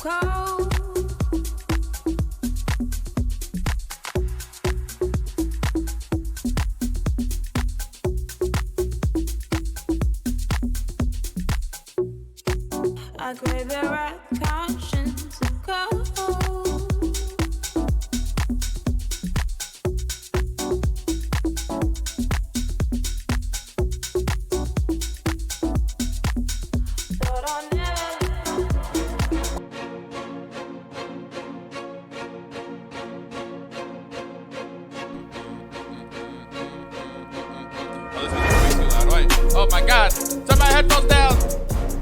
cold. I crave the right conscience of cold. Thought I'd Oh, this is way too loud. Wait. Oh my God. Set my headphones down.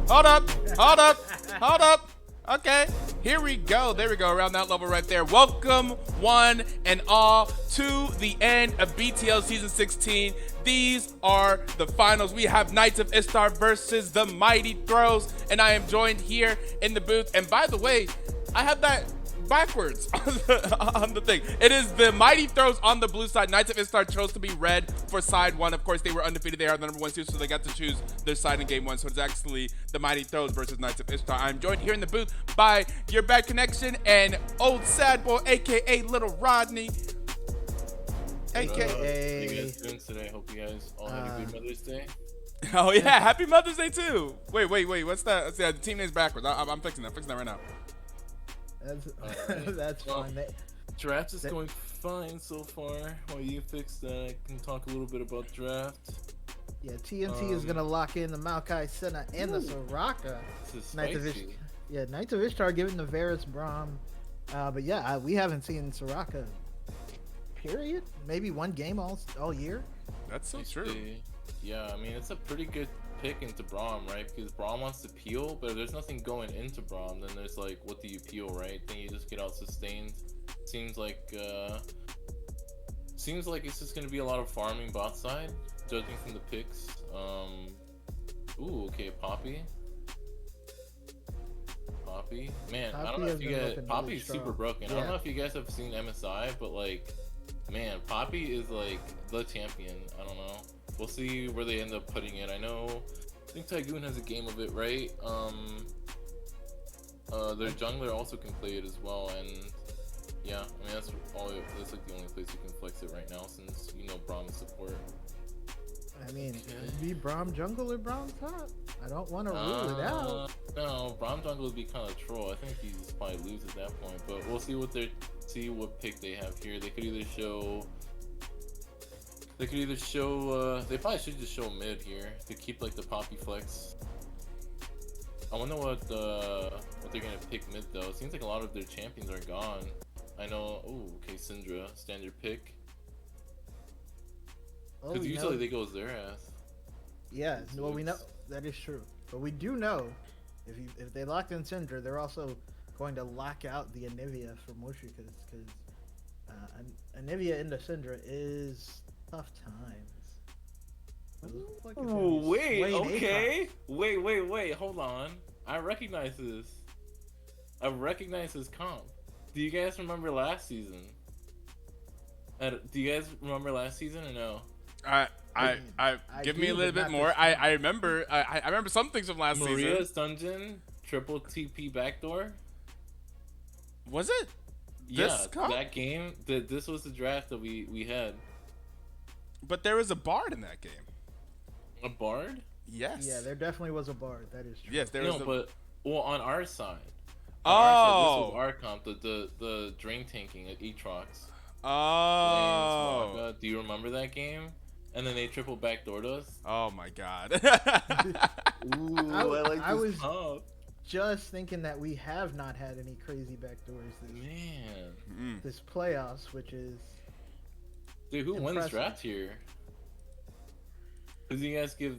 Hold up. Hold up. Hold up. Okay. Here we go. There we go. Around that level right there. Welcome, one and all, to the end of BTL Season 16. These are the finals. We have Knights of Ishtar versus the Mighty Throws, and I am joined here in the booth. And by the way, I have that backwards on the thing. It is the Mighty Throws on the blue side. Knights of Ishtar chose to be red for side one. Of course, they were undefeated. They are the number one seed, so they got to choose their side in game one. So it's actually the Mighty Throws versus Knights of Ishtar. I'm joined here in the booth by your bad connection and OldSadBo, aka Little Rodney, aka. How you guys doing today? Hope you guys all had a good Mother's Day. Oh yeah, happy Mother's Day too. Wait. What's that? Let's see, the team name's backwards. I'm fixing that. Fixing that right now. That's Well, fine. Draft is going fine so far. While you fix that, I can talk a little bit about draft. Yeah, TNT is gonna lock in the Maokai Senna and the Soraka. This is Knights of spicy. Knights of Ishtar giving the Varus Braum. But yeah, we haven't seen Soraka. Period. Maybe one game all year. That's so true. Basically, yeah, I mean it's a pretty good pick into Braum, right? Because Braum wants to peel, but if there's nothing going into Braum, then there's like, what do you peel, right? Then you just get out sustained. Seems like it's just gonna be a lot of farming bot side, judging from the picks. Ooh, okay, Poppy. Man, I don't know Poppy if you has been guys. looking Poppy's really super strong. broken. I Yeah. don't know if you guys have seen MSI, but like, man, Poppy is like the champion. I don't know. We'll see where they end up putting it. I think Tygoon has a game of it, right? Their jungler also can play it as well, and yeah, I mean that's like the only place you can flex it right now, since Braum support. I mean, it'd be Braum jungle or Braum top. I don't want to rule it out. No, Braum jungle would be kind of troll. I think he's probably lose at that point, but we'll see what pick they have here. They could either show. They probably should just show mid here to keep like the Poppy flex. I wonder what they're gonna pick mid though. It seems like a lot of their champions are gone. I know. Oh, okay, Syndra, standard pick. Oh, Because we usually know. they go Xerath. Yeah, well, we know that is true, but we do know if they locked in Syndra, they're also going to lock out the Anivia for Moshi because Anivia into Syndra is tough times. It looks like it's gonna Oh be wait, Swain okay. Aatrox. Wait, hold on. I recognize this. I recognize this comp. Do you guys remember last season? Do you guys remember last season or no? I give me a do, little but bit not more. this I remember. I remember some things from last season. Maria's dungeon triple TP backdoor. Was it? Yeah, This comp? that game. This was the draft that we had. But there was a bard in that game. A bard? Yes. Yeah, there definitely was a bard. That is true. Yes, there was. No, but on our side. Oh. This was our comp. The drain tanking at Etoe. Oh. Do you remember that game? And then they triple backdoored us. Oh my God. Ooh, I was comp. just thinking that we have not had any crazy backdoors Man. this playoffs, which is Dude, who wins Impressive. draft here? Who do you guys give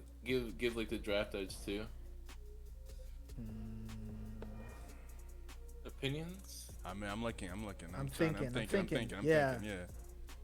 like the draft edge to? Opinions? I mean, I'm looking. I'm thinking. Yeah.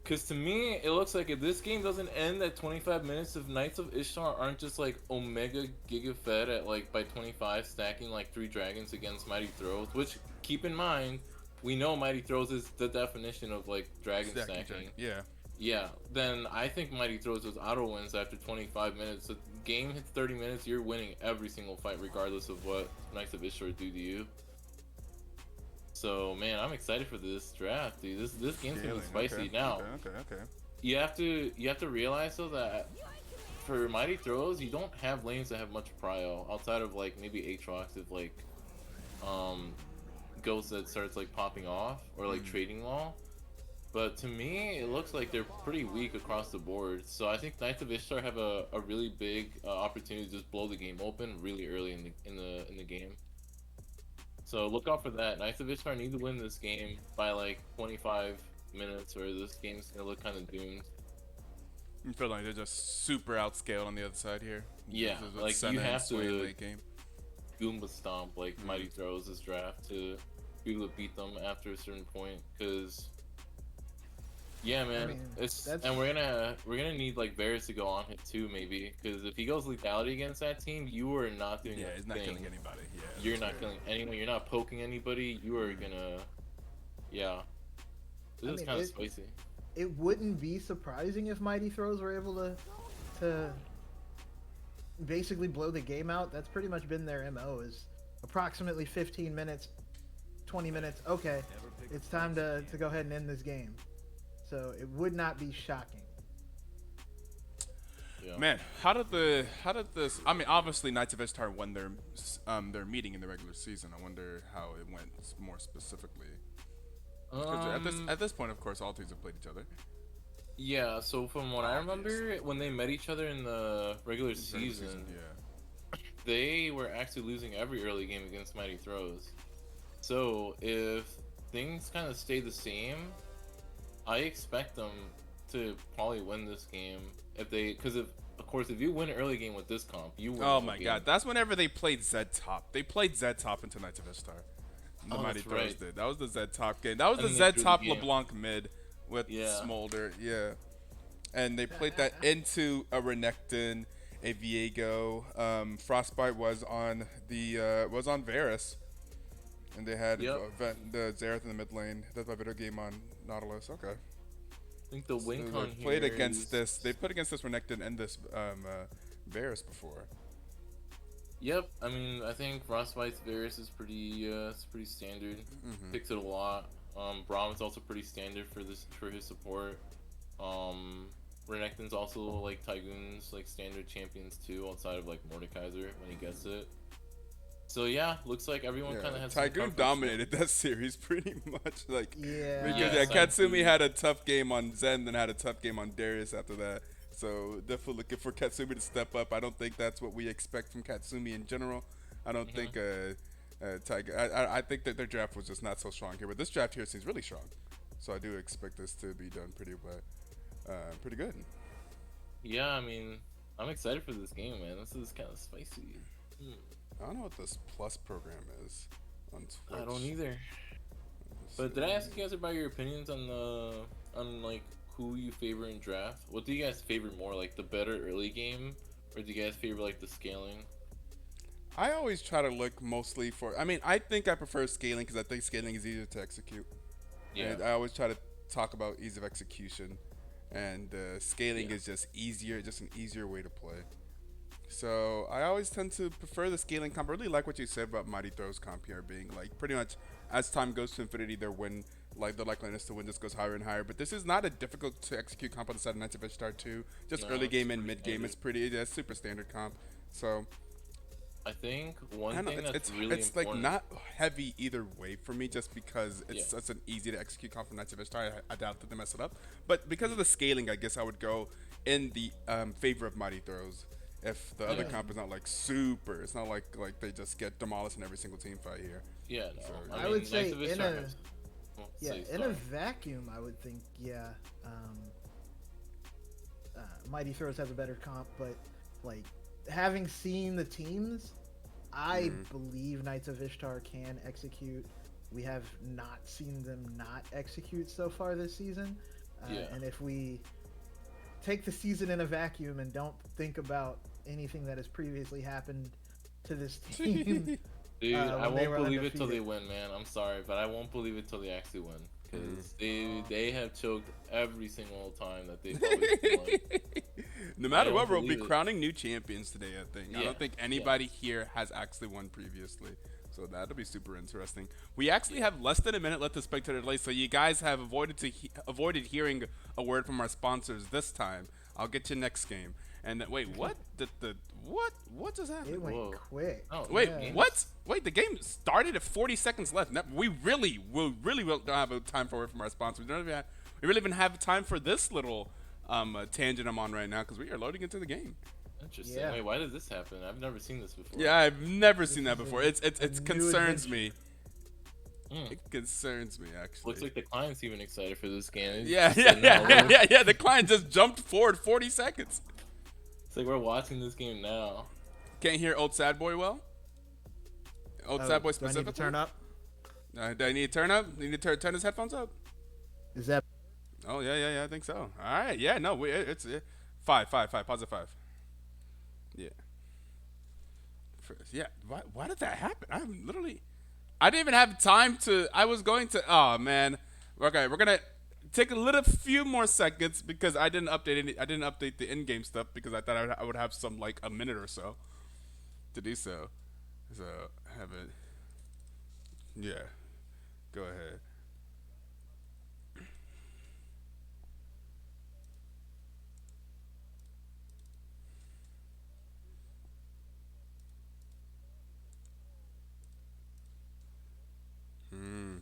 Because to me, it looks like if this game doesn't end at 25 minutes, if Knights of Ishtar aren't just like Omega Giga Fed at like by 25, stacking like 3 dragons against Mighty Throws, which keep in mind, we know Mighty Throws is the definition of like dragon stacking. Yeah. Yeah, then I think Mighty Throws those auto wins after 25 minutes. The game hits 30 minutes, you're winning every single fight, regardless of what Knights of Ishtar do to you. So man, I'm excited for this draft, dude. This game's gonna be Scaling, spicy. okay, Now, okay. you have to realize though that for Mighty Throws, you don't have lanes that have much prio outside of like maybe Aatrox if like um Ghost that starts like popping off or like trading wall. But to me, it looks like they're pretty weak across the board. So I think Knights of Ishtar have a really big opportunity to just blow the game open really early in the game. So look out for that. Knights of Ishtar need to win this game by like 25 minutes, or this game's gonna look kind of doomed. I feel like they're just super outscaled on the other side here. Yeah, This is what like Senna you and have Sway to late game. Goomba stomp like Mighty Throws this draft to be able to beat them after a certain point. Cause yeah, man, mean, it's and we're gonna need like Varus to go on hit too maybe. Cause if he goes lethality against that team, you are not doing Yeah, a he's not thing. killing anybody. Yeah, You're that's not fair. killing anyone. You're not poking anybody. You are gonna, yeah. This is mean, kind of it- spicy. It wouldn't be surprising if Mighty Throws were able to basically blow the game out. That's pretty much been their MO, is approximately 15 minutes, 20 minutes. Okay, it's time to go ahead and end this game. So it would not be shocking. Yeah. Man, how did this? I mean, obviously, Knights of Ishtar won their meeting in the regular season. I wonder how it went more specifically. 'Cause at this point, of course, all teams have played each other. Yeah. So from what I remember, when they met each other in the regular season, Yeah. they were actually losing every early game against Mighty Throws. So if things kind of stay the same, I expect them to probably win this game because of course if you win an early game with this comp, you win. Oh the my game. God, that's whenever they played Zed Top. They played Zed Top into Knights of Ishtar. The Oh, Mighty that's Throws right. did. That was the Zed Top game. That was And the then they Zed drew the Top game. LeBlanc mid with Yeah. Smolder. Yeah. And they played that into a Renekton, a Viego. Frostbite was on Varus. And they had Yep. the Xerath in the mid lane. That's my video game on Nautilus. Okay. I think the win So con they played here against is- this. They played against this Renekton and this Varus before. Yep, I mean, I think Frostbite's Varus is it's pretty standard. Mm-hmm. Picks it a lot. Brahm's also pretty standard for his support. Renekton's also like Tygoon's like standard champions too, outside of like Mordekaiser when he gets it. So yeah, looks like everyone kind of has some Tygoon preference. dominated that series pretty much. Like Yeah. because Yeah, yeah, Tygoon- Katsumi had a tough game on Zen, then had a tough game on Darius after that. So definitely looking for Katsumi to step up. I don't think that's what we expect from Katsumi in general. I don't think I think that their draft was just not so strong here, but this draft here seems really strong. So I do expect this to be done pretty good. Yeah, I mean, I'm excited for this game, man. This is kind of spicy. I don't know what this plus program is on Twitch. I don't either. But did I ask you guys about your opinions on like who you favor in draft? What do you guys favor more, like the better early game, or do you guys favor like the scaling? I always try to look mostly for. I mean, I think I prefer scaling because I think scaling is easier to execute. Yeah. And I always try to talk about ease of execution, and scaling is just easier, just an easier way to play. So I always tend to prefer the scaling comp. I really like what you said about Mighty Throws comp here being like pretty much as time goes to infinity, their likeliness to win just goes higher and higher. But this is not a difficult to execute comp on the side of Knights of Ishtar 2. Just No, early it's game and pretty mid game, standard. it's super standard comp. So I think I one don't know, thing that's it's really it's like important. not heavy either way for me, just because it's Yeah. such an easy to execute comp from Knights of Ishtar. I doubt that they mess it up, but because of the scaling, I guess I would go in the favor of Mighty Throws. If the other Yeah. comp is not like super, it's not like they just get demolished in every single team fight here. Yeah, no. So- I, I mean, would say Knights of in Ishtar a- has- well, Yeah, say in a sorry. vacuum, I would think, Mighty Throws has a better comp, but like having seen the teams, I believe Knights of Ishtar can execute. We have not seen them not execute so far this season. Yeah. And if we take the season in a vacuum and don't think about anything that has previously happened to this team, Dude, I when they won were believe it till they undefeated. win, man. I'm sorry, but I won't believe it till they actually win. Because Mm-hmm. they have choked every single time that they've always won. No matter I what, don't we'll be believe it. crowning new champions today. I think. I Yeah, don't think anybody here has actually won previously. So that'll be super interesting. We actually have less than a minute left to spectator delay, so you guys have avoided hearing a word from our sponsors this time. I'll get you next game. And wait, what? What just happened? It went Whoa. quick. Oh, Wait, yeah. what? Wait, the game started at 40 seconds left. We really don't have time for it from our sponsors. We really even have time for this little tangent I'm on right now because we are loading into the game. Interesting. Yeah. Wait, why did this happen? I've never seen this before. Yeah, I've never seen that is before. a It new concerns adventure. me. Mm. It concerns me actually. Looks like the client's even excited for this game. It's Yeah, just yeah, like, no, yeah, we're- yeah, yeah. The client just jumped forward 40 seconds. It's like we're watching this game now. Can't hear OldSadBo well. OldSadBo Do I need specifically. to turn up? Do I need to turn up? Need to turn his headphones up? Is that? Oh yeah. I think so. All right. Yeah. No. It's 5. Positive 5. Yeah. Yeah. Why did that happen? I didn't even have time to. I was going to. Oh man. Okay. We're gonna take a little few more seconds because I didn't update the in-game stuff because I thought I would have some like a minute or so to do so. So have it. Yeah. Go ahead. Hmm.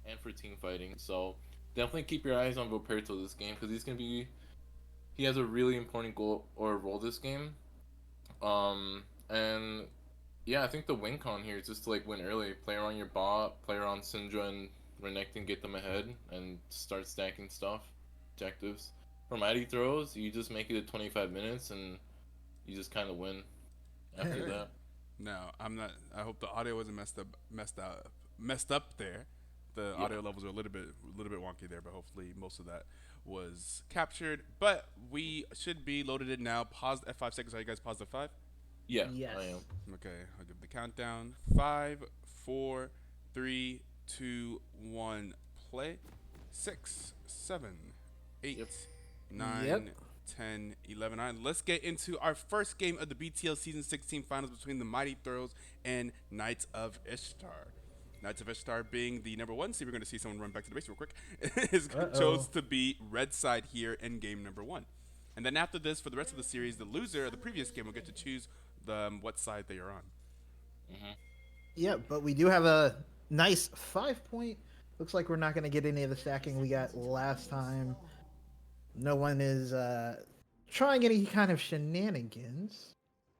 And for team fighting. So definitely keep your eyes on Voperto this game because he has a really important goal or role this game. And yeah, I think the win con here is just to like win early, play around your bot, play around Syndra and Renekton, get them ahead, and start stacking stuff, objectives. For mighty throws, you just make it to 25 minutes and you just kind of win after that. No, I'm not. I hope the audio wasn't messed up there. The Yeah. audio levels are a little bit wonky there, but hopefully most of that was captured. But we should be loaded in now. Paused at 5 seconds. Are you guys paused at 5? Yeah, Yes. I am. Okay, I'll give the countdown. 5, 4, 3, 2, 1, play. 6, 7, 8, Yep. 9, Yep. 10, 11, 9. Let's get into our first game of the BTL Season 16 finals between the Mighty Throws and Knights of Ishtar. Knights of Ishtar being the number 1 seed. We're going to see someone run back to the base real quick. Chose to be red side here in game number 1. And then after this, for the rest of the series, the loser of the previous game will get to choose what side they are on. Yeah, but we do have a nice 5-point. Looks like we're not going to get any of the stacking we got last time. No one is trying any kind of shenanigans,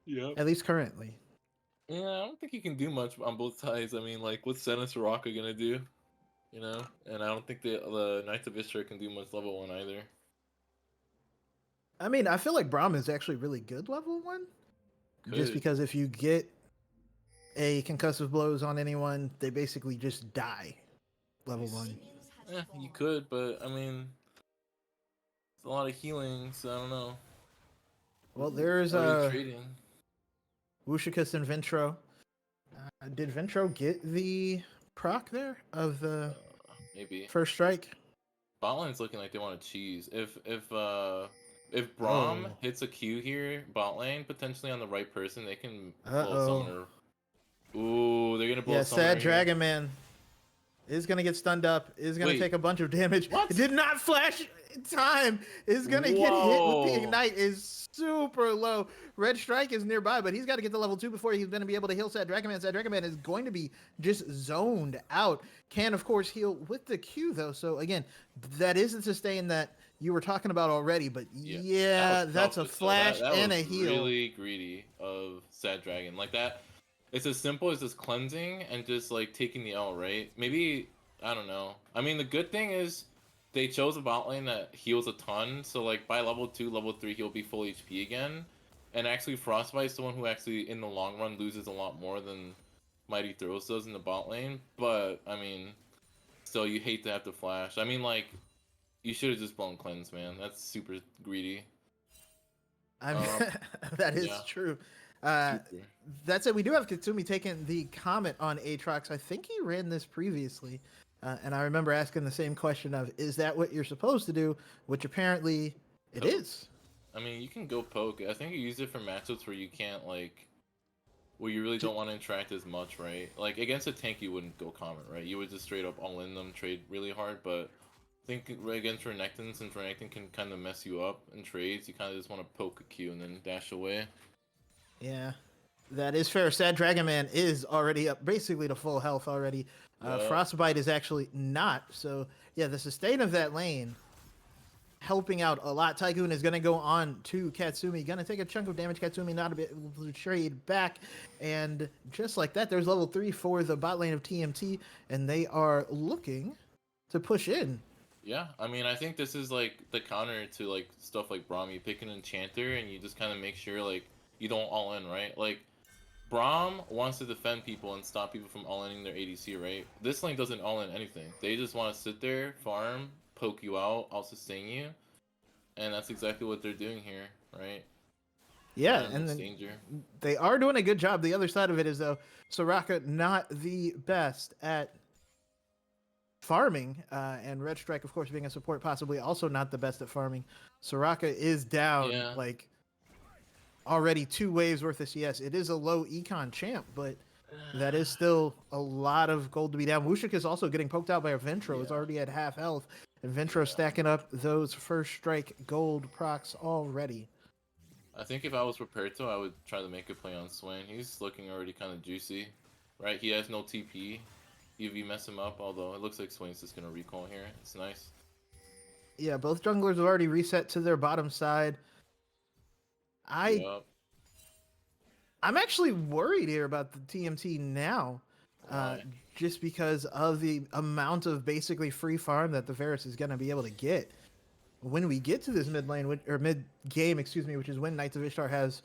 Yeah. at least currently. Yeah, I don't think you can do much on both sides. I mean, like, what's Zen and Soraka gonna do? You know? And I don't think the Knights of Ishtar can do much level 1 either. I mean, I feel like Braum is actually really good level 1. Just Could. because if you get a concussive blows on anyone, they basically just die level 1. You could, but I mean, it's a lot of healing, so I don't know. Well, there's What are you trading? Wushikus and Ventro. Did Ventro get the proc there of the Maybe. first strike? Botlane's looking like they want to cheese. If Braum Oh. hits a Q here, bot lane, potentially on the right person, they can blow Uh-oh. Summoner. Ooh, they're gonna blow Yeah, Summoner sad here. Dragon Man. Is gonna get stunned up. Is gonna Wait. take a bunch of damage. What? It did not flash in time. Is gonna get hit with the Whoa. ignite. Is super low. Red Strike is nearby, but he's got to get to level 2 before he's gonna be able to heal Sad Dragon Man. Sad Dragon Man is going to be just zoned out. Can of course heal with the Q though. So again, that is the sustain that you were talking about already. But yeah, that's a tough, flash that and was a heal. Really greedy of Sad Dragon. Like that. It's as simple as just cleansing and just like taking the L, right? Maybe I don't know. I mean, the good thing is they chose a bot lane that heals a ton. So like by level 2, level 3, he'll be full HP again. And actually, Frostbite's the one who actually in the long run loses a lot more than Mighty Throws does in the bot lane. But I mean, still, you hate to have to flash. I mean, like you should have just blown cleanse, man. That's super greedy. I mean, that is true. That said, we do have Katsumi taking the comment on Aatrox. I think he ran this previously, and I remember asking the same question of, is that what you're supposed to do? Which apparently it is. I mean, you can go poke. I think you use it for matchups where you can't, like, where you really don't want to interact as much, right? Like, against a tank, you wouldn't go comment, right? You would just straight up all in them, trade really hard, but I think against Renekton, since Renekton can kind of mess you up in trades, you kind of just want to poke a Q and then dash away. Yeah, that is fair. Sad Dragon Man is already up basically to full health already. Frostbite is actually not. So, yeah, the sustain of that lane helping out a lot. Tycoon is going to go on to Katsumi. Going to take a chunk of damage. Katsumi not able to trade back. And just like that, there's level 3 for the bot lane of TMT. And they are looking to push in. Yeah, I mean, I think this is like the counter to like stuff like Braum. You pick an enchanter and you just kind of make sure like you don't all in, right? Like Braum wants to defend people and stop people from all-inning their ADC, right? This lane doesn't all in anything. They just want to sit there, farm, poke you out, I'll sustain you. And that's exactly what they're doing here, right? Yeah, and danger. They are doing a good job. The other side of it is, though, Soraka not the best at farming, and Red Strike, of course, being a support, possibly also not the best at farming. Soraka is down, like, already 2 waves worth of CS. It is a low econ champ, but that is still a lot of gold to be down. Wushik is also getting poked out by a Ventro. It's already at half health. And Ventro stacking up those first strike gold procs already. I think if I was Roberto, I would try to make a play on Swain. He's looking already kind of juicy, right? He has no TP. If you mess him up, although it looks like Swain's just going to recall here. It's nice. Yeah, both junglers have already reset to their bottom side. I'm actually worried here about the TMT now, just because of the amount of basically free farm that the Varus is going to be able to get. When we get to this mid lane, or mid game, excuse me, which is when Knights of Ishtar has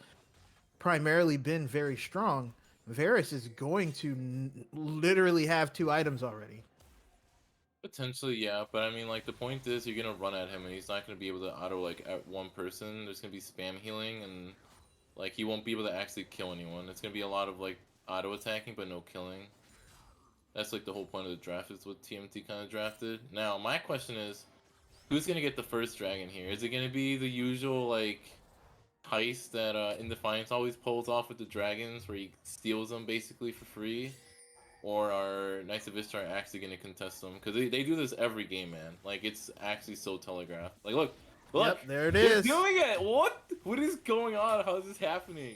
primarily been very strong, Varus is going to literally have 2 items already. Potentially, yeah, but I mean, like, the point is you're gonna run at him and he's not gonna be able to auto, like, at one person. There's gonna be spam healing and, like, he won't be able to actually kill anyone. It's gonna be a lot of, like, auto attacking but no killing. That's, like, the whole point of the draft is what TMT kind of drafted. Now, my question is, who's gonna get the first dragon here? Is it gonna be the usual, like, heist that In Defiance always pulls off with the dragons, where he steals them basically for free? Or are Knights of Ishtar actually going to contest them? Because they do this every game, man. Like, it's actually so telegraphed. Like, look! Yep, there it is. They're doing it! What? What is going on? How is this happening?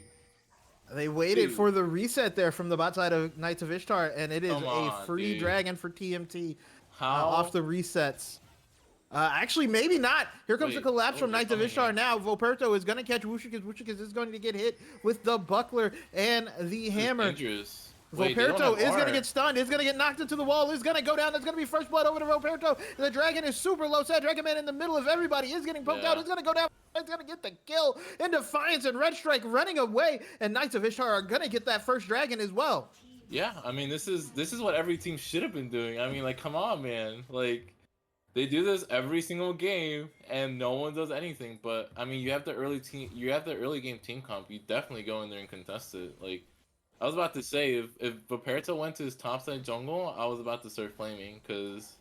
They waited for the reset there from the bot side of Knights of Ishtar, and it is a free dragon for TMT off the resets. Actually, maybe not. Here comes the collapse from Knights of Ishtar now. Voperto is going to catch Wushik. Wushik is going to get hit with the buckler and the hammer. Dangerous. Voperto is going to get stunned. He's going to get knocked into the wall. He's going to go down. There's going to be first blood over to Voperto. The dragon is super low. Sad Dragon Man in the middle of everybody is getting poked out. He's going to go down. He's going to get the kill. In Defiance and Red Strike running away. And Knights of Ishtar are going to get that first dragon as well. Yeah, I mean, this is what every team should have been doing. I mean, like, come on, man. Like, they do this every single game, and no one does anything. But I mean, you have the early game team comp. You definitely go in there and contest it. Like, I was about to say, if Vaperto went to his topside jungle, I was about to start flaming, because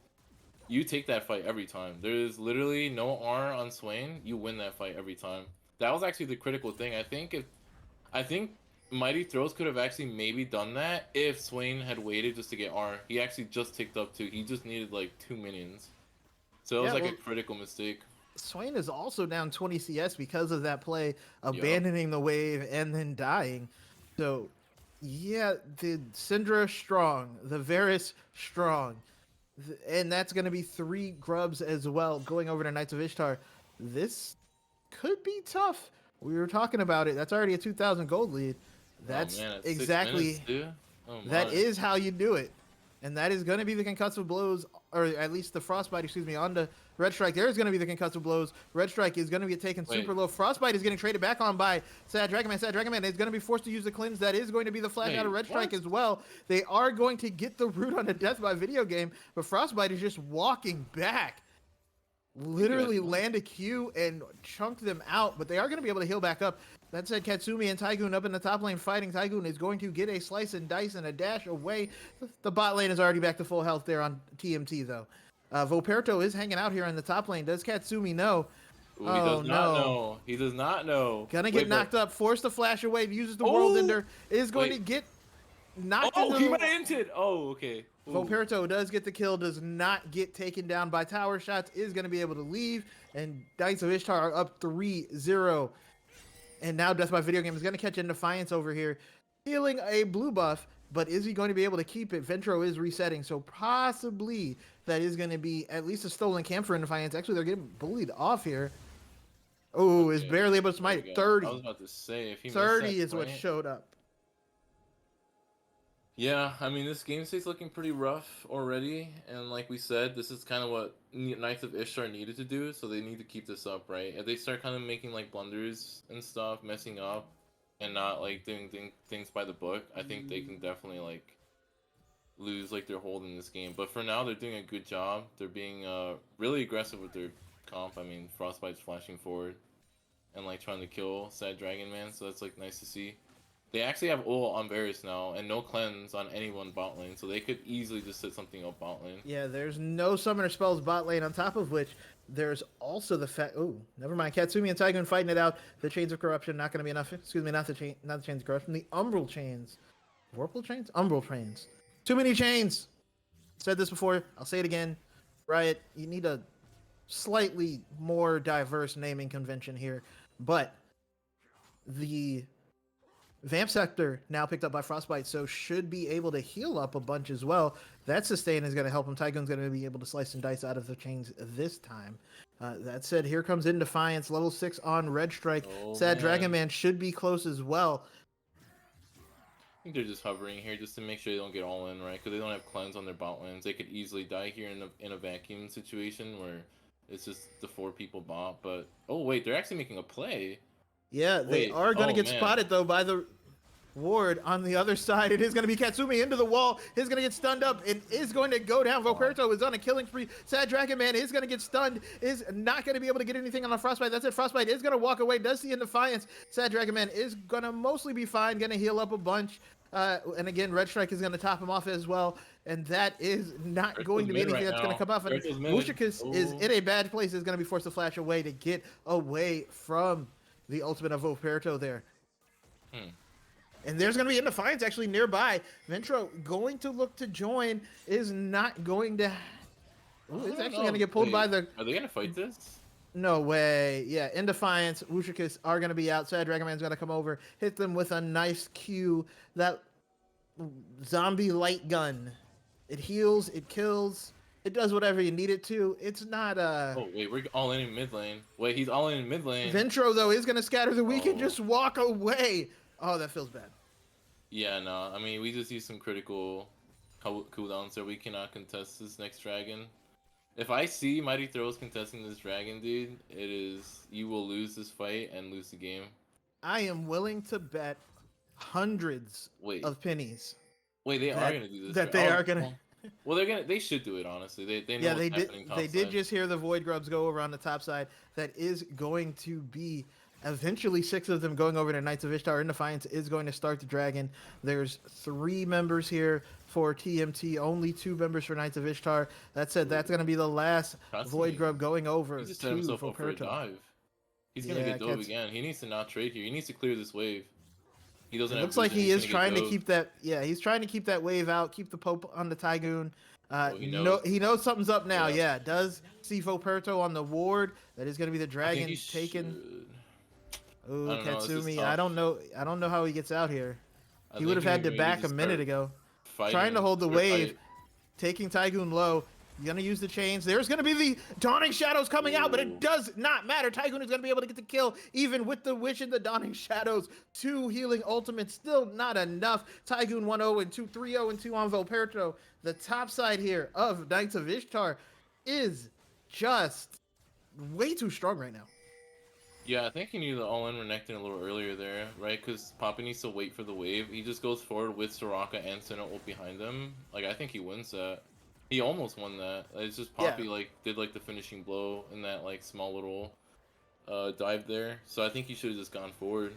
you take that fight every time. There is literally no R on Swain. You win that fight every time. That was actually the critical thing. I think Mighty Throws could have actually maybe done that if Swain had waited just to get R. He actually just ticked up 2. He just needed like 2 minions. So it was Yeah, like well, a critical mistake. Swain is also down 20 CS because of that play, Yup. abandoning the wave and then dying. So, yeah, the Syndra strong, the Varus strong, and that's going to be 3 grubs as well going over to Knights of Ishtar. This could be tough. We were talking about it. That's already a 2,000 gold lead. That's oh, man, it's exactly 6 minutes, dude. Oh, that my. is how you do it. And that is going to be the concussive blows, or at least the frostbite, excuse me, on the Red Strike. There is going to be the concussive blows. Red Strike is going to be taken super low. Frostbite is getting traded back on by Sad Dragon Man. Sad Dragon Man is going to be forced to use the cleanse. That is going to be the flash out of Red Strike as well. They are going to get the root on the death by video game, but Frostbite is just walking back. Literally land a Q and chunk them out, but they are going to be able to heal back up. That said, Katsumi and Tygoon up in the top lane fighting. Tygoon is going to get a slice and dice and a dash away. The bot lane is already back to full health there on TMT, though. Voperto is hanging out here in the top lane. Does Katsumi know? Ooh, he does not know. He does not know. Gonna get knocked up. Forced to flash away. Uses the Whirlwinder. Is going to get knocked into he might have entered. Oh, okay. Voperto does get the kill, does not get taken down by tower shots, is going to be able to leave, and Knights of Ishtar are up 3-0. And now Death by Video Game is going to catch in Defiance over here, healing a blue buff, but is he going to be able to keep it? Ventro is resetting, so possibly that is going to be at least a stolen camp for Defiance. Actually, they're getting bullied off here. Oh, is barely able to smite 30. I was about to say, if he 30 is what showed up. Yeah, I mean, this game state's looking pretty rough already, and like we said, this is kind of what Knights of Ishtar needed to do, so they need to keep this up, right? If they start kind of making like blunders and stuff, messing up, and not like doing things by the book, I think they can definitely like lose like their hold in this game. But for now, they're doing a good job. They're being really aggressive with their comp. I mean, Frostbite's flashing forward and like trying to kill Sad Dragon Man, so that's like nice to see. They actually have ult on Varus now, and no cleanse on anyone bot lane, so they could easily just set something up bot lane. Yeah, there's no summoner spells bot lane, on top of which there's also the fact... Oh, never mind. Katsumi and Tygoon fighting it out. The Chains of Corruption not going to be enough. Excuse me, not the Chains of Corruption. The Umbral Chains. Vorpal Chains? Umbral Chains. Too many chains! Said this before. I'll say it again. Riot, you need a slightly more diverse naming convention here. But the... Vamp Sector now picked up by Frostbite, so should be able to heal up a bunch as well. That sustain is going to help him. Tygoon's going to be able to slice and dice out of the chains this time. That said, here comes in Defiance, level 6 on Red Strike. Sad Dragon Man should be close as well. I think they're just hovering here just to make sure they don't get all in, right? Because they don't have cleanse on their bot lanes. They could easily die here in a vacuum situation where it's just the 4 people bot. But, oh wait, they're actually making a play. Yeah, they are going to get spotted, though, by the ward on the other side. It is going to be Katsumi into the wall. He's going to get stunned up and is going to go down. Voperto is on a killing spree. Sad Dragon Man is going to get stunned, is not going to be able to get anything on the Frostbite. That's it. Frostbite is going to walk away. Does see in Defiance. Sad Dragon Man is going to mostly be fine, going to heal up a bunch. And again, Red Strike is going to top him off as well. And that is not going to be anything that's going to come off. And Mushikus is in a bad place. Is going to be forced to flash away to get away from the ultimate of Voperto there. And there's going to be a Defiance actually nearby. Ventro going to look to join, is not going to... Ooh, it's actually going to get pulled by the... Are they going to fight this? No way. Yeah, in Defiance, Wushikas are going to be out. Sad Dragon Man's going to come over, hit them with a nice Q. That zombie light gun. It heals, it kills, it does whatever you need it to. It's not Oh, wait, we're all in mid lane. Wait, he's all in mid lane. Ventro, though, is going to scatter the weak and just walk away. Oh, that feels bad. Yeah, no, I mean, we just use some critical cooldowns so we cannot contest this next dragon. If I see Mighty Throws contesting this dragon, dude, it is... You will lose this fight and lose the game. I am willing to bet hundreds of pennies. Wait, they are going to do this. That they are going to... Well, they should do it, honestly. They know what's happening top They side. did just hear the Void Grubs go over on the top side. That is going to be eventually 6 of them going over to Knights of Ishtar. In Defiance is going to start the dragon. There's 3 members here for TMT, only 2 members for Knights of Ishtar. That said, that's going to be the last Void Grub going over. He just set himself up for a dive. He's going to get dove again. He needs to not trade here. He needs to clear this wave. He doesn't It have looks like vision, he he's is gonna trying get to keep that. Yeah, he's trying to keep that wave out, keep the Pope on the Tygoon. he No, knows. he knows something's up now. Yeah. Yeah, does see Volperto on the ward. That is going to be the I think dragon he taken. should. I Ooh, don't know. This is Katsumi. tough. I don't know. I don't know how he gets out here. I He would think have had to maybe back a just minute start ago. fighting. Trying to hold the start wave, fight- taking Tygoon low. You're gonna use the chains. There's gonna be the Dawning Shadows coming out, but Ooh. it does not matter. Tygoon is gonna be able to get the kill, even with the Witch and the Dawning Shadows. 2 healing ultimates, still not enough. Tygoon 1-0 and 2, 3-0 and 2 on Volperto. The top side here of Knights of Ishtar is just way too strong right now. Yeah, I think he needed the all-in Renekton a little earlier there, right? Because Poppy needs to wait for the wave. He just goes forward with Soraka and Sentinel behind him. Like, I think he wins that. He almost won that. It's just Poppy, like, did, like, the finishing blow in that, like, small little dive there. So I think he should have just gone forward.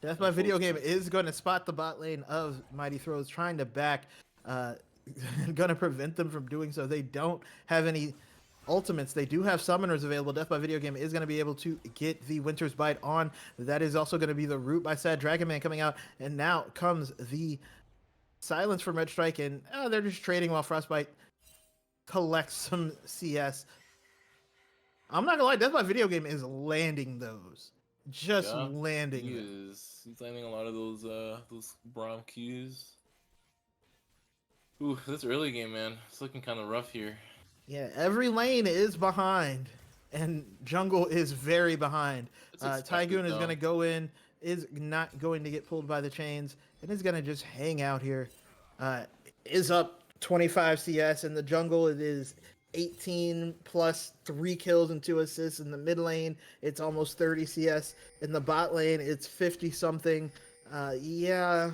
Death by Video Game is going to spot the bot lane of Mighty Throws, trying to back, going to prevent them from doing so. They don't have any ultimates. They do have summoners available. Death by Video Game is going to be able to get the Winter's Bite on. That is also going to be the root by Sad Dragon Man coming out. And now comes the silence from Red Strike, and they're just trading while Frostbite collects some CS. I'm not gonna lie, Death by Video Game is landing those. Just landing He them. is. He's landing a lot of those Braum Qs. Ooh, this early game, man. It's looking kind of rough here. Yeah, every lane is behind, and jungle is very behind. It's expected, Tygoon is though. going to go in, is not going to get pulled by the chains, and is going to just hang out here. Is up 25 CS in the jungle. It is 18 plus 3 kills and 2 assists in the mid lane. It's almost 30 CS in the bot lane. It's 50 something. Yeah.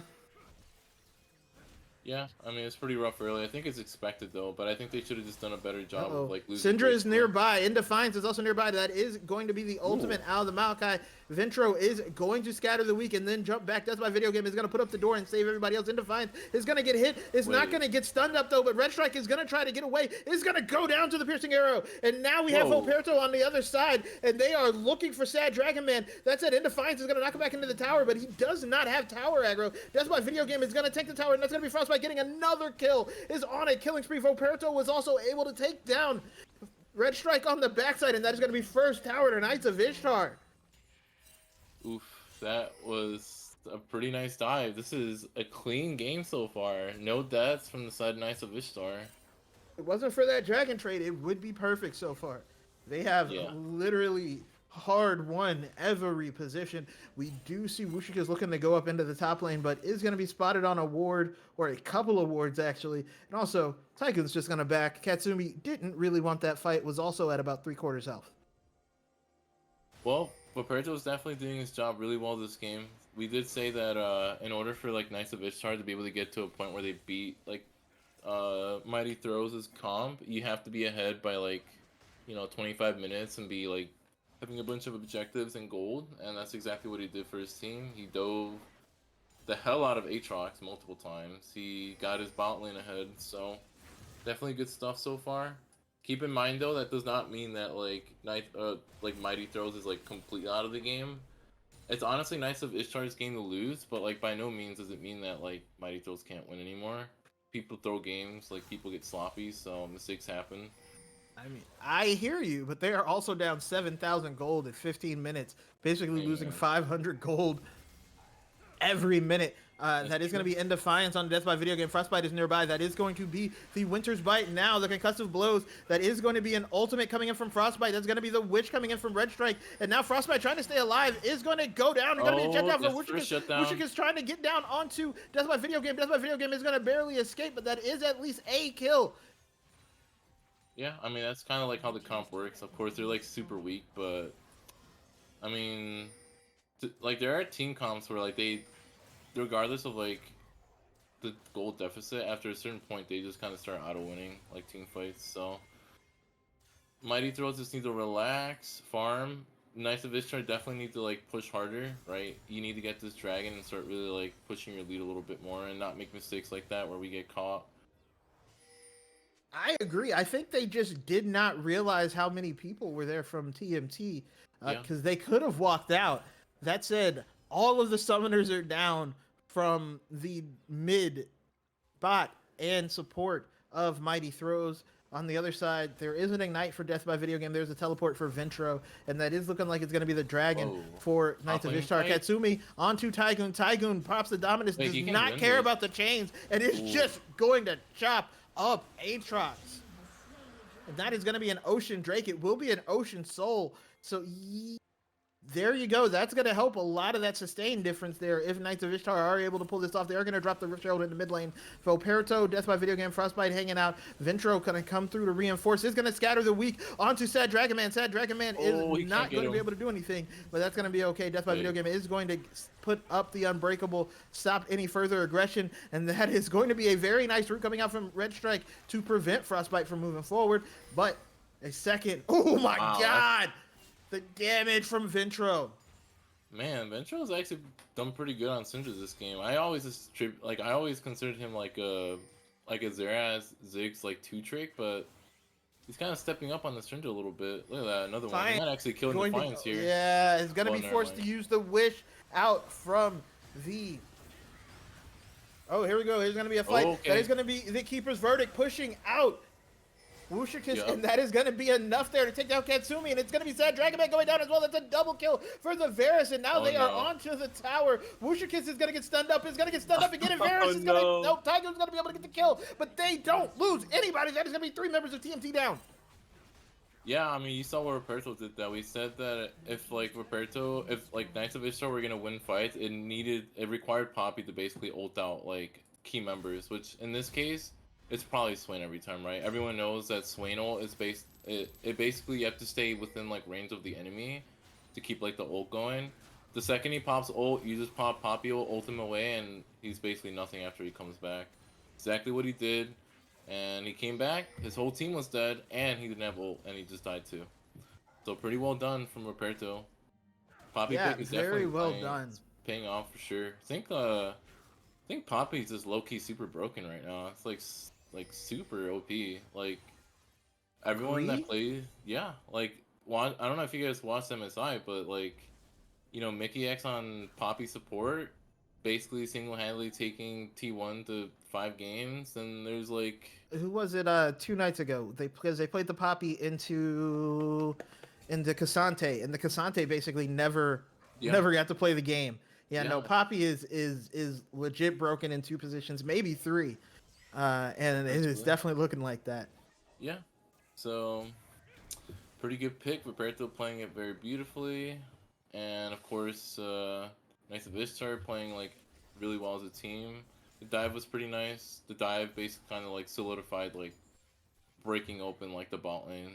Yeah, I mean, it's pretty rough early. I think it's expected, though, but I think they should have just done a better job Uh-oh. of, like, losing. Syndra is nearby. In Defiance is also nearby. That is going to be the ultimate out of the Maokai. Ventro is going to scatter the weak and then jump back. That's why Video Game is going to put up the door and save everybody else. In Defiance is going to get hit. It's not going to get stunned up, though, but Red Strike is going to try to get away. It's going to go down to the piercing arrow. And now we have Volperto on the other side, and they are looking for Sad Dragon Man. That's it. In Defiance is going to knock him back into the tower, but he does not have tower aggro. That's why Video Game is going to take the tower, and that's going to be Frostbite getting another kill. Is on a killing spree. Volperto was also able to take down Red Strike on the backside, and that is going to be first tower to Knights of Ishtar. Oof, that was a pretty nice dive. This is a clean game so far. No deaths from the side of Knights of Ishtar. If it wasn't for that dragon trade, it would be perfect so far. They have literally hard won every position. We do see Wushik is looking to go up into the top lane, but is going to be spotted on a ward, or a couple of wards actually. And also, Tycoon's just going to back. Katsumi didn't really want that fight, was also at about 3/4 health. Well, Volperto was definitely doing his job really well this game. We did say that in order for, like, Knights of Ishtar to be able to get to a point where they beat, like, Mighty Throws' comp, you have to be ahead by, like, 25 minutes and be, like, having a bunch of objectives and gold, and that's exactly what he did for his team. He dove the hell out of Aatrox multiple times. He got his bot lane ahead, so definitely good stuff so far. Keep in mind, though, that does not mean that, like, Mighty Throws is, like, completely out of the game. It's honestly Knights of Ishtar's game to lose, but, like, by no means does it mean that, like, Mighty Throws can't win anymore. People throw games, like, people get sloppy, so mistakes happen. I mean, I hear you, but they are also down 7,000 gold in 15 minutes, basically losing 500 gold every minute. That is going to be in Defiance on Death by Video Game. Frostbite is nearby. That is going to be the Winter's Bite now. The concussive blows. That is going to be an ultimate coming in from Frostbite. That's going to be the Witch coming in from Red Strike. And now Frostbite, trying to stay alive, is going to go down. There's going to be a shutdown for Wushik. Wushik is trying to get down onto Death by Video Game. Death by Video Game is going to barely escape, but that is at least a kill. Yeah, I mean, that's kind of like how the comp works. Of course, they're, like, super weak, but, I mean, like, there are team comps where, like, they, regardless of, like, the gold deficit, after a certain point, they just kind of start auto-winning, like, team fights, so. Mighty Throws just need to relax, farm. Knights of Ishtar definitely need to, like, push harder, right? You need to get this dragon and start really, like, pushing your lead a little bit more and not make mistakes like that where we get caught. I agree. I think they just did not realize how many people were there from TMT because they could have walked out. That said, all of the summoners are down from the mid, bot, and support of Mighty Throws. On the other side, there is an Ignite for Death by Video Game. There's a teleport for Ventro, and that is looking like it's going to be the Dragon Whoa. for Knights of Toppling Ishtar. fight. Katsumi onto Tygoon. Tygoon pops the Dominus, Wait, does he can not win care this. about the chains, and is Ooh. just going to chop up Aatrox. And that is going to be an Ocean Drake. It will be an Ocean Soul. So there you go. That's going to help a lot of that sustain difference there. If Knights of Ishtar are able to pull this off, they are going to drop the Rift Herald into mid lane. Volperto, Death by Video Game, Frostbite hanging out. Ventro going to come through to reinforce. Is going to scatter the weak onto Sad Dragon Man. Sad Dragon Man is he not can't get going to be him. able to do anything, but that's going to be okay. Death by Wait. Video Game is going to put up the Unbreakable, stop any further aggression, and that is going to be a very nice route coming out from Red Strike to prevent Frostbite from moving forward. But a second, oh my Wow, god, the damage from Ventro. Man, Ventro's actually done pretty good on Syndra this game. I always I always considered him like a Zeraz Ziggs like 2-trick, but he's kind of stepping up on the Syndra a little bit. Look at that, another one. He might actually kill Going to- Defiance here. Yeah, he's going to Well, be never forced mind. to use the Wish out from the... Oh, here we go. Here's going to be a fight. Okay. That is going to be the Keeper's Verdict pushing out Wushikis, Yep. and that is going to be enough there to take down Katsumi, and it's going to be Sad Dragon Man going down as well. That's a double kill for the Varus, and now Oh, they are no. onto the tower. Wushikis is going to get stunned up, is going to get stunned up again, and Varus Oh, is going to... no. No, Tiger's going to be able to get the kill, but they don't lose anybody. That is going to be 3 members of TMT down. Yeah, I mean, you saw what Roberto did. That we said that if Knights of Ishtar were gonna win fights, it required Poppy to basically ult out like key members, which in this case, it's probably Swain every time, right? Everyone knows that Swain ult is it basically you have to stay within like range of the enemy to keep like the ult going. The second he pops ult, you just pop Poppy ult him away, and he's basically nothing after he comes back. Exactly what he did. And he came back, his whole team was dead, and he didn't have ult, and he just died too. So pretty well done from Roberto. Poppy Yeah, pick is very definitely well done. paying off for sure. I think Poppy's just low-key super broken right now. It's like super OP. Like everyone Agree? that plays, yeah. Like I don't know if you guys watched MSI, but like Mickey X on Poppy support, basically single-handedly taking T1 to 5 games, and there's like Who was it 2 nights ago? Because they played the Poppy into Cassante, and the Cassante basically never got to play the game. Yeah, no, Yeah. Poppy is legit broken in 2 positions, maybe 3. And it is Absolutely. definitely looking like that. yeah. So pretty good pick. Roberto playing it very beautifully, and of course Knights of Ishtar playing like really well as a team. The dive was pretty nice. The dive basically kind of like solidified like breaking open like the bot lane.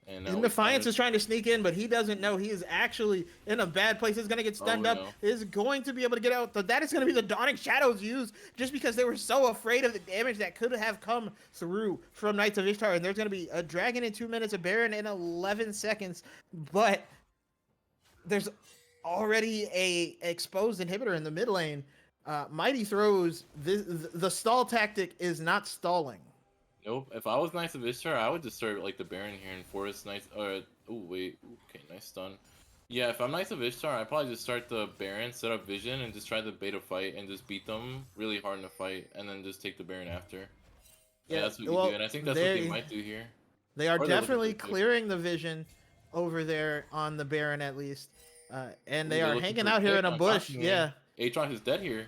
And now And we Defiance kinda- is trying to sneak in, but he doesn't know he is actually in a bad place. He's going to get stunned up. no. Is going to be able to get out. But that is going to be the Dawning Shadows used just because they were so afraid of the damage that could have come through from Knights of Ishtar. And there's going to be a Dragon in 2 minutes, a Baron in 11 seconds. But there's already a exposed inhibitor in the mid lane. Mighty Throws, the stall tactic is not stalling. Nope. If I was Knights of Ishtar, I would just start like the Baron here and force Knights. Oh wait. Okay, nice stun. Yeah, if I'm Knights of Ishtar, I'd probably just start the Baron, set up Vision, and just try the beta fight and just beat them really hard in a fight, and then just take the Baron after. Yeah, that's what you do, and I think that's what they might do here. They are Or they're looking definitely for a pick. clearing the Vision over there on the Baron at least. And they They're are looking hanging for a out here pick in a on bush. Copy, man. Yeah. Aatrox is dead here.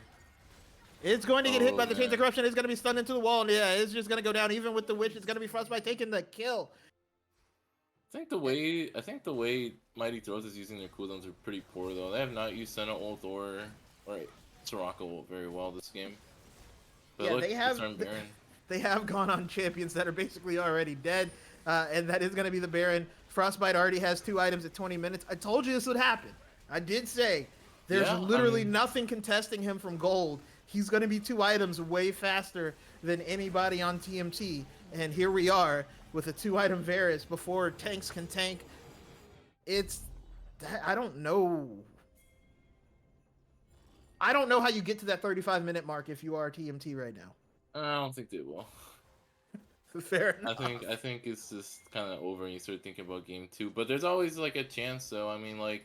It's going to get hit by the Chains man. of Corruption. It's going to be stunned into the wall. And yeah, it's just going to go down. Even with the Witch, it's going to be Frostbite taking the kill. I think the way Mighty Throws is using their cooldowns are pretty poor though. They have not used Senna ult or Soraka ult very well this game. But Yeah, look, they have- it's on Baron. They have gone on champions that are basically already dead. And that is going to be the Baron. Frostbite already has 2 items at 20 minutes. I told you this would happen. I did say there's Yeah, I literally mean- nothing contesting him from gold. He's going to be 2 items way faster than anybody on TMT. And here we are with a 2-item Varus before tanks can tank. I don't know. I don't know how you get to that 35-minute mark if you are TMT right now. I don't think they will. Fair enough. I think it's just kind of over and you start thinking about game 2. But there's always like a chance though. I mean like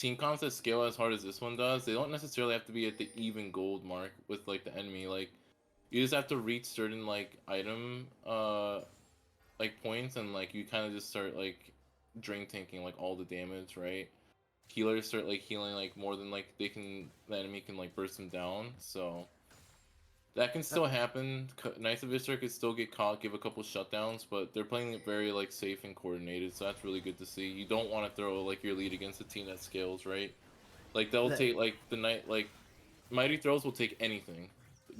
team comps that scale as hard as this one does, they don't necessarily have to be at the even gold mark with like the enemy. Like you just have to reach certain like item like points, and like you kind of just start like drain tanking like all the damage, right? Healers start like healing like more than like the enemy can like burst them down. So that can still happen. Knights of Ishtar could still get caught, give a couple shutdowns, but they're playing it very like safe and coordinated, so that's really good to see. You don't want to throw like your lead against a team that scales, right? Like they'll take like the night like Mighty Throws will take anything.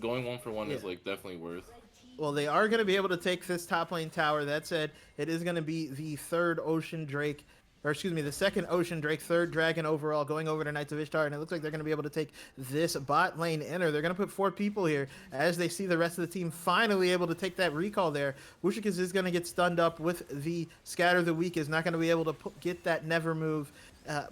Going 1-for-1 is Yeah. like definitely worth. Well, they are going to be able to take this top lane tower. That said, it is going to be the third Ocean Drake, or excuse me, the second Ocean Drake, third Dragon overall, going over to Knights of Ishtar, and it looks like they're going to be able to take this bot lane inner. They're going to put 4 people here as they see the rest of the team finally able to take that recall there. Wushikis is going to get stunned up with the Scatter the Weak, is not going to be able to get that Never move,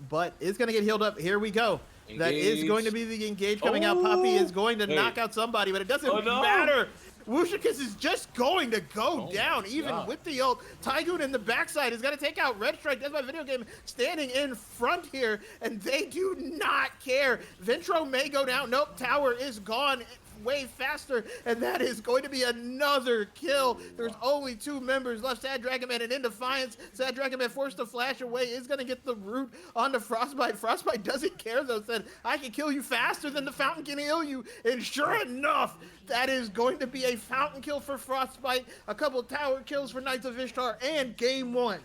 but is going to get healed up. Here we go. That is going to be the engage coming out. Poppy is going to knock out somebody, but it doesn't matter. Wushikis is just going to go down, even with the ult. Tygoon in the backside is going to take out Red Strike. That's my video game standing in front here, and they do not care. Ventro may go down. Nope, tower is gone way faster, and that is going to be another kill. There's only 2 members left, Sad Dragon Man and In Defiance. Sad Dragon Man forced to flash away, is going to get the root onto Frostbite. Frostbite doesn't care though, said, I can kill you faster than the fountain can heal you, and sure enough, that is going to be a fountain kill for Frostbite, a couple tower kills for Knights of Ishtar, and game 1.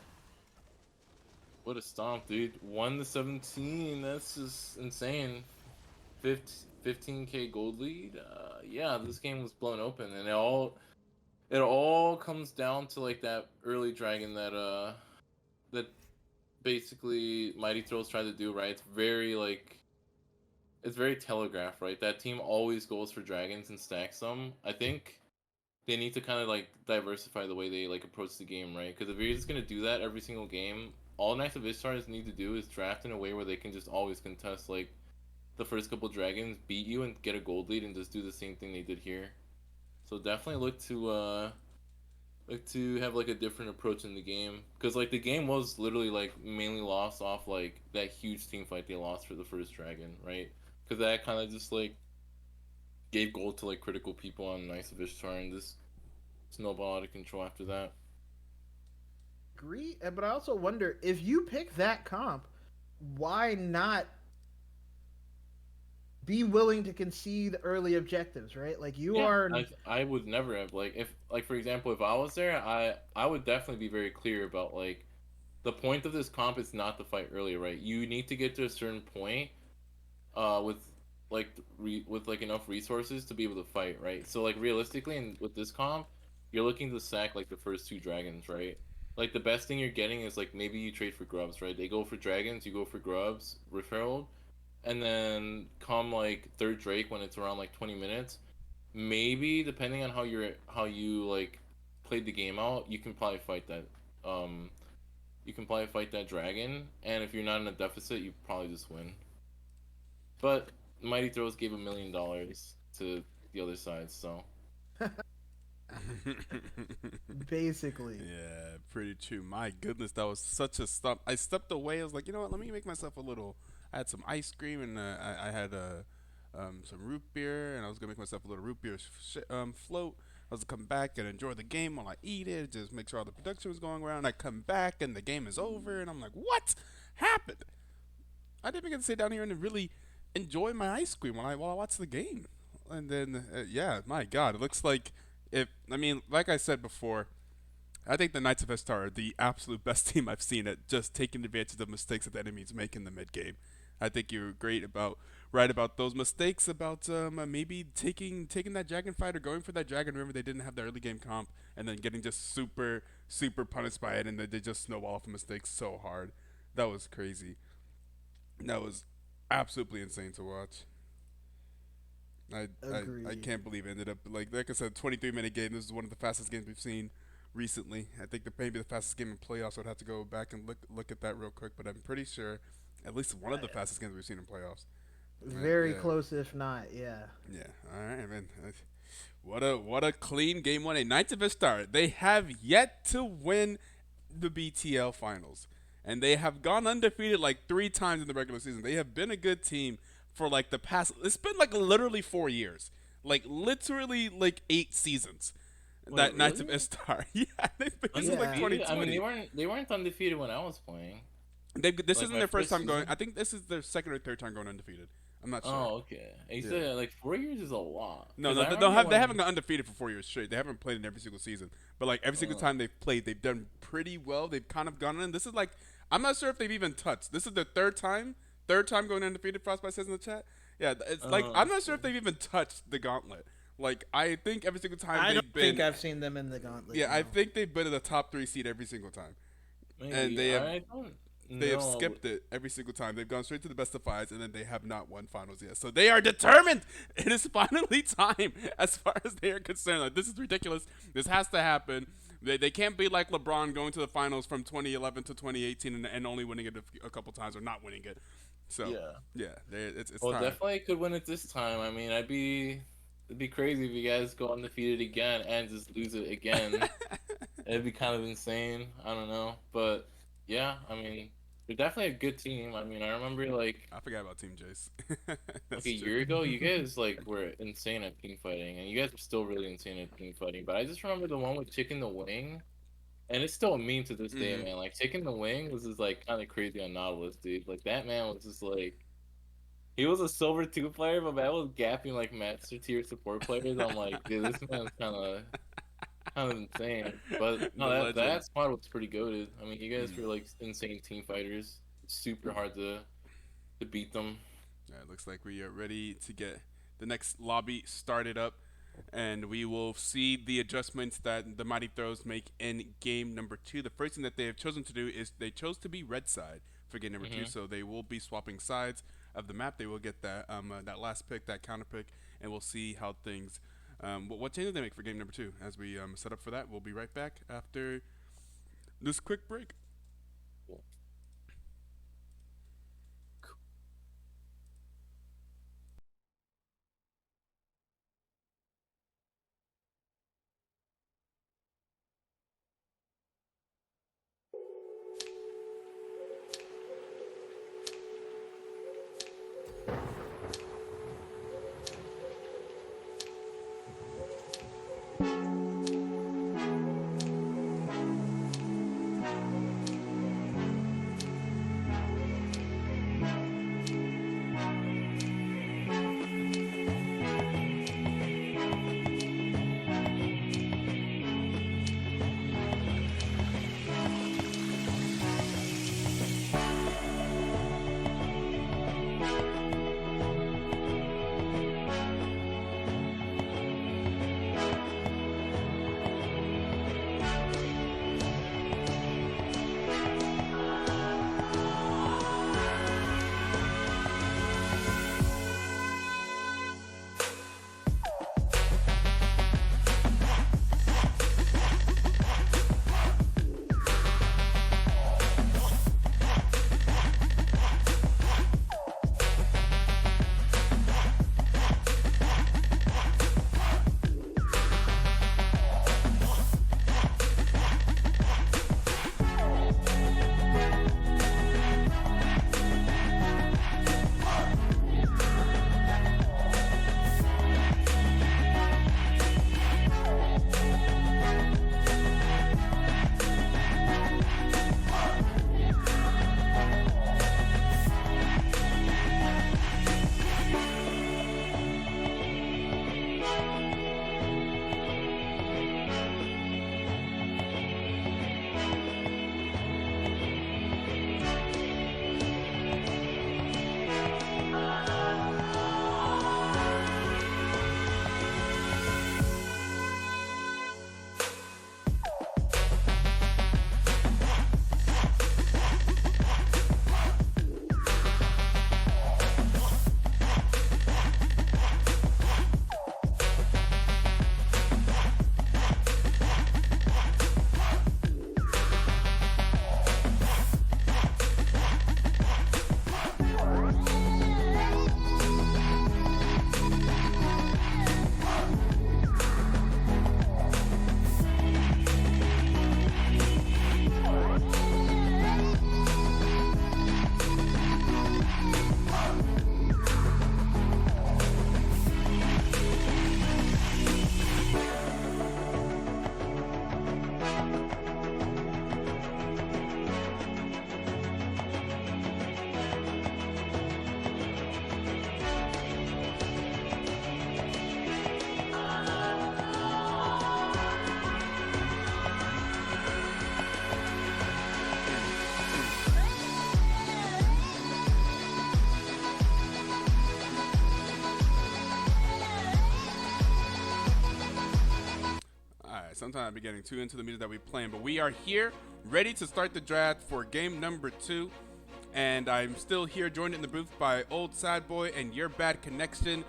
What a stomp, dude. 1-17, that's just insane. 15k gold lead. Yeah, this game was blown open, and it all comes down to like that early dragon that basically Mighty Throws tried to do, right? It's very telegraphed, right? That team always goes for dragons and stacks them. I think they need to kind of like diversify the way they like approach the game, right? Because if you're just gonna do that every single game, all Knights of Ishtars need to do is draft in a way where they can just always contest like the first couple dragons, beat you, and get a gold lead, and just do the same thing they did here. So definitely look to have like a different approach in the game, because like the game was literally like mainly lost off like that huge team fight they lost for the first dragon, right? Because that kind of just like gave gold to like critical people on Knights of Ishtar, and just snowball out of control after that. Agree, but I also wonder, if you pick that comp, why not be willing to concede early objectives, right? Like I would never have, like, if like for example, if I was there, I would definitely be very clear about like the point of this comp is not to fight early, right? You need to get to a certain point with with like enough resources to be able to fight, right? So like realistically, and with this comp, you're looking to sack like the first 2 dragons, right? Like the best thing you're getting is like maybe you trade for grubs, right? They go for dragons, you go for grubs, Rift Herald, and then come like 3rd Drake when it's around like 20 minutes. Maybe depending on how you like played the game out, you can probably fight that dragon, and if you're not in a deficit, you probably just win. But Mighty Throws gave $1 million to the other side, so basically. Yeah, pretty true. My goodness, that was such a stump. I stepped away. I was like, you know what? Let me make myself a little. I had some ice cream, and I had some root beer, and I was gonna make myself a little root beer float. I was gonna come back and enjoy the game while I eat it, just make sure all the production was going around. I come back and the game is over, and I'm like, what happened? I didn't even get to sit down here and really enjoy my ice cream while I watch the game. And then yeah, my God, it looks like like I said before, I think the Knights of Ishtar are the absolute best team I've seen at just taking advantage of mistakes that the enemies make in the mid game. I think you're right about those mistakes, about maybe taking that dragon fight or going for that dragon. Remember, they didn't have the early game comp, and then getting just super punished by it, and they just snowball off of mistakes so hard. That was crazy. That was absolutely insane to watch. I can't believe it ended up like I said, 23-minute game. This is one of the fastest games we've seen recently. I think maybe the fastest game in playoffs. I'd have to go back and look at that real quick, but I'm pretty sure at least one of the fastest games we've seen in playoffs. Very close, if not, yeah. Yeah. All right, man. What a clean game 1. Knights of Ishtar. They have yet to win the BTL finals. and they have gone undefeated like 3 times in the regular season. They have been a good team for like the past. It's been like literally 4 years, like literally like 8 seasons. Wait, That Knights of really? Ishtar, yeah, this is like Undefeated? I mean, 2020. they weren't undefeated when I was playing. This Like isn't my their first first time going. I season. think this is their second or third time going undefeated. I'm not sure. Oh, okay. And you Yeah. said like 4 years is a lot. No, 'Cause no, I they don't remember have. They when. haven't gone undefeated for 4 years straight. They haven't played in every single season, but like every single Uh, time they've played, they've done pretty well. They've kind of gone in. This is like I'm not sure if they've even touched. This is their third time going undefeated. Frostbite says in the chat. Yeah, it's like I'm not sure if okay. they've even touched the gauntlet. Like I think every single time I they've don't been. think I've seen them in the gauntlet. Yeah, I no. think they've been in the top 3 seed every single time, and Maybe I don't they have know. skipped it every single time. They've gone straight to the best of fives, and then they have not won finals yet. So they are determined. It is finally time, as far as they are concerned. Like, this is ridiculous. This has to happen. They can't be like LeBron going to the finals from 2011 to 2018 and only winning it a couple times or not winning it. So Yeah. it's Well, time. definitely could win it this time. I mean, it'd be crazy if you guys go undefeated again and just lose it again. It'd be kind of insane. I don't know, but yeah, I mean, they're definitely a good team. I mean, I remember like I forgot about Team Jace. like That's a true. year ago, you guys like were insane at team fighting, and you guys are still really insane at team fighting. But I just remember the one with Chicken the Wing, and it's still a meme to this day, Mhm. man. Like Chicken the Wing was just like kind of crazy on Nautilus, dude. Like that man was just like he was a silver 2 player, but man was gapping like master tier support players. I'm like, dude, this man's kind of insane. But The no, legend. that squad was pretty goated. I mean, you guys were like insane team fighters. It's super hard to beat them. Yeah, it looks like we are ready to get the next lobby started up, and we will see the adjustments that the Mighty Throws make in game number 2. The first thing that they have chosen to do is they chose to be red side for game number 2, so they will be swapping sides of the map. They will get that last pick, that counter pick, and we'll see how things. What change did they make for game number 2? As we set up for that, we'll be right back after this quick break. Sometimes I be getting too into the music that we playing, but we are here, ready to start the draft for game number 2. And I'm still here, joined in the booth by OldSadBo and Your Bad Connection.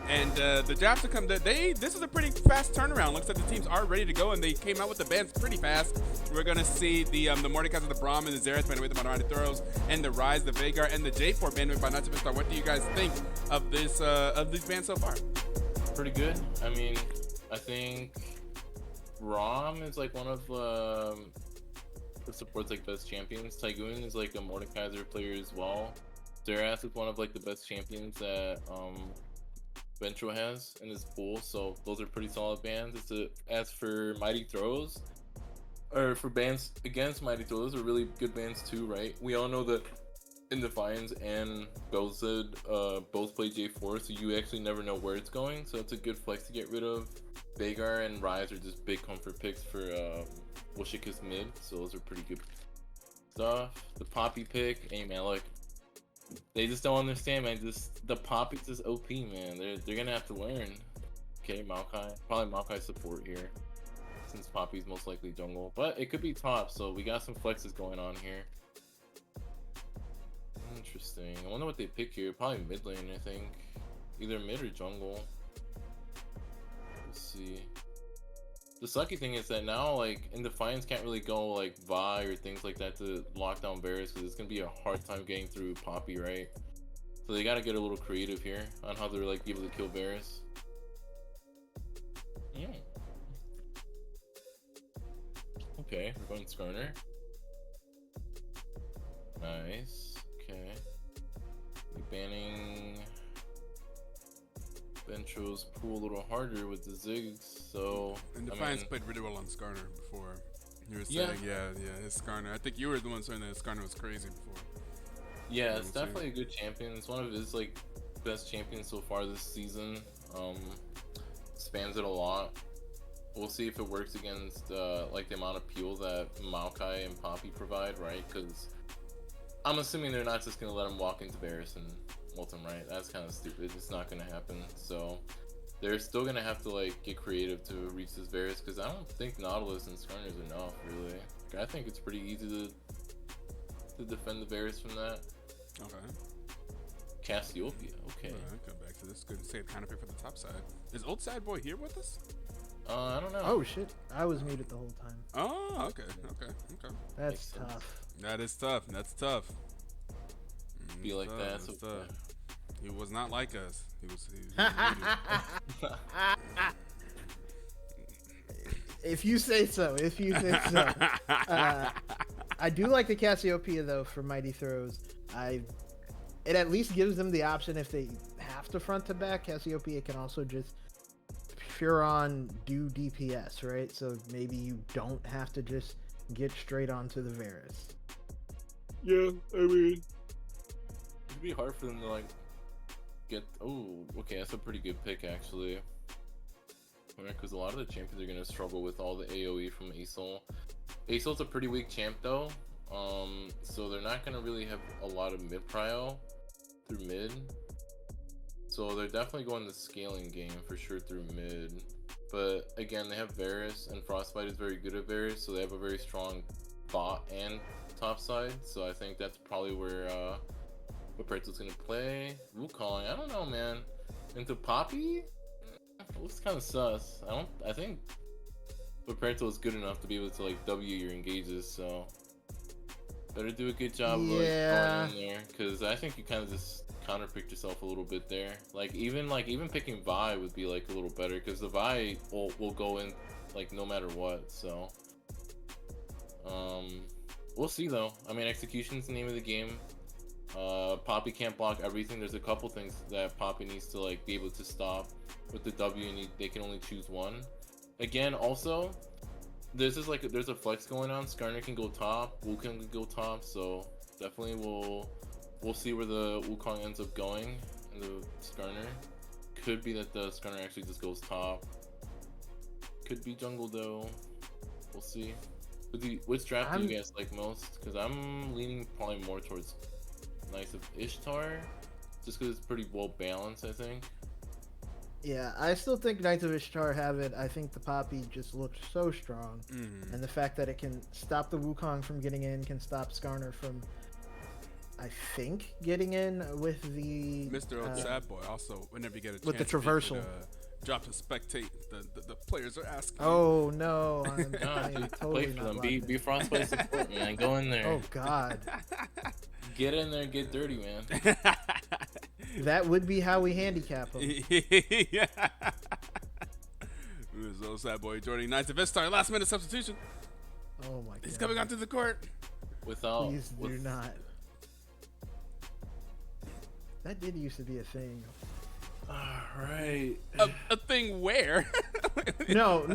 And the draft to come, this is a pretty fast turnaround. Looks like the teams are ready to go, and they came out with the bands pretty fast. We're gonna see the Mordekaiser, the Braum, and the Xerath band with the Mighty Throws, and the Rise, the Veigar, and the J4 band by Not Ishtar. What do you guys think of this of these bands so far? Pretty good. I mean, I think Braum is like one of the supports like best champions. Tygoon is like a Mordekaiser player as well. Xerath is one of like the best champions that Ventro has in his pool, so those are pretty solid bands. As for Mighty Throws, or for bands against Mighty Throws, those are really good bands too, right? We all know that Defiance and Belzed both play J4, so you actually never know where it's going, so it's a good flex to get rid of. Veigar and Rise are just big comfort picks for Wishika's mid, so those are pretty good stuff. The Poppy pick, hey man, look, they just don't understand, man. The Poppy's just OP, man. They're gonna have to learn. Okay, Maokai, probably Maokai support here, since Poppy's most likely jungle, but it could be top, so we got some flexes going on here. Interesting. I wonder what they pick here. Probably mid lane, I think. Either mid or jungle. Let's see. The sucky thing is that now, like, in Defiance can't really go, like, Vi or things like that to lock down Varus, because it's going to be a hard time getting through Poppy, right? So they got to get a little creative here on how they're, like, able to kill Varus. Okay, we're going Skarner. Nice. Okay. Banning Ventro's pool a little harder with the Ziggs, so... And Defiance played really well on Skarner before. You were saying, yeah, his Skarner. I think you were the one saying that Skarner was crazy before. Yeah, it's definitely a good champion. It's one of his, like, best champions so far this season. Spams it a lot. We'll see if it works against, like, the amount of peel that Maokai and Poppy provide, right? Because I'm assuming they're not just going to let him walk into Varus and ult him, right? That's kind of stupid. It's not going to happen. So they're still going to have to, like, get creative to reach this Varus, because I don't think Nautilus and Skarner is enough, really. I think it's pretty easy to defend the Varus from that. Okay. Cassiopeia, okay. Alright, come back to this. Good save kind of pick for the top side. Is OldSadBo here with us? I don't know. Oh shit, I was muted the whole time. Oh, okay. That's tough. That is tough. That's tough. Be like that. So tough. He was not like us. He was If you say so. I do like the Cassiopeia though for Mighty Throws. It at least gives them the option if they have to front to back. Cassiopeia can also just pure on do DPS, right? So maybe you don't have to just get straight onto the Varus. Yeah, I mean, it'd be hard for them to like get. Oh, okay, that's a pretty good pick actually. Because a lot of the champions are gonna struggle with all the AOE from Aesol. Aesol's a pretty weak champ though, so they're not gonna really have a lot of mid prio through mid. So they're definitely going the scaling game for sure through mid. But again, they have Varus, and Frostbite is very good at Varus, so they have a very strong bot and top side. So I think that's probably where Paperto's gonna play. Wukong, I don't know, man. Into Poppy? Looks kind of sus. I think Paperto is good enough to be able to like W your engages, so better do a good job of like going in there, because I think you kind of just counterpicked yourself a little bit there. Like even picking Vi would be like a little better, because the Vi will go in like no matter what. So we'll see though. I mean, execution's the name of the game. Poppy can't block everything. There's a couple things that Poppy needs to like be able to stop. With the W, they can only choose one. Again, also, there's a flex going on. Skarner can go top, Wukong can go top, so definitely we'll see where the Wukong ends up going in the Skarner. Could be that the Skarner actually just goes top. Could be jungle though. We'll see. Which draft do you guys like most? Because I'm leaning probably more towards Knights of Ishtar, just because it's pretty well balanced, I think. Yeah, I still think Knights of Ishtar have it. I think the Poppy just looked so strong. Mhm. And the fact that it can stop the Wukong from getting in, can stop Skarner from, I think, getting in with the... Mr. OldSadBo, also, whenever you get a chance, with the if you could, traversal. drop to spectate. The players are asking. Oh, no. Nah, I am dude, totally play for not them. Be watching. Frostbite support, man. Go in there. Oh, God. Get in there and get dirty, man. That would be how we handicap him. Yeah. Mr. OldSadBo joining Knights of Ishtar. Last minute substitution. Oh, my God. He's coming onto the court. Without. Please do not. That did used to be a thing. Alright. A thing where? No,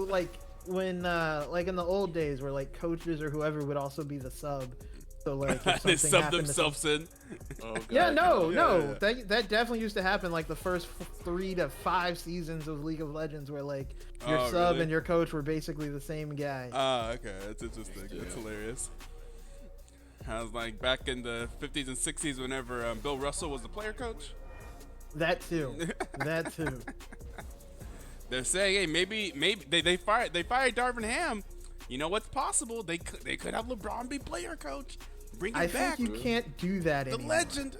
like when like in the old days where like coaches or whoever would also be the sub. So like if They something sub happened to themselves in. Oh, God. Yeah, no. Yeah. That definitely used to happen like the first 3 to 5 seasons of League of Legends where like your Oh, sub really? and your coach were basically the same guy. Okay, that's interesting. That's Yeah. hilarious. I was like back in the 50s and 60s whenever Bill Russell was the player coach. That too. That too. They're saying, hey, maybe they fired Darvin Ham. You know what's possible? They could have LeBron be player coach. Bring it I back. think you can't do that The anymore. legend.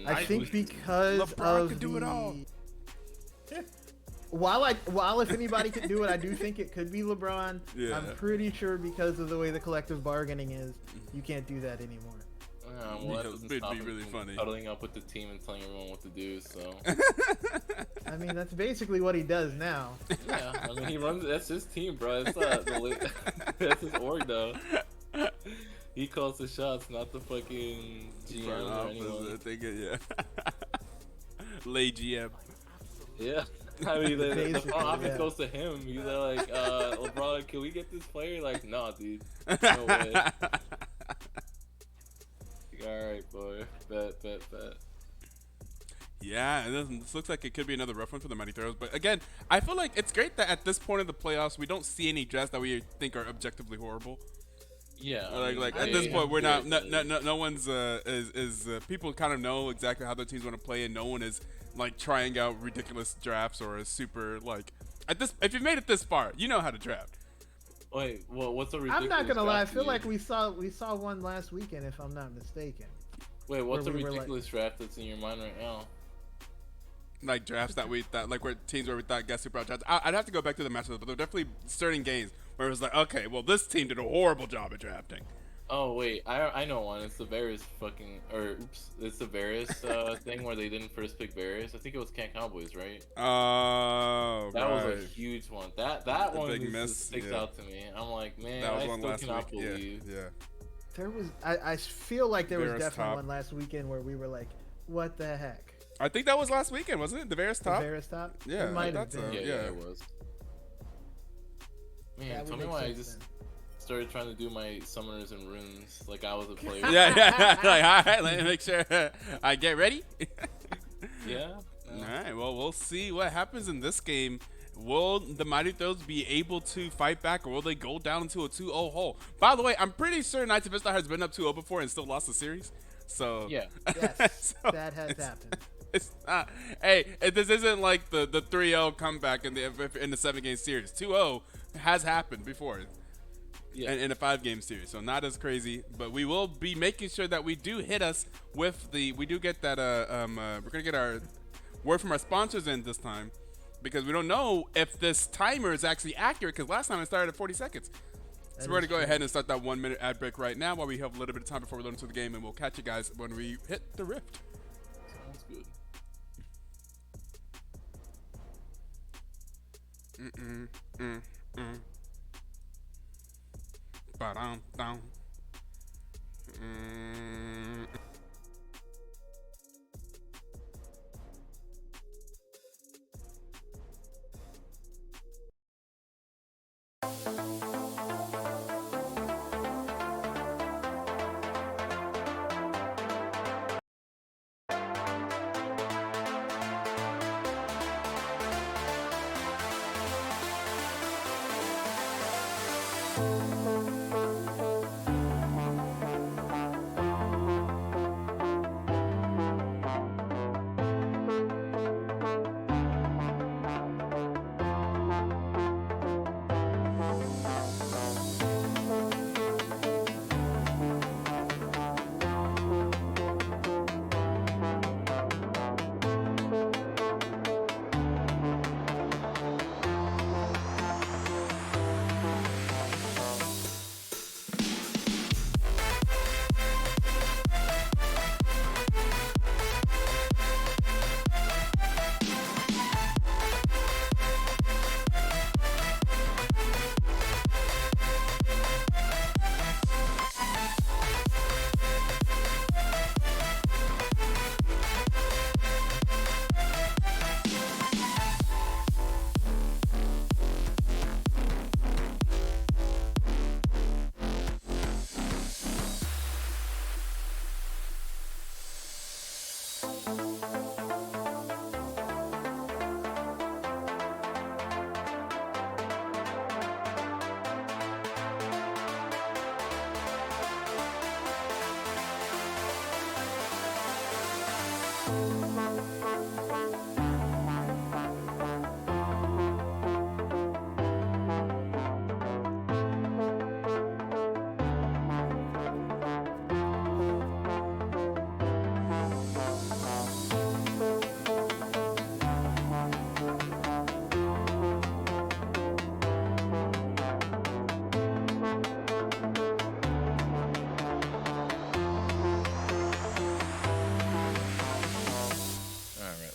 I think because LeBron of could do it all. While if anybody could do it, I do think it could be LeBron. Yeah. I'm pretty sure because of the way the collective bargaining is, you can't do that anymore. Well, Yeah, that doesn't it'd stop be him really from funny. Cuddling up with the team and telling everyone what to do. So I mean, that's basically what he does now. yeah, I mean he runs. That's his team, bro. It's not that's his org though. He calls the shots, not the fucking GM or anyone. Yeah. Lay GM. Yeah. I mean, the Basically, front office yeah. goes to him. He's like, LeBron, can we get this player? Like, nah, dude. No way. Alright, boy. Bet. Yeah, and this looks like it could be another rough one for the Mighty Throws. But again, I feel like it's great that at this point of the playoffs, we don't see any drafts that we think are objectively horrible. Yeah. Like at this point, we're not. No one's people kind of know exactly how their teams want to play, and no one is like trying out ridiculous drafts or a super like. At this, if you've made it this far, you know how to draft. Wait, well, what's a ridiculous I'm not gonna lie. I draft feel to you? like we saw one last weekend, if I'm not mistaken. Wait, what's a where we were like- ridiculous draft that's in your mind right now? Like drafts that we thought, like where teams where we thought got super out drafts. I'd have to go back to the matchups, but there were definitely certain games where it was like, okay, well this team did a horrible job at drafting. Oh wait, I know one. It's the Varys it's the Varys thing where they didn't first pick Varys. I think it was Camp Cowboys, right? Oh, That right. was a huge one. That The one big just miss, sticks yeah. out to me. I'm like, man, That was I one still last cannot week. believe. Yeah. There was. I feel like there was Varys definitely top. one last weekend where we were like, "What the heck?" I think that was last weekend, wasn't it? The Varys top. The Varys top. Yeah, it might I have thought been. so. Yeah, Yeah. it was. Man, That would tell me make why I sense just then. started trying to do my summoners and runes like I was a player. Yeah. Like, all right, let me make sure I get ready. Yeah. All right, well, we'll see what happens in this game. Will the Mighty Throws be able to fight back, or will they go down into a 2-0 hole? By the way, I'm pretty sure Knights of Ishtar has been up 2-0 before and still lost the series. So Yeah. Yes, So that has it's- happened. It's not. Hey, this isn't like the 3-0 comeback in the 7-game series. 2-0 has happened before. Yeah. In a 5-game series, so not as crazy, but we will be making sure that we do hit us with we do get that we're gonna get our word from our sponsors in this time, because we don't know if this timer is actually accurate, because last time it started at 40 seconds. So we're gonna go ahead and start that 1-minute ad break right now while we have a little bit of time before we load into the game, and we'll catch you guys when we hit the rift. Sounds good. Ba-dum-dum.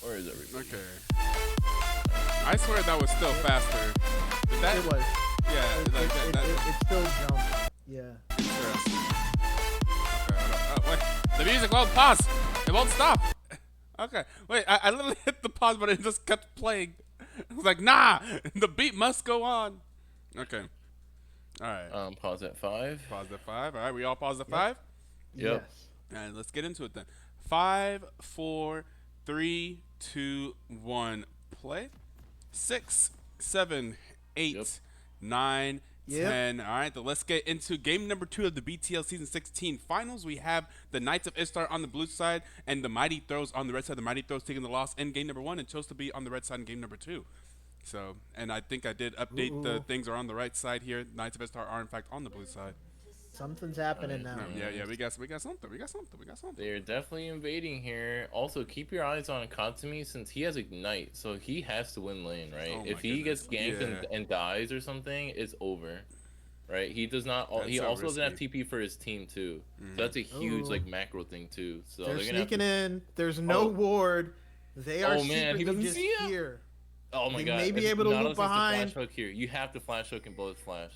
Where is everybody? Okay. I swear that was still faster. Did that? It was. Yeah. It still jumped. Yeah. Interesting. Okay, hold on. Oh, wait. The music won't pause. It won't stop. Okay. Wait, I literally hit the pause button and it just kept playing. I was like, nah, the beat must go on. Okay. All right. Pause at 5. Pause at 5. All right, we all pause at 5? Yep. Yes. All right, let's get into it then. 5, 4, 3, 2, 1, play. 6, 7, 8, Yep. 9, Yep. 10. All right, then let's get into game number 2 of the BTL Season 16 finals. We have the Knights of Ishtar on the blue side and the Mighty Throws on the red side. The Mighty Throws taking the loss in game number 1 and chose to be on the red side in game number 2. So, and I think I did update the things are on the right side here. Knights of Ishtar are in fact on the blue side. Something's happening now. Yeah, we got something. They're definitely invading here. Also, keep your eyes on Katsumi since he has Ignite, so he has to win lane, right? Oh if my he goodness. gets ganked Yeah. and dies or something, it's over, right? He does not. That's He so also doesn't have risky. TP for his team too, so that's a huge Ooh. like macro thing too. So They're they're gonna have sneaking to, in. There's no Oh. ward. They are Oh, man, he secretly doesn't just see him. here. Oh my They god! may be If able to loop Nautilus needs behind. flash hook here. You have to flash hook and bullet flash.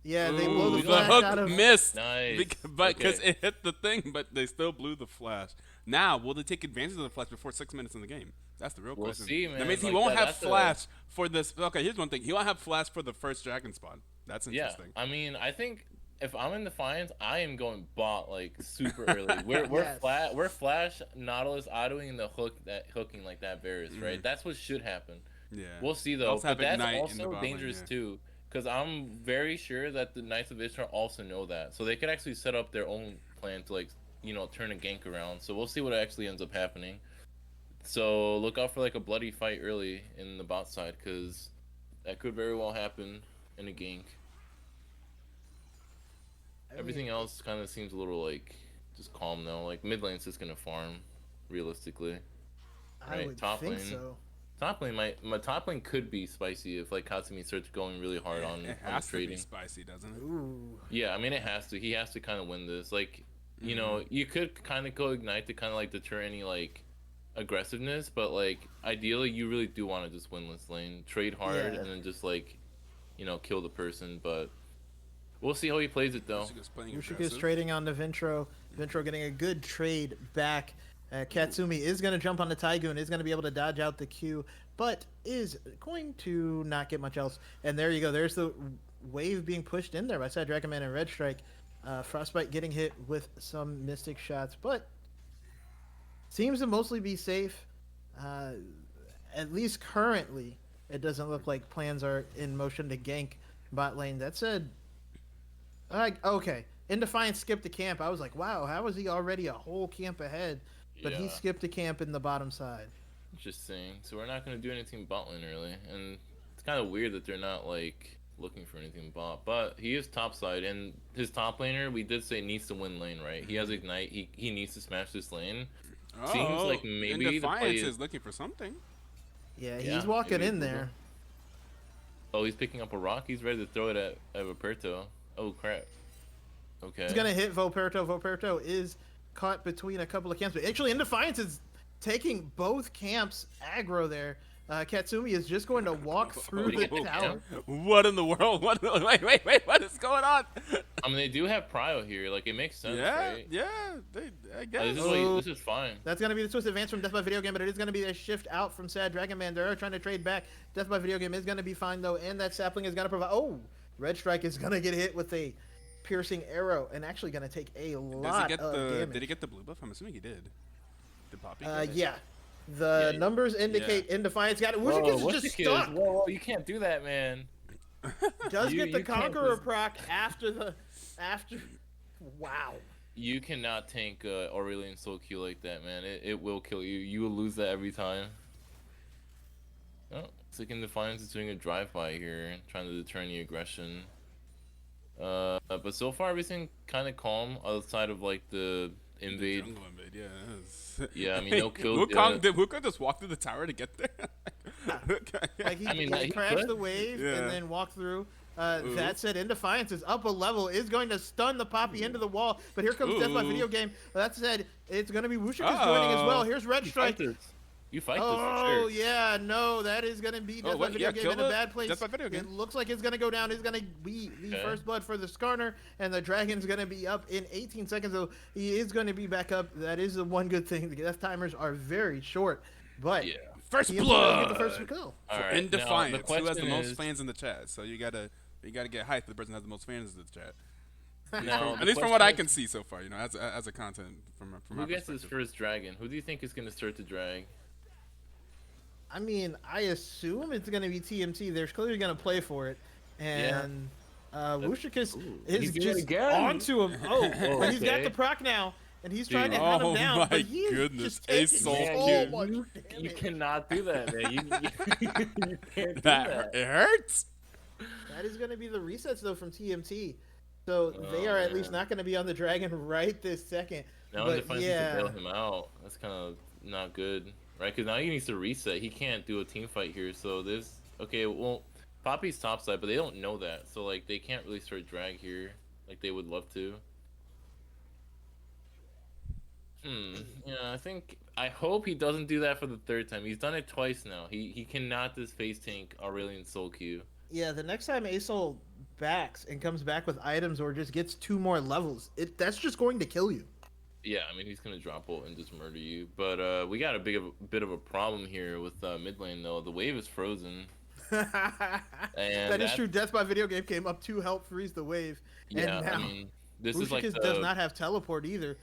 Yeah, they Ooh, blow the the flash hook out of. missed. Nice. Because Okay. it hit the thing, but they still blew the flash. Now, will they take advantage of the flash before 6 minutes in the game? That's the real We'll question. see, That man. means he Like, won't have that's a- flash for this. Okay, here's one thing. He won't have flash for the first dragon spawn. That's Yeah, interesting. I mean, I think if I'm in Defiance, I am going bot like super early. We're Yes. we're flash Nautilus autoing and the hooking like that Varus, right? That's what should happen. Yeah. We'll see though, Also have but that's Ignite in the also bot lane, dangerous yeah. too, because I'm very sure that the Knights of Ishtar also know that, so they could actually set up their own plan to like turn a gank around. So we'll see what actually ends up happening. So look out for like a bloody fight early in the bot side, because that could very well happen in a gank. Everything else kind of seems a little like just calm though. Like mid lane's just gonna farm, realistically. I Right, would top think lane. so. Top lane my top lane could be spicy if like Katsumi starts going really hard on It the has to be trading. spicy, doesn't it? Ooh. Yeah, I mean it has to. He has to kind of win this. Like you know, you could kind of go Ignite to kind of like deter any like aggressiveness, but like ideally you really do want to just win this lane, trade hard, Yeah. and then just like kill the person. But we'll see how he plays it though. Ushika's playing Ushika's aggressive. trading on the Vintro. Vintro getting a good trade back. Katsumi is going to jump on the Tygoon, is going to be able to dodge out the Q, but is going to not get much else. And there you go. There's the wave being pushed in there by Sad Dragon Man and Red Strike. Frostbite getting hit with some Mystic shots, but seems to mostly be safe. At least currently, it doesn't look like plans are in motion to gank bot lane. That said, okay. In Defiance skipped the camp. I was like, wow, how is he already a whole camp ahead? But he Yeah. skipped a camp in the bottom side. Interesting. So we're not gonna do anything bot lane really, and it's kind of weird that they're not like looking for anything bot. But he is top side, and his top laner we did say needs to win lane, right? He has Ignite. He needs to smash this lane. Seems like maybe the Defiance play is looking for something. Yeah, Yeah, he's walking maybe in it's there. Oh, he's picking up a rock. He's ready to throw it at Roberto. Oh crap. Okay. He's gonna hit Voperto. Voperto is caught between a couple of camps, but actually, in Defiance is taking both camps aggro there. Katsumi is just going to walk through the Oh, tower. What in the world? Wait, what is going on? I mean, they do have Prio here. Like, it makes sense, Yeah, right? yeah, I guess. This is fine. That's going to be the Swiss advance from Death by Video Game, but it is going to be a shift out from Sad Dragon Man. They're trying to trade back. Death by Video Game is going to be fine, though, and that sapling is going to provide... Oh! Red Strike is going to get hit with a piercing arrow and actually going to take a lot of damage. Did he get the blue buff? I'm assuming he did. Did Poppy get it? Yeah. The Yeah, numbers indicate Indefiance got it. Whoa, Wushikis is just stuck. Whoa, you can't do that, man. Does get the you can't Conqueror just- proc after. Wow. You cannot tank Aurelion Soul Q like that, man. It will kill you. You will lose that every time. Oh, Second Defiance is doing a drive-by here, trying to deter any aggression. But so far everything kind of calm outside of like the invade. Jungle invade, yeah. It was- Yeah, I mean, no kills Wukong, yet. did Wukong just walk through the tower to get there? Like he, I mean, he he crashed could. the wave Yeah. and then walked through. That said, Indefiance is up a level, is going to stun the Poppy into the wall. But here comes Death by Ooh. Video Game. That said, it's going to be Wushikis joining as well. Here's Red You Strike. fight this. You fight this for Oh, sure. yeah, no, that is going to be Death by wait, Video yeah, Game kill in a the bad place. Death by Video Game. It looks like it's going to go down. It's going to be the first blood for the Skarner, and the Dragon's going to be up in 18 seconds, so he is going to be back up. That is the one good thing. The death timers are very short, but Yeah. First he is blood. gonna get the first kill. All right. In now, Defiance, the who has the question most is- fans in the chat? So you gotta get hyped for the person that has the most fans in the chat. Now, At the least from what I question can see so far, as a content from is, my who gets his perspective. first dragon? Who do you think is going to start to drag? I mean, I assume it's going to be TMT. They're clearly going to play for it. And Wushikis is he's doing it just again. onto him. Oh, but he's got okay. the proc now. And he's trying to Dude. hunt him Oh down. my But he is goodness, just a taking soul so cube. much You damage. cannot do that, man. You can't do That that. it hurts. That is going to be the resets, though, from TMT. So they Oh, are at least man. not going to be on the Dragon right this second. Now But Defiance yeah. needs to bail him out. That's kind of not good, right? Because now he needs to reset. He can't do a team fight here. So this, okay, well, Poppy's topside, but they don't know that. So like they can't really start drag here like they would love to. Yeah, I hope he doesn't do that for the third time. He's done it twice now. He cannot just face tank Aurelion Soul Q. Yeah, the next time Asol backs and comes back with items or just gets 2 more levels, that's just going to kill you. Yeah, I mean he's gonna drop ult and just murder you. But we got a bit of a problem here with mid lane though. The wave is frozen. That is true. Death by Video Game came up to help freeze the wave. Yeah, and now I mean this is like Wushikis does not have teleport either.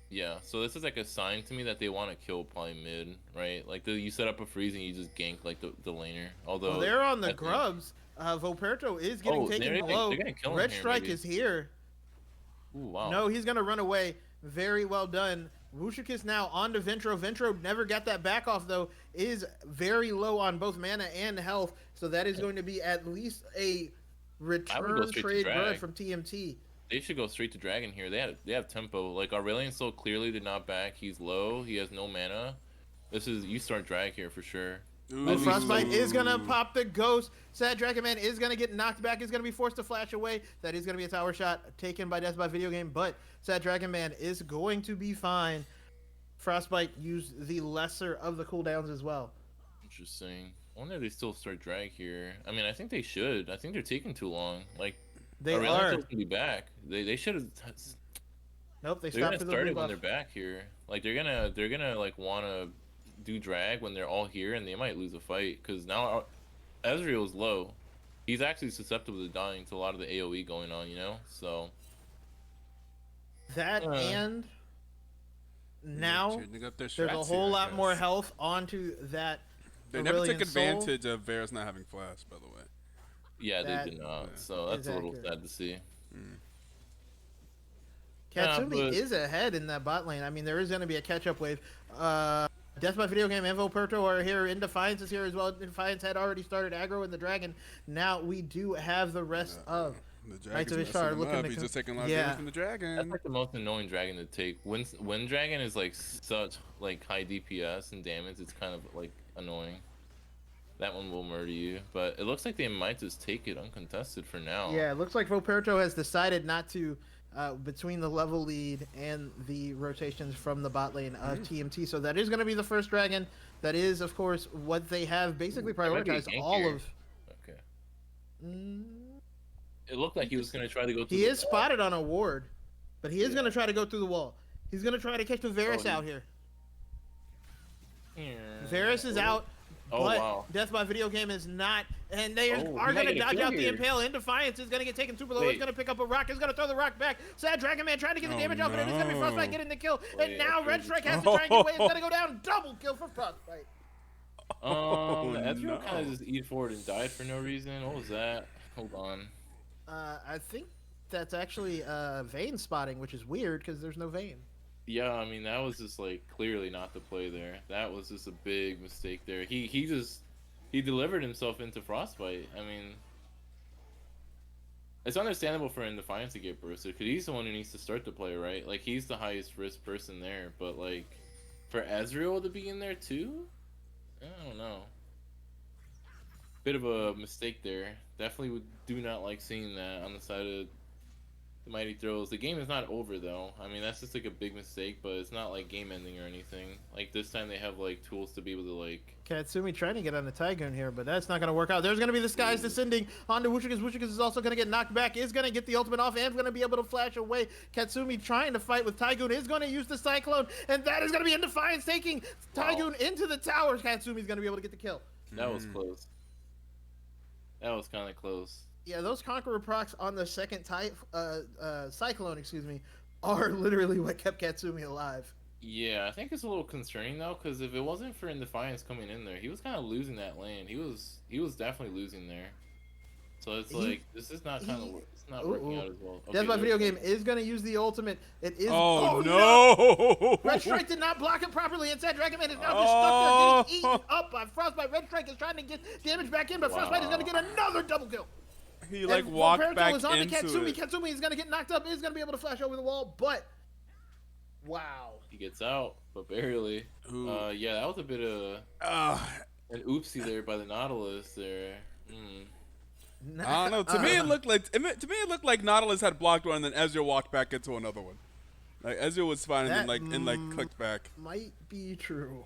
Yeah, so this is like a sign to me that they want to kill probably mid, right? Like you set up a freeze and you just gank like the laner. Although Well, they're on I the think- grubs. Voperto is getting Oh, taken they're below. gonna kill him Red here, Strike maybe. is here. Ooh, wow. No, he's gonna run away. Very well done. Wushikis now on to Ventro. Ventro never got that back off though. Is very low on both mana and health. So that is going to be at least a return straight to trade drag. bird from TMT. They should go straight to dragon here. They have tempo. Like Aurelion Soul clearly did not back. He's low. He has no mana. You start drag here for sure. Ooh, Frostbite is gonna pop the ghost. Sad Dragon Man is gonna get knocked back. Is gonna be forced to flash away. That is gonna be a tower shot taken by Death by Video Game. But Sad Dragon Man is going to be fine. Frostbite used the lesser of the cooldowns as well. Interesting. I wonder if they still start drag here. I mean, I think they should. I think they're taking too long. Like They Aurelion are. Soul's gonna be back. They should have. Nope, they They're stopped gonna for the start blue it when buff. they're back here. Like they're gonna like wanna do drag when they're all here, and they might lose a fight because now Ezreal's low. He's actually susceptible to dying to a lot of the AOE going on, you know. So That and now there's a whole lot more health onto that. They never took Aurelion Soul. advantage of Varus not having flash, by the way. yeah, That they did not. So is that's a little accurate. sad to see. Katsumi but- is ahead in that bot lane. I mean, there is going to be a catch-up wave. Death by Video Game and Voperto are here. Indefiance is here as well. Indefiance had already started aggro in the dragon. Now we do have the rest of The Knights dragon's of messing Ishtar him looking up. to He's come- just taking a lot of Yeah. damage from the That's dragon. like the most annoying dragon to take. When dragon is like such like high DPS and damage, it's kind of like annoying. That one will murder you, but it looks like they might just take it uncontested for now. Yeah, it looks like Voperto has decided not to, between the level lead and the rotations from the bot lane of TMT. So that is going to be the first dragon. That is, of course, what they have basically There might be a prioritized gank all here. of. Okay. Mm, It looked like he was gonna try to go. Through he the is wall. spotted on a ward, but he is going to try to go through the wall. He's going to try to catch the Varus Oh, out here. Yeah. Varus is out, Oh, but wow. Death by Video Game is not And they Oh, are he might going to get a dodge kill out the here. Impale. In Defiance is going to get taken super low. He's Wait. going to pick up a rock. He's going to throw the rock back. Sad Dragon Man trying to get the Oh, damage off, but it is going to be Frostbite no. getting the kill. Wait, And now okay. Red Strike has to try and get away. It's going to go down. Double kill for Frostbite. Ezreal no. kind of just eat forward and died for no reason. What was that? Hold on. I think that's actually Vayne spotting, which is weird because there's no Vayne. Yeah, I mean that was just like clearly not the play there. That was just a big mistake there. He delivered himself into Frostbite. I mean, it's understandable for In Defiance to get bursted because he's the one who needs to start the play, right? Like he's the highest risk person there. But like for Ezreal to be in there too, I don't know. Bit of a mistake there. Definitely do not like seeing that on the side of the Mighty Throws. The game is not over though. I mean that's just like a big mistake, but it's not like game ending or anything. Like this time they have like tools to be able to like. Katsumi trying to get on the Tygoon here, but that's not going to work out. There's going to be the skies descending onto Wuchikas. Wuchikas is also going to get knocked back, is going to get the ultimate off, and going to be able to flash away. Katsumi trying to fight with Tygoon is going to use the Cyclone, and that is going to be In Defiance taking Tygoon into the towers. Katsumi is going to be able to get the kill. That was close. That was kind of close. Yeah, those Conqueror procs on the second Cyclone, excuse me, are literally what kept Katsumi alive. Yeah, I think it's a little concerning though, because if it wasn't for In Defiance coming in there, he was kind of losing that lane. He was definitely losing there. So it's like this is not it's not working out as well. Okay, That's my video game is going to use the ultimate. It is. Oh, no! Red Strike did not block it properly. Inside Dragon Man is now just stuck there getting eaten up by Frostbite. Red Strike is trying to get damage back in, but Frostbite is going to get another double kill. He like And walked Volperto back is on to into Katsumi. it. Katsumi is going to get knocked up. Is going to be able to flash over the wall, but wow. He gets out, but barely. Ooh. Yeah, that was a bit of an oopsie there by the Nautilus there. I don't know. To me, it looked like Nautilus had blocked one, and then Ezreal walked back into another one. Like Ezreal was fine, and then clicked back. Might be true.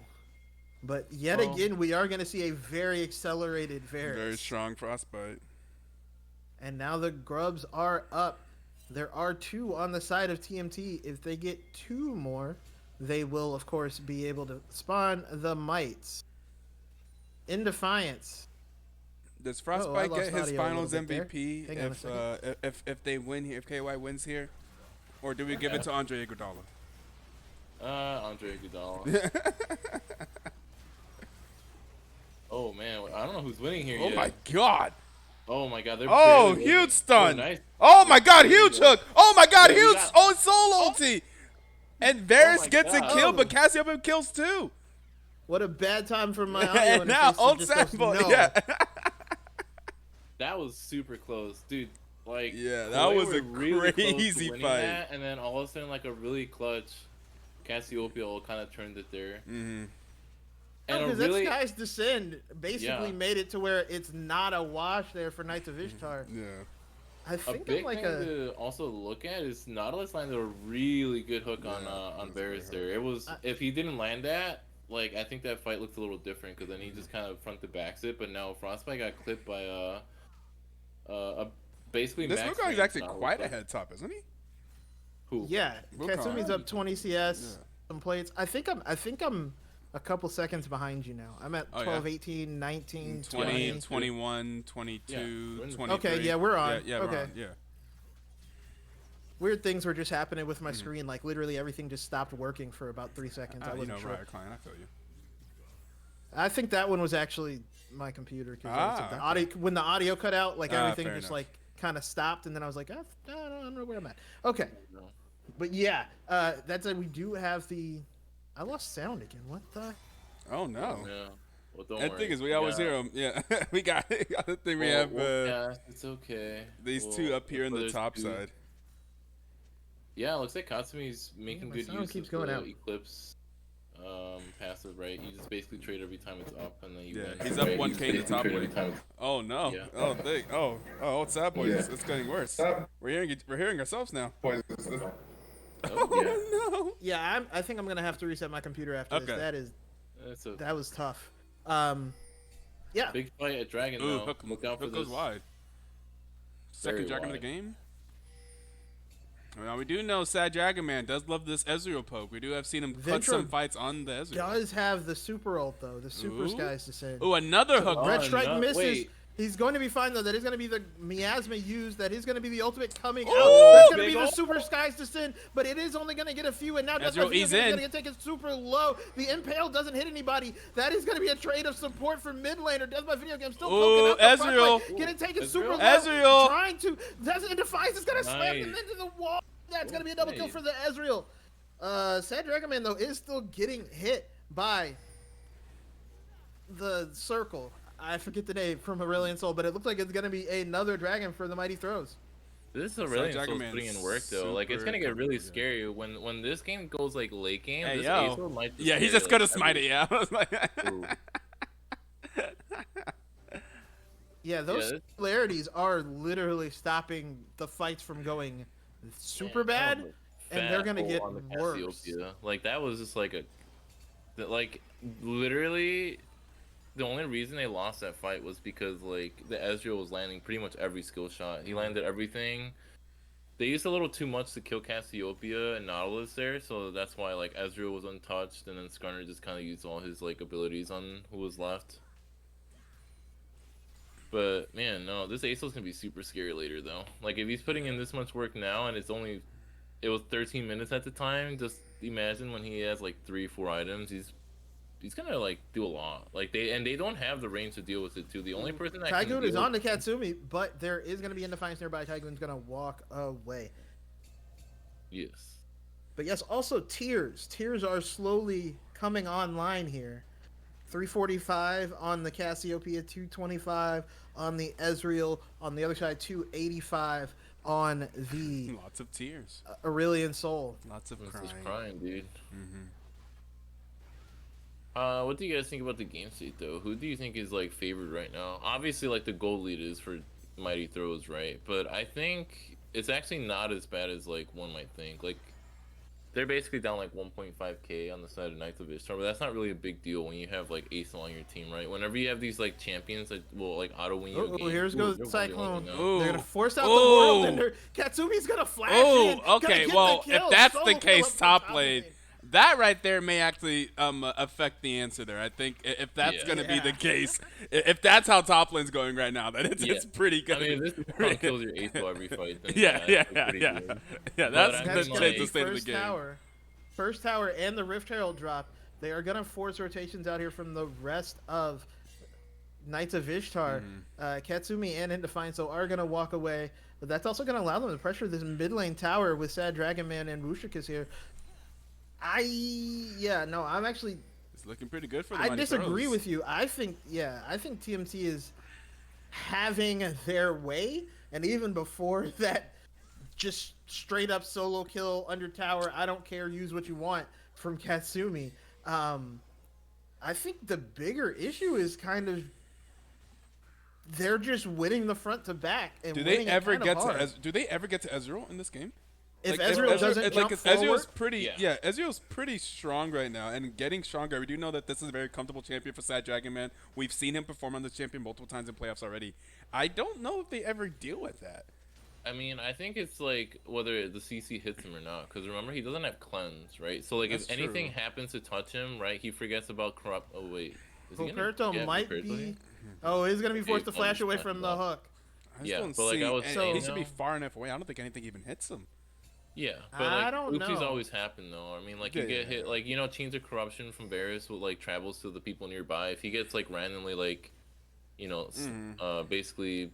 But yet again, we are going to see a very accelerated Varus. Very strong Frostbite. And now the grubs are up. There are 2 on the side of TMT. If they get 2 more, they will, of course, be able to spawn the Mites. In Defiance. Does Frostbite get his audio a finals little bit MVP there. Hang on a second. if they win here, if KY wins here, or do we give it to Andre Iguodala? Andre Iguodala. Oh man, I don't know who's winning here Oh yet. my god! Oh my god, they're Oh, barely huge winning. stun! Oh, nice. Oh my god, huge hook! Oh my god, Yeah, we huge! got- Oh, solo ulti! And Varus my gets a God. kill, but Cassiopeia kills too. What a bad time for my audio And now interface. It just goes, OldSadBo, no. yeah. That was super close, dude. Like, Yeah, that they was were a really close to crazy winning fight. that, and then all of a sudden, like a really clutch Cassiopeia kind of turned it there. Mm-hmm. And Because a really, that Sky's Descend basically Yeah. made it to where it's not a wash there for Knights of Ishtar. Yeah. I a think big I'm like thing to also look at is Nautilus landed a really good hook on Varus there. It was if he didn't land that, like I think that fight looked a little different because then he just kind of front to backs it. But now Frostbite got clipped by a basically. This max Wukong is range actually Nautilus quite player. ahead top, isn't he? Who? Yeah, Wukong. Katsumi's up 20 CS, Yeah. some plates. I think I'm a couple seconds behind you now. I'm at Oh, 12, yeah. 18, 19, 20, 20. 21, 22, we're in the- 23. Okay, yeah, we're on. Yeah, Okay. we're on. Yeah. Weird things were just happening with my screen. Like literally everything just stopped working for about 3 seconds. I You wasn't know, sure. right, client, I feel you. I think that one was actually my computer. Cause Ah, the audio, when the audio cut out, like everything fair just enough. like kind of stopped, and then I was like, I don't know where I'm at. Okay, No. but yeah, that's we do have the. I lost sound again. What the? Oh no. Yeah. Well, don't The worry. thing is, we always hear them. Yeah, we got the thing. We have yeah, it's okay. these We'll- two up here in the there's top two. side. Yeah, it looks like Katsumi's making my good sound use keeps of going the out. Eclipse passive, right? You just basically trade every time it's up, and then you Yeah, win. he's up right? 1K You just in the basically top trade lane. every time it's- Oh no. Yeah. Oh, OldSadBo, it's getting worse. We're hearing ourselves now. Oh, Oh no. Yeah, I think I'm gonna have to reset my computer after Okay. this. That's a That was tough. Yeah. big fight at Dragon, Ooh, though. hook, Look out for hook goes this. wide. Second Very dragon of the wide. game. Now we do know Sad Dragon Man does love this Ezreal poke. We do have seen him cut some Ventrum fights on the Ezreal. Does have the super ult though, the super Ooh. Sky's Descent. Ooh, another hook. Oh, Red Strike no, misses. wait. He's going to be fine though. That is going to be the miasma used. That is going to be the ultimate coming out. Ooh, That's going to big be the ol'. super skies descend, but it is only going to get a few. And now Ezreal ease is in. going to get taken super low. The impale doesn't hit anybody. That is going to be a trade of support for mid laner. Death by Video Game still Ooh, poking up the front Ezreal. line, getting taken Ezreal. super low. Ezreal. Trying to. And Defiance is going to slam him Nice. into the wall. That's going to be a double kill Okay. for the Ezreal. Sad Dragon Man though is still getting hit by the circle. I forget the name from Aurelion Soul, but it looks like it's gonna be another dragon for the Mighty Throws. This is a really Dragon putting Man's in work though. Like it's super gonna get really comfortable, scary when this game goes like late game. Hey, this yo. Etoe might Yeah, he's scare, just gonna like, smite it. Yeah. I was like- Ooh. Yeah, those Yeah, similarities are literally stopping the fights from going super Man, bad, that was a and they're fat gonna hole get on the worse. Cassiopeia. Like that was just like like literally the only reason they lost that fight was because like the Ezreal was landing pretty much every skill shot. He landed everything. They used a little too much to kill Cassiopeia and Nautilus there, so that's why like Ezreal was untouched, and then Skarner just kind of used all his like abilities on who was left. But man, no, this Ace's gonna be super scary later though. Like if he's putting in this much work now, and it was 13 minutes at the time. Just imagine when he has like 3-4 items, he's gonna like do a lot. Like they don't have the range to deal with it too. The only person that can Tygoon deal is on to with- Katsumi, but there is gonna be a Defiance nearby. Tygoon's gonna walk away. Yes. But yes, also tiers. Tiers are slowly coming online here. 345 on the Cassiopeia, 225 on the Ezreal. On the other side, 285 on the Lots of tears. Aurelion Soul. Lots of This crying. is crying, dude. Mhm. What do you guys think about the game state though? Who do you think is like favored right now? Obviously, like the gold lead is for Mighty Throws, right? But I think it's actually not as bad as like one might think. Like they're basically down like 1.5k on the side of Knights of Ishtar, but that's not really a big deal when you have like Ace on your team, right? Whenever you have these like champions that will like auto win you a Oh, game. here's ooh, goes they're Cyclone. 1v1 now. Ooh. They're gonna force out the Ooh. world, and Katsumi's gonna flash in. Oh, gonna okay. get Well, the kill. if that's Solo the kill case, up from top lane, lane. that right there may actually affect the answer there. I think if that's Yeah. gonna be the Yeah. case, if that's how top lane's going right now, then it's Yeah. pretty good. I mean, if this probably kills your Ace every fight. Then yeah, yeah, that's yeah, pretty yeah, good. yeah. But That's I the mean, That's like, gonna be change the state of the first game. tower. First tower and the Rift Herald drop. They are gonna force rotations out here from the rest of Knights of Ishtar. Katsumi and Defiance are gonna walk away, but that's also gonna allow them to pressure this mid lane tower with Sad Dragon Man and Bushikas here. I'm actually It's looking pretty good for the I Mighty disagree Throws. with you. I think TMT is having their way, and even before that, just straight up solo kill under tower. I don't care. Use what you want from Katsumi. I think the bigger issue is kind of they're just winning the front to back and Do they winning it ever kind of get hard. to? Do they ever get to Ezreal in this game? If Like, Ezreal doesn't jump like, forward, Ezreal's pretty, Yeah. Ezreal's pretty strong right now, and getting stronger. We do know that this is a very comfortable champion for Sad Dragon Man. We've seen him perform on this champion multiple times in playoffs already. I don't know if they ever deal with that. I mean, I think it's like whether the CC hits him or not. Because remember, he doesn't have cleanse, right? So like, if That's anything true. happens to touch him, right, he forgets about corrupt. Oh wait, is he gonna Pokerto get might Pokerto be. here? Oh, he's gonna be forced to Okay, flash away fine, from the fine. hook. I just Yeah, don't but, like, see, I was and saying, he should be though- far enough away. I don't think anything even hits him. Yeah, but I like, don't oopsies know. always happen though. I mean, like Yeah, you get yeah, hit, like chains of corruption from Varus will like travels to the people nearby. If he gets like randomly like, basically,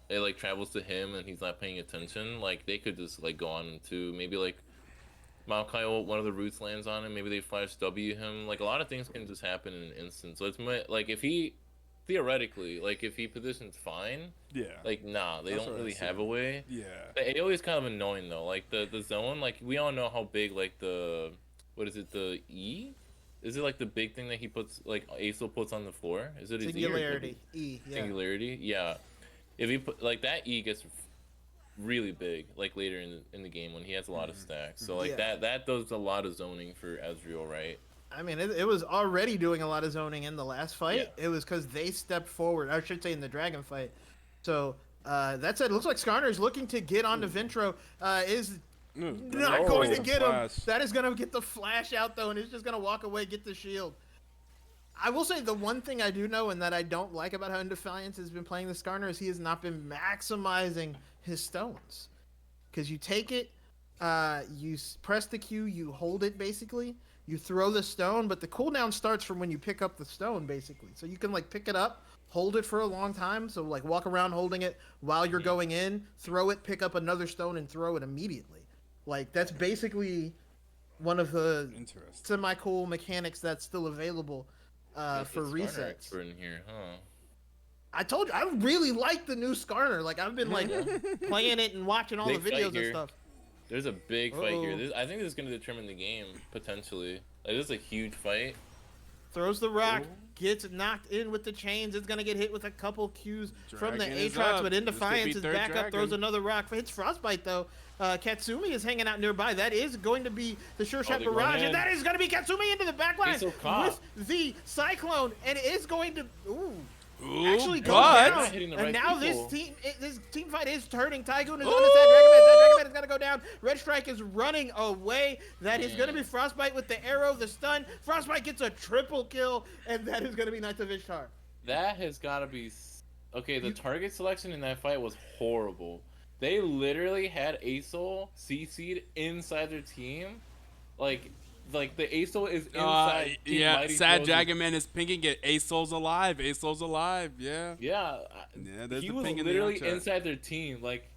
it like travels to him and he's not paying attention. Like they could just like go on to maybe like Maokai, one of the roots lands on him. Maybe they flash W him. Like a lot of things can just happen in an instant. So it's like if he theoretically like if he positions fine, Yeah. like nah, they That's don't what I really see. have a way. Yeah. The AoE is kind of annoying though. Like the zone, like we all know how big like the what is it, the E? Is it like the big thing that he puts like Aesol puts on the floor? Is it his E or Singularity. E. Yeah. Singularity? Yeah. If he put like that E gets really big like later in the game when he has a lot of stacks. So like Yeah. that does a lot of zoning for Ezreal, right? I mean, it was already doing a lot of zoning in the last fight. Yeah. It was because they stepped forward. I should say in the dragon fight. So that said, it looks like Skarner is looking to get onto Vintro. Is not going to get him. Flash. That is going to get the flash out though, and he's just going to walk away, get the shield. I will say the one thing I do know and that I don't like about how Indefiance has been playing the Skarner is he has not been maximizing his stones. Because you take it, press the Q, you hold it basically, you throw the stone, but the cooldown starts from when you pick up the stone basically. So you can like pick it up, hold it for a long time, so like walk around holding it while you're going in, throw it, pick up another stone, and throw it immediately. Like that's basically one of the semi-cool mechanics that's still available for resets. In here, huh? I told you I really like the new Skarner. Like I've been like playing it and watching all Big the videos and stuff. There's a big fight here. I think this is going to determine the game potentially. Like this is a huge fight. Throws the rock, gets knocked in with the chains. It's gonna get hit with a couple Qs from the Aatrox, but Indefiance is back up, throws another rock. Hits Frostbite though. Katsumi is hanging out nearby. That is going to be the sure shot barrage, and that is going to be Katsumi into the backline with the Cyclone, and it is going to actually go down. And now this team fight is turning. Tygoon is on the Sad Dragon is going to go down. Red Strike is running away. That is going to be Frostbite with the arrow, the stun. Frostbite gets a triple kill, and that is going to be Knights of Ishtar. That has got to be... Okay, the target selection in that fight was horrible. They literally had Asol CC'd inside their team. Like the Asol is inside. Yeah, Sad Dragon Man is pinging it. Asol's alive. Asol's alive. Yeah. Yeah. There's he was literally inside their team. Like,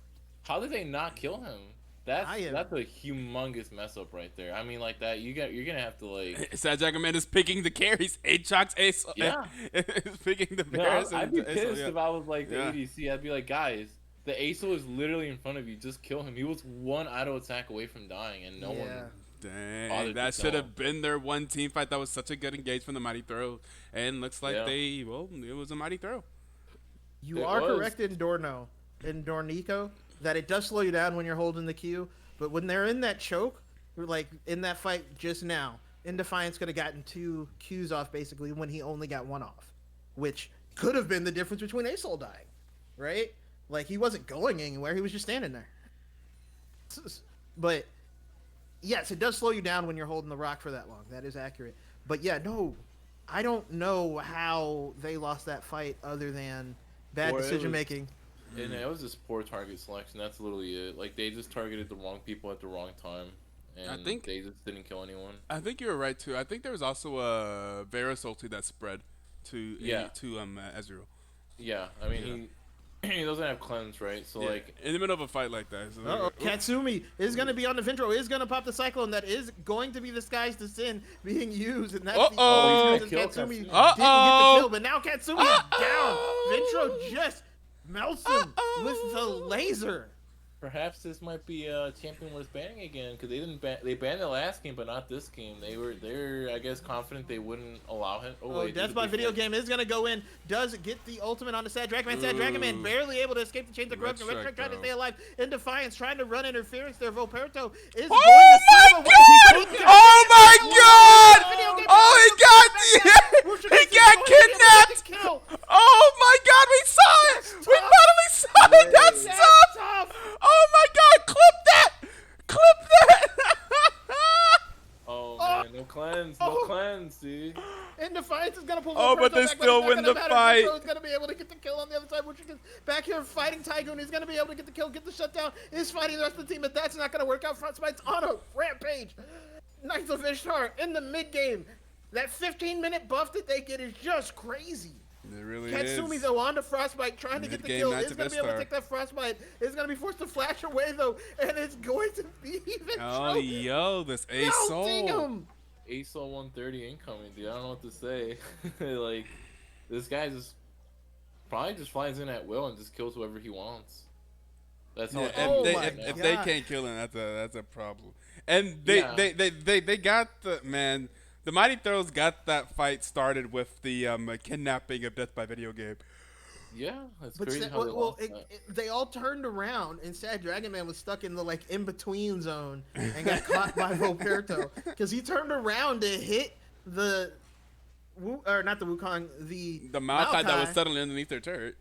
how did they not kill him? That's a humongous mess up right there. I mean, like that, you're gonna have to like. Sad Dragon Man is picking the carries. Aatrox Asol. Yeah. is picking the bears. I'd be pissed if I was like the ADC. I'd be like, guys, the Asol is literally in front of you. Just kill him. He was one auto attack away from dying, and no one. Dang, that should have been their one team fight. That was such a good engage from the Mighty Throw, and looks like it was a Mighty Throw. You are correct in Dornico, that it does slow you down when you're holding the Q, but when they're in that choke, like in that fight just now, Indefiance could have gotten 2 Qs off basically when he only got 1 off, which could have been the difference between Asol dying, right? Like he wasn't going anywhere, he was just standing there. But yes, it does slow you down when you're holding the rock for that long. That is accurate. But yeah, no, I don't know how they lost that fight other than bad decision making. And it was just poor target selection. That's literally it. Like they just targeted the wrong people at the wrong time, and they just didn't kill anyone. I think you were right too. I think there was also a Varus ulti that spread to Ezreal. Yeah, I mean he doesn't have cleanse, right? So like in the middle of a fight like that. So Katsumi is going to be on the Ventro, is going to pop the Cyclone. That is going to be the Skies to Sin being used, and that's the reason Katsumi didn't get the kill. But now Katsumi is down. Ventro just melts him with the laser. Perhaps this might be champion worth banning again, because they banned the last game, but not this game. They're I guess confident they wouldn't allow him. Death by Video Game is gonna go in. Does get the ultimate on the Sad Dragon Man. Sad Dragon Man barely able to escape the chains of corruption. Red Strike trying to stay alive. In Defiance, trying to run interference there. Volperto is going to save away. Oh my god! Oh, he got kidnapped! Oh my god, we saw it! We finally saw it! That's tough! Oh my god, clip that! Clip that! Oh man, no cleanse, see? And Defiance is gonna pull. But they still win the fight. He's gonna be able to get the kill on the other side. Which is back here fighting Tygoon. He's gonna be able to get the kill, get the shutdown. Is fighting the rest of the team, but that's not gonna work out. Frostbite's on a rampage. Knights of Ishtar in the mid game. That 15-minute buff that they get is just crazy. It really Katsumi is. though on to Frostbite, trying to get the kill. Is going to be able to take that Frostbite. Is going to be forced to flash away though, and it's going to be even. Oh yo, this Asol. Asol 130 incoming, dude. I don't know what to say. Like, this guy probably just flies in at will and just kills whoever he wants. That's how. If they can't kill him, that's a problem. And they got the Mighty Throws got that fight started with the kidnapping of Death by Video Game. Yeah, that's crazy how they lost that. They all turned around, and Sad Dragon Man was stuck in the in-between zone and got caught by Volperto because he turned around to hit not the Wukong, the Maokai that was settling underneath their turret.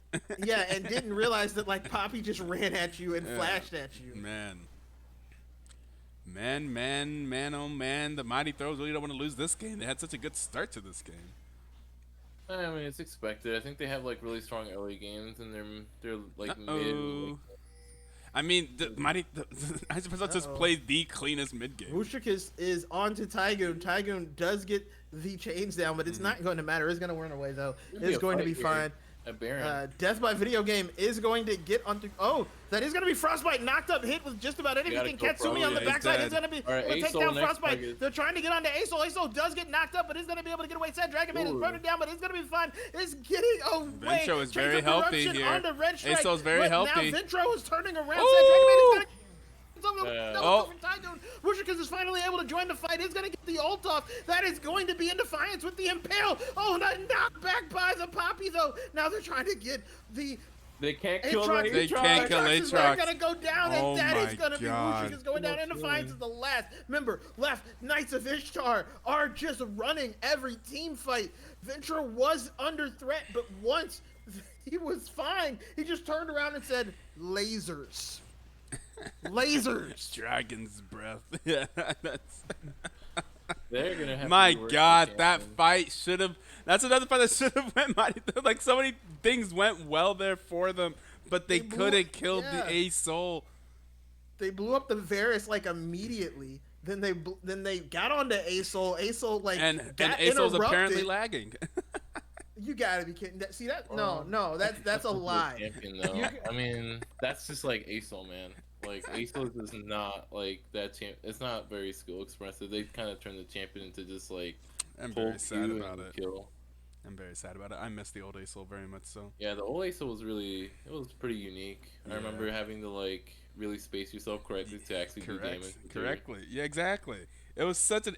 Yeah, and didn't realize that Poppy just ran at you and flashed at you. Man, oh man, the Mighty Throws really don't want to lose this game. They had such a good start to this game. I mean, it's expected. I think they have like really strong early games, and they're like mid. Like, Uh-oh. I mean, I suppose I'll just Uh-oh. play the cleanest mid game. Wushik is on to Tygoon. Tygoon does get the chains down, but it's not going to matter. It's going to run away, though. It'd It's a going to fight be here. fine. A Baron. Death by video game is going to get onto. Oh, that is going to be Frostbite knocked up, hit with just about anything. go Katsumi on the Yeah, he's backside dead. is going to be All right, will take Aesol down next Frostbite. target. They're trying to get onto Aesol. Aesol does get knocked up, but is going to be able to get away. Said Dragon Man is Ooh. burning down, but it's going to be fine. It's getting away. Ventro is Chains very of healthy Corruption here. onto Red Strike, Aesol's very but healthy. Now Ventro is turning around. Ooh. Said Dragon Man is going to. Oh. Wushik is finally able to join the fight. He's going to get the ult off. That is going to be in defiance with the Impale. Oh, knocked back by the Poppy, though. Now they're trying to get the They can't kill Aatrox. the They can't kill Aatrox is Aatrox. going to go down, Oh and that my is going to be God. Wushik is going down in defiance as the last. Remember, left Knights of Ishtar are just running every team fight. Ventura was under threat, but once he was fine, he just turned around and said, lasers. Lasers. Dragon's breath. Yeah, that's. They're gonna have. My to be God, working that champion. fight should have. That's another fight that should have went mighty. Like so many things went well there for them, but they blew- couldn't kill yeah. the Ace Soul. They blew up the Varus like immediately. Then they got onto Aesol. Aesol like And got Ace Soul's interrupted. apparently lagging. You gotta be kidding. See that? No, that's a a good lie. Champion, though. I mean, that's just like Aesol, man. Like Aesol is not like that champ. It's not very skill expressive. They kind of turned the champion into just like I'm full very sad Q about and it. kill. I'm very sad about it. I miss the old Ace Soul very much so. Yeah, the old Aesol was really it was pretty unique. Yeah. I remember having to like really space yourself correctly to actually do damage. too. Correctly. Yeah, exactly. It was such an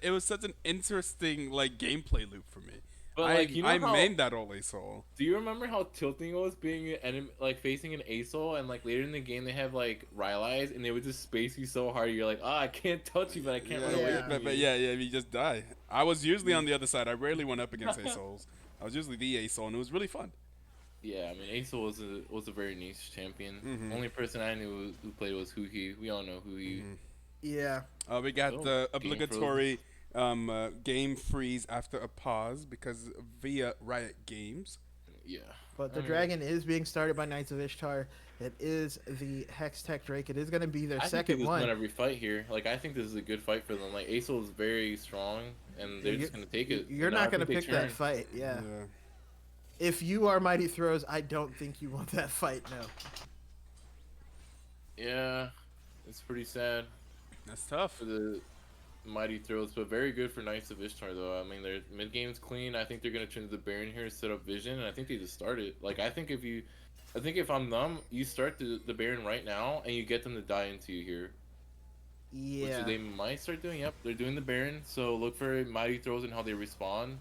interesting like gameplay loop for me. But like you know I how, mained that old Ace Soul. do you remember how tilting it was being an enemy, like facing an Aesol, and like later in the game they have like Rylai's and they would just space you so hard you're like, I can't touch you, but I can't run away. Yeah. from But you. yeah, you just die. I was usually on the other side. I rarely went up against Ace Souls. I was usually the Ace Soul, and it was really fun. Yeah, I mean, Aesol was a very niche champion. Mhm. Only person I knew who played was Huhi. We all know Huhi. Yeah. We got Oh, the game obligatory game freeze after a pause because via Riot Games. Yeah. But the I mean, dragon is being started by Knights of Ishtar. It is the Hex Tech Drake. It is going to be their I think second they one. win every fight here. Like, I think this is a good fight for them. Like, Aesol is very strong, and they're just gonna take it. You're Now not I going to think they pick that turn. fight. Yeah. If you are Mighty Throws, I don't think you want that fight. No. Yeah, it's pretty sad That's tough. for the mighty throws, but very good for Knights of Ishtar though. I mean, their mid game's clean. I think they're gonna turn to the Baron here, set up vision, and I think they just started. Like, I think if I'm them, you start the Baron right now, and you get them to die into you here. Yeah. Which they might start doing. Yep, they're doing the Baron. So look for mighty throws and how they respond.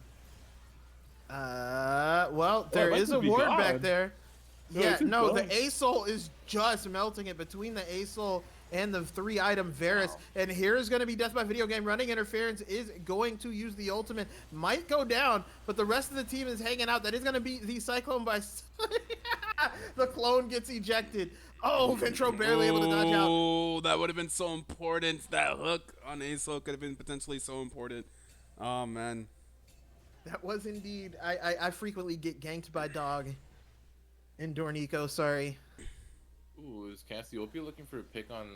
Well, there that is a could be ward gone. back there. No, Yeah, it's no, gone. the Aesol is just melting it between the Aesol and the 3-item Varus. Wow. And here's going to be Death by Video Game. Running Interference is going to use the ultimate. Might go down, but the rest of the team is hanging out. That is going to be the Cyclone by... The clone gets ejected. Oh, Ventro barely able to dodge out. Oh, that would have been so important. That hook on Ace Soul could have been potentially so important. Oh, man. That was indeed... I frequently get ganked by dog in Dornico, sorry. Ooh, is Cassiopeia looking for a pick on?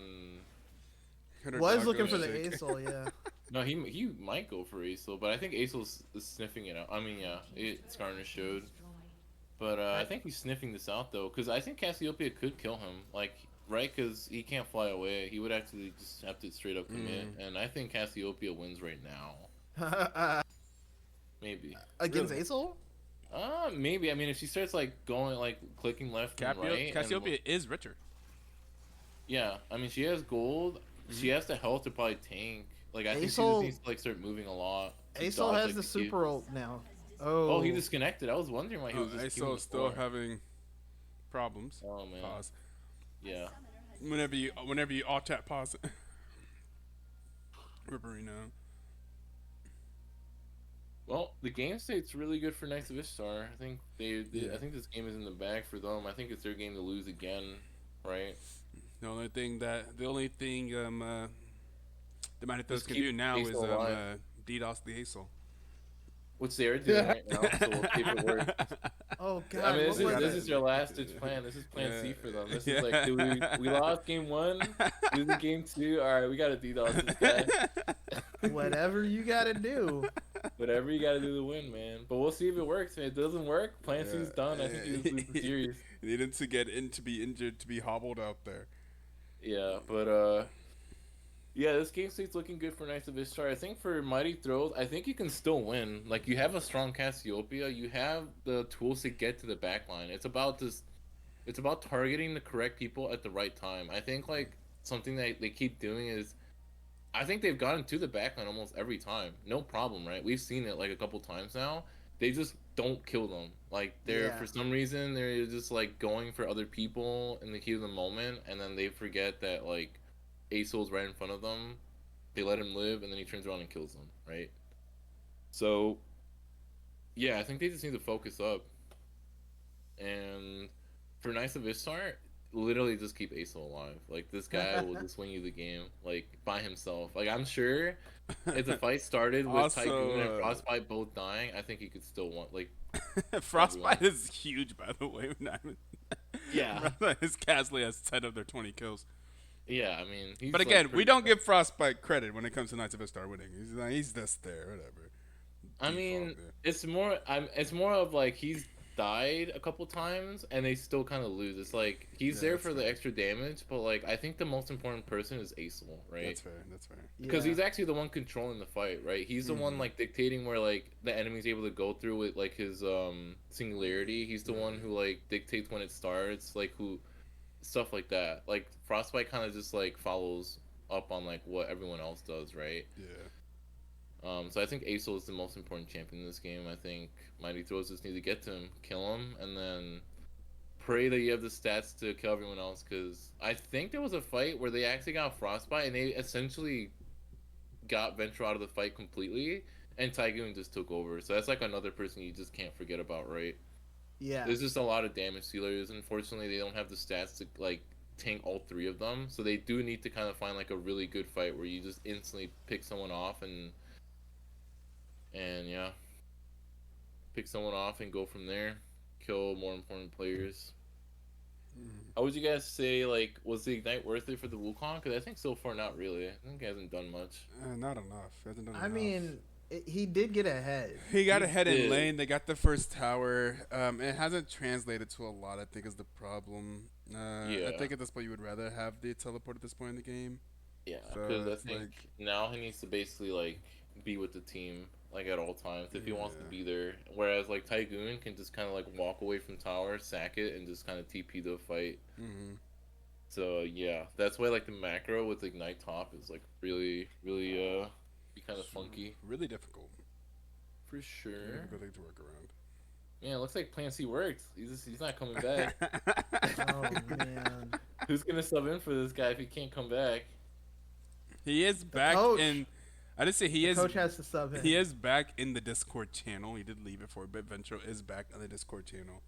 Was looking for the Sick. Aesol, yeah. No, he might go for Aesol, but I think Aesol's is sniffing it out. I mean, yeah, Skarner showed, but I think he's sniffing this out though, because I think Cassiopeia could kill him, like right, because he can't fly away. He would actually just have to straight up commit, and I think Cassiopeia wins right now. Maybe Against Really? Aesol? Maybe. I mean, if she starts like going like clicking left and right, and- Cassiopeia is richer. yeah, I mean, she has gold. She has the health to probably tank. Like, I think she just Aesol- needs to like start moving a lot. to Aesol dodge, has like, the key. super ult now. Oh. Oh, he disconnected. I was wondering why he was just Ace queuing Soul is still before. having problems. Oh man. Pause. Yeah. Whenever you alt tap pause it. Ripperino. Well, the game state's really good for Knights of Ishtar. I think I think this game is in the bag for them. I think it's their game to lose again, right? The only thing the Mighty Throws Just can keep do now Ace is Soul alive. DDoS the Ace Soul. which they are doing right now. So we'll see if it works. Oh God! I mean, what was this it? is your last ditch plan. This is plan C for them. This is like, Yeah. dude, we lost game 1, losing game 2. All right, we gotta DDoS this guy. Whatever you gotta do. Whatever you gotta do to win, man. But we'll see if it works. If it doesn't work, plan C's done. I think you just lose the series. Needed to get in to be injured, to be hobbled out there. Yeah, but yeah, this game state's looking good for Knights of Ishtar. I think for Mighty Throws, I think you can still win. Like, you have a strong Cassiopeia, you have the tools to get to the backline. It's about targeting the correct people at the right time. I think like something that they keep doing is, I think they've gotten to the backline almost every time. No problem, right? We've seen it like a couple times now. They just don't kill them. Like, they're for some reason they're just like going for other people in the heat of the moment, and then they forget that like Asol's right in front of them. They let him live, and then he turns around and kills them, right? So, yeah, I think they just need to focus up. And for Knights of Ishtar, literally just keep Asol alive. Like, this guy will just win you the game, like, by himself. Like, I'm sure if the fight started with Also, Tycoon and Frostbite both dying, I think he could still win. Like, Frostbite is huge, by the way. yeah. His Casley has 10 of their 20 kills. Yeah, I mean, he's But like, again, we pretty don't tough. give Frostbite credit when it comes to Knights of Ishtar winning. He's just there, whatever. I mean, Default, it's more of like he's died a couple times and they still kind of lose. It's like he's Yeah, there that's for the fair. extra damage, but like I think the most important person is Asol, right? That's fair. That's fair. Because he's actually the one controlling the fight, right? He's the one like dictating where like the enemy's able to go through with like his singularity. He's the one who like dictates when it starts, like who stuff like that. Like Frostbite kind of just like follows up on like what everyone else does, right? Yeah. So I think Asol is the most important champion in this game. I think Mighty Throws just need to get to him, kill him, and then pray that you have the stats to kill everyone else. Because I think there was a fight where they actually got Frostbite and they essentially got Venture out of the fight completely, and Tygoon just took over. So that's like another person you just can't forget about, right? Yeah. There's just a lot of damage sealers. Unfortunately, they don't have the stats to like tank all 3 of them. So they do need to kind of find like a really good fight where you just instantly pick someone off and yeah, pick someone off and go from there. Kill more important players. How would you guys say, like, was the Ignite worth it for the Wukong? Because I think so far not really. I think he hasn't done much. Not enough. Hasn't done I enough. mean, he did get ahead. He got He ahead in did. lane. They got the first tower. It hasn't translated to a lot, I think, is the problem. I Yeah. think at this point you would rather have the teleport at this point in the game. Yeah, So because I it's think like- now he needs to basically, like, be with the team, like, at all times if he wants to Yeah. be there. Whereas, like, Tygoon can just kind of, like, walk away from tower, sack it, and just kind of TP the fight. Mm-hmm. So, yeah, that's why, like, the macro with Ignite top is, like, really, be kind of funky. Really difficult. For sure. Difficult thing to work around. Man, it looks like Plan C worked. He's not coming back. Oh man. Who's gonna sub in for this guy if he can't come back? He is back coach. in. I didn't say he is. Coach has to sub in. He is back in the Discord channel. He did leave it for a bit. Ventro is back on the Discord channel.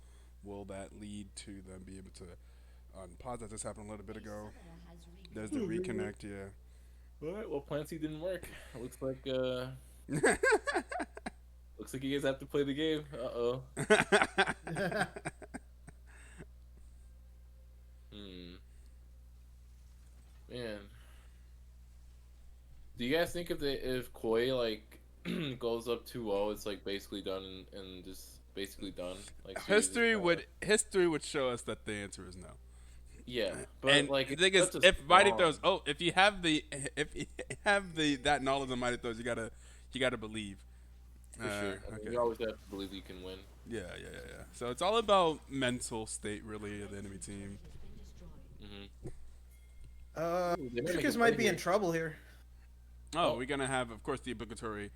Will that lead to them be able to unpause? That just happened a little bit ago. There's the reconnect. Yeah. All right. Well, Plan C didn't work. It looks like looks like you guys have to play the game. Uh-oh. Man. Do you guys think if Koi like goes up 2-0, it's like basically done and just basically done? Like history would show us that the answer is no. Yeah, but And like the thing it's is, such a if Mighty strong- Throws, if you have that knowledge of Mighty Throws, you gotta believe. For sure. I mean, Okay. you always have to believe you can win. Yeah. So it's all about mental state, really, of the enemy team. They might make Trickers a might play be here. in trouble here. Oh, we're gonna have, of course, the obligatory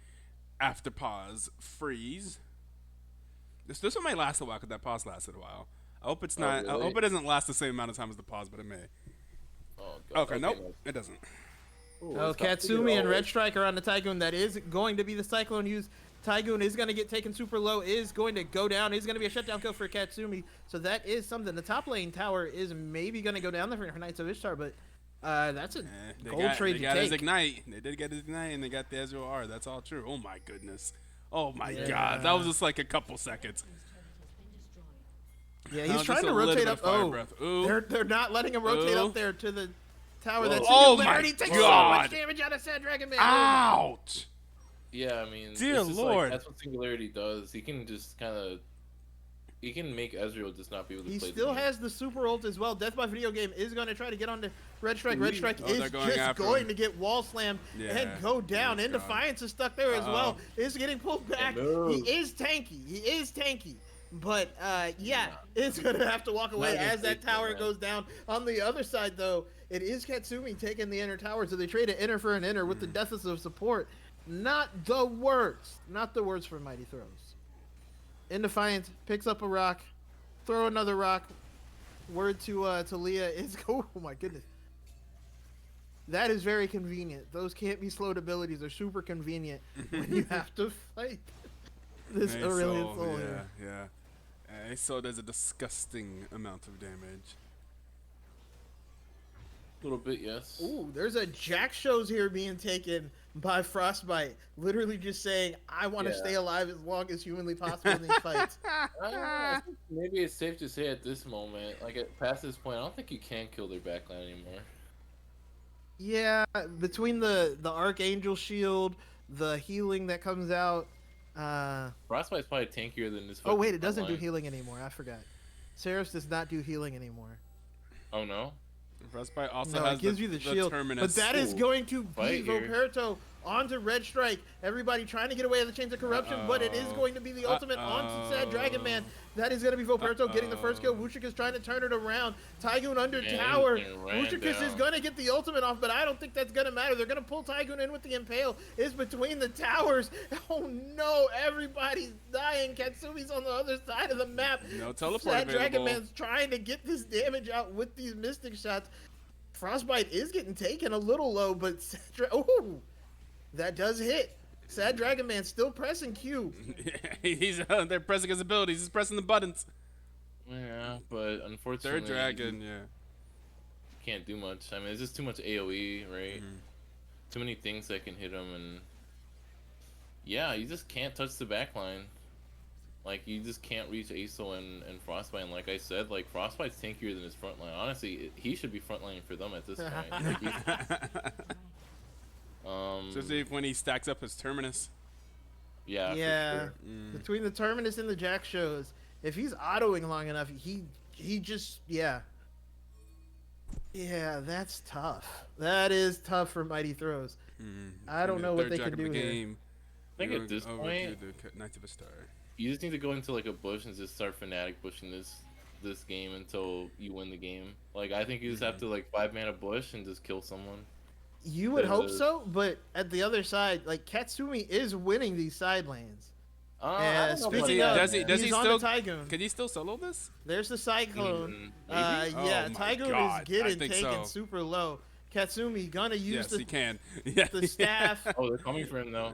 after pause freeze. This one might last a while because that pause lasted a while. I hope it's not. I really? hope it doesn't last the same amount of time as the pause, but it may. Oh, God. Okay, nope, it doesn't. Ooh, Oh, it's tough to get Katsumi and all- Red Striker on the Tygoon. That is going to be the Cyclone use. Tygoon is going to get taken super low, is going to go down, is going to be a shutdown kill for Katsumi. So that is something. The top lane tower is maybe going to go down there for Knights of Ishtar, but that's a gold trade They to got his take. Ignite. They did get his Ignite, and they got the Ezreal R. That's all true. Oh my goodness. Oh my Yeah. God, that was just like a couple seconds. Yeah, That he's was trying just to a little rotate bit up. of fire Oh, breath. Ooh. they're not letting him rotate Ooh. up there to the tower. Whoa. That's Oh my Singularity takes so God. much damage out of Sad Dragon Man. Ouch! Yeah, I mean, Dear it's just Lord. like that's what Singularity does. He can just kind of, he can make Ezreal just not be able to He play. still the game. has the super ult as well. Death by Video Game is going to try to get onto Red Strike. Red Strike Oh, is they're going just after going him. to get wall slammed Yeah. and go down. He's And gone. Defiance is stuck there as well. Is getting pulled back. move. He is tanky. He is tanky. But yeah, it's going to have to walk away against as that Etoe, tower man. goes down. On the other side, though, it is Katsumi taking the inner tower. So they trade an inner for an inner with the deficit of support. Not the worst. Not the worst for Mighty Throws. In Defiance picks up a rock. Throw another rock. Word to Leah is oh my goodness. That is very convenient. Those can't be slowed abilities. They're super convenient when you have to fight this Aurelian Soul here. Yeah. So does a disgusting amount of damage. A little bit, yes. Ooh, there's a Jack shows here being taken by Frostbite. Literally just saying, I want to Yeah. stay alive as long as humanly possible in these fights. I think maybe it's safe to say at this moment, like past this point, I don't think you can kill their backline anymore. Yeah, between the Archangel shield, the healing that comes out, Frostbite's probably tankier than this. oh wait, fucking it doesn't do front line. healing anymore. I forgot. Ceres does not do healing anymore. Oh no. Frostbite also No, has it gives you the shield, terminus. but that is Ooh, going to fight be here. Voperto onto Red Strike. Everybody trying to get away with the Chains of Corruption, but it is going to be the ultimate onto Sad Dragon Man. That is going to be Voperto getting the first kill. Wushik is trying to turn it around. Tygoon under Man, tower. he ran Wushik is down. going to get the ultimate off, but I don't think that's going to matter. They're going to pull Tygoon in with the Impale. It's between the towers. Oh no, everybody's dying. Katsumi's on the other side of the map. No teleport Sad Dragon available. Man's trying to get this damage out with these Mystic shots. Frostbite is getting taken a little low, but ooh, that does hit. Sad Dragon Man still pressing Q. He's they're pressing his abilities. He's pressing the buttons. Yeah, but unfortunately, Third dragon, yeah. can't do much. I mean, it's just too much AOE, right? Too many things that can hit him, and yeah, you just can't touch the backline. Like, you just can't reach Aso and Frostbite. And like I said, like, Frostbite's tankier than his front line. Honestly, he should be frontlining for them at this point. Like, Especially when he stacks up his terminus. yeah, for Yeah, sure. between the Terminus and the Jack shows, if he's autoing long enough, he just yeah, that's tough. That is tough for Mighty Throws. I don't know what they can do here. I think at this point, Knights of Ishtar. you just need to go into like a bush and just start fanatic bushing this game until you win the game. Like, I think you just have to like 5-mana bush and just kill someone. You would hope so, but at the other side, like Katsumi is winning these side lanes. I don't know Speaking about of, that, does man. he he's still? on the Tygoon. Can he still solo this? There's the Cyclone. Maybe? Yeah, Oh my Tygoon God, is getting I think taken so. super low. Katsumi gonna use Yes, he can. Yeah. the staff. Oh, they're coming for him though.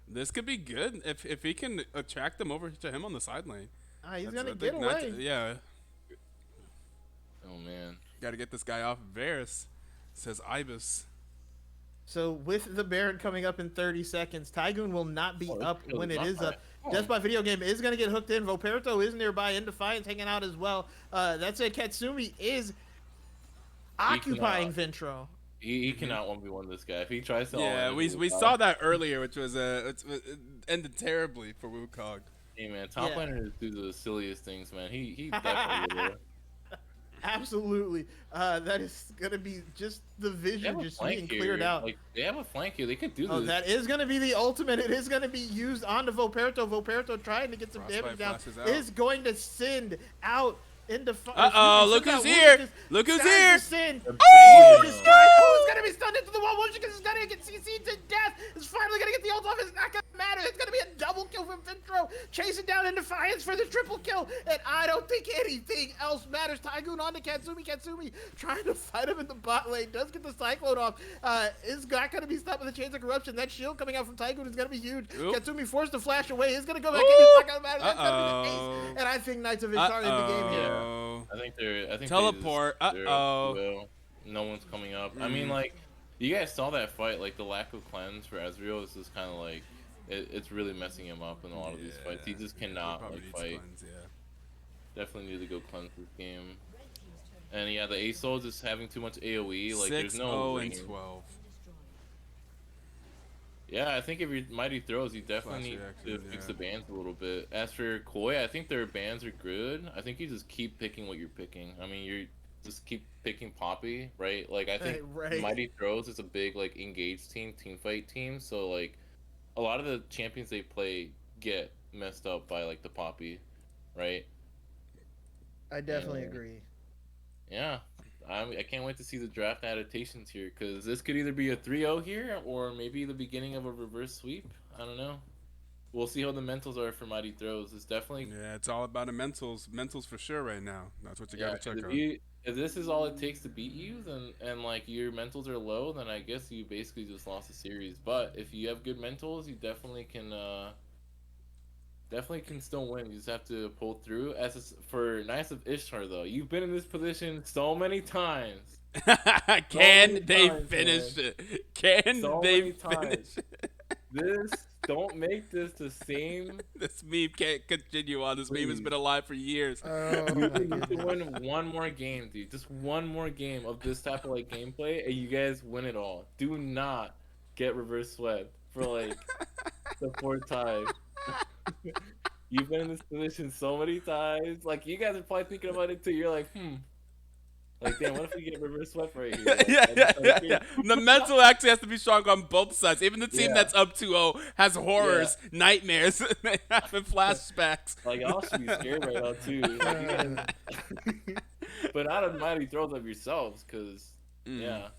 This could be good if he can attract them over to him on the side lane. He's That's- gonna I get think Knights- away. yeah, Oh man. got to get this guy off. Varus says Ibis. So with the Baron coming up in 30 seconds, Tygoon will not be Oh, up it's when it not is up. right. Death by Video Game is gonna get hooked in. Voperto is nearby. In Defiance hanging out as well. That's it. Katsumi is occupying Ventro. He cannot 1v1 this guy. If he tries to, Yeah, we saw that earlier, which was it ended terribly for Wukong. Hey man, top Yeah. laners do the silliest things, man. He definitely will. Absolutely. That is gonna be just the They vision have a just being flank here. cleared out. Like, they have a flank here. They could do Oh, this. that is going to be the ultimate. It is going to be used onto Voperto. Voperto trying to get some Frostbite damage down flashes out. is going to send out into. Uh-oh, look who's here. Look who's here. Oh! Who's going to be stunned into the wall? Wushik is going to get CC'd to death. Is finally going to get the ult off. It's not going to matter. It's going to be a double kill from Ventro. Chasing down in Defiance for the triple kill. And I don't think anything else matters. Tygoon onto Katsumi. Katsumi trying to fight him in the bot lane. Does get the Cyclone off. Is not going to be stopped with the Chains of Corruption. That shield coming out from Tygoon is going to be huge. Oop. Katsumi forced to flash away. Is going to go back in. It's not going to matter. That's going to be the Uh-oh. ace. And I think Knights of Ishtar in the game here. I think they Teleport. they're Uh-oh. well, no one's coming up. I mean, like, you guys saw that fight. Like, the lack of cleanse for Ezreal is just kind of like, It's really messing him up in a lot of these fights. He just he cannot probably like needs fight. cleanse, yeah. Definitely need to go cleanse this game. And yeah, the Ace just having too much AoE. Like, there's no 6-0 and range. 12. Yeah, I think if you're Mighty Throws, you definitely need to fix the bans a little bit. As for Koi, I think their bans are good. I think you just keep picking what you're picking. I mean, you just keep picking Poppy, right? Like, I think Right. Mighty Throws is a big, like, engaged team fight team. So, like, a lot of the champions they play get messed up by, like, the Poppy, right? I definitely And, agree. yeah. I can't wait to see the draft adaptations here, because this could either be a 3-0 here or maybe the beginning of a reverse sweep. I don't know. We'll see how the mentals are for Mighty Throws. It's definitely It's all about the mentals for sure right now. That's what you got to check on. if this is all it takes to beat you, then and like your mentals are low, then I guess you basically just lost the series. But if you have good mentals, you definitely can still win. You just have to pull through. For Knights of Ishtar, though, you've been in this position so many times. Can they finish it? Can they finish it? Don't make this the same. This meme can't continue on. This meme has been alive for years. Oh You my need to goodness. win one more game, dude. Just one more game of this type of like gameplay, and you guys win it all. Do not get reverse swept for like the fourth time. You've been in this position so many times. Like, you guys are probably thinking about it too. You're like, like, damn, what if we get reverse swept right here? Like, yeah. The mental actually has to be strong on both sides. Even the team that's up 2-0 has horrors, nightmares, they have flashbacks. Like, y'all should be scared right now too. Like, you guys... but not of Mighty Throws of yourselves, because Yeah.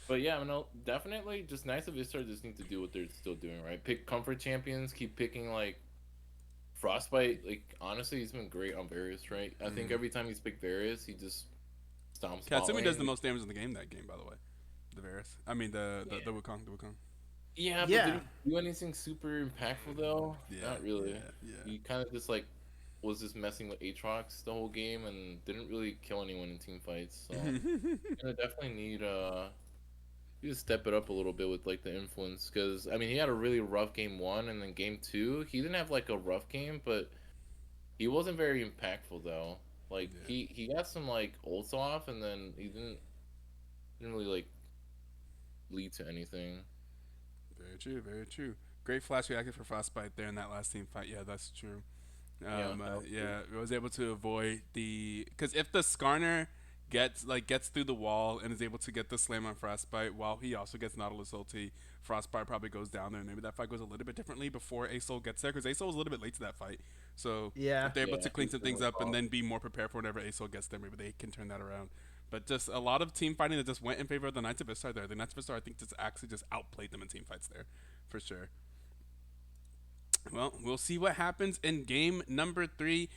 But yeah, no, definitely just Knights of Ishtar just need to do what they're still doing, right? Pick comfort champions, keep picking like Frostbite. Like, honestly, he's been great on Varus, right? I think every time he's picked Varus, he just stomps. Katsumi does the most damage in the game that game, by the way. The Varus. I mean, the Wukong. Yeah, but did he do anything super impactful though? Yeah, Not really. yeah. He kind of just like was just messing with Aatrox the whole game and didn't really kill anyone in team fights. So gonna definitely need you to step it up a little bit with like the influence, because I mean he had a really rough game 1, and then game 2 he didn't have like a rough game, but he wasn't very impactful though. Like he got some like ults off, and then he didn't really like lead to anything. Very true. Great flash reaction for Frostbite there in that last team fight. Yeah, that's true. It was able to avoid because if the Skarner gets through the wall and is able to get the slam on Frostbite while he also gets Nautilus ulti, Frostbite probably goes down there, and maybe that fight goes a little bit differently before Asol gets there, because Asol was a little bit late to that fight. So if they're able to clean some things up and then be more prepared for whenever Asol gets there, maybe they can turn that around. But just a lot of team fighting that just went in favor of the Knights of Ishtar there. The Knights of Ishtar, I think, just actually just outplayed them in team fights there, for sure. Well, we'll see what happens in game number 3.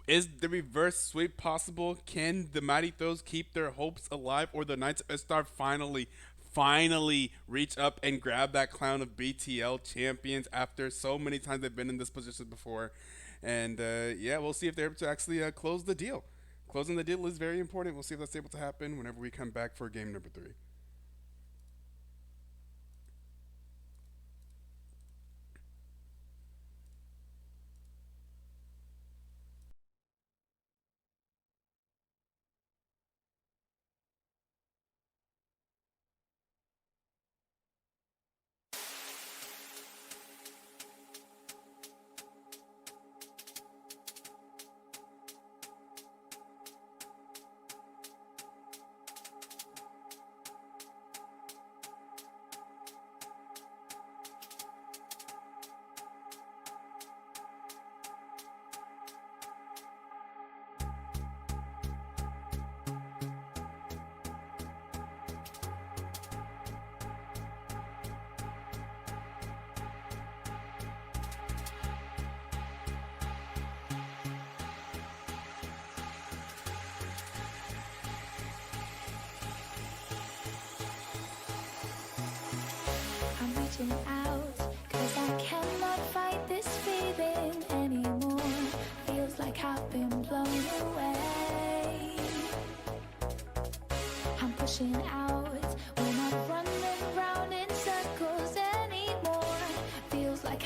Is the reverse sweep possible? Can the Mighty Throws keep their hopes alive, or the Knights of Ishtar finally reach up and grab that crown of BTL champions after so many times they've been in this position before? And we'll see if they're able to actually close the deal. Closing the deal is very important. We'll see if that's able to happen whenever we come back for game number 3. I'm reaching out, cause I cannot fight this feeling anymore. Feels like I've been blown away. I'm pushing out, we're not running round in circles anymore. Feels like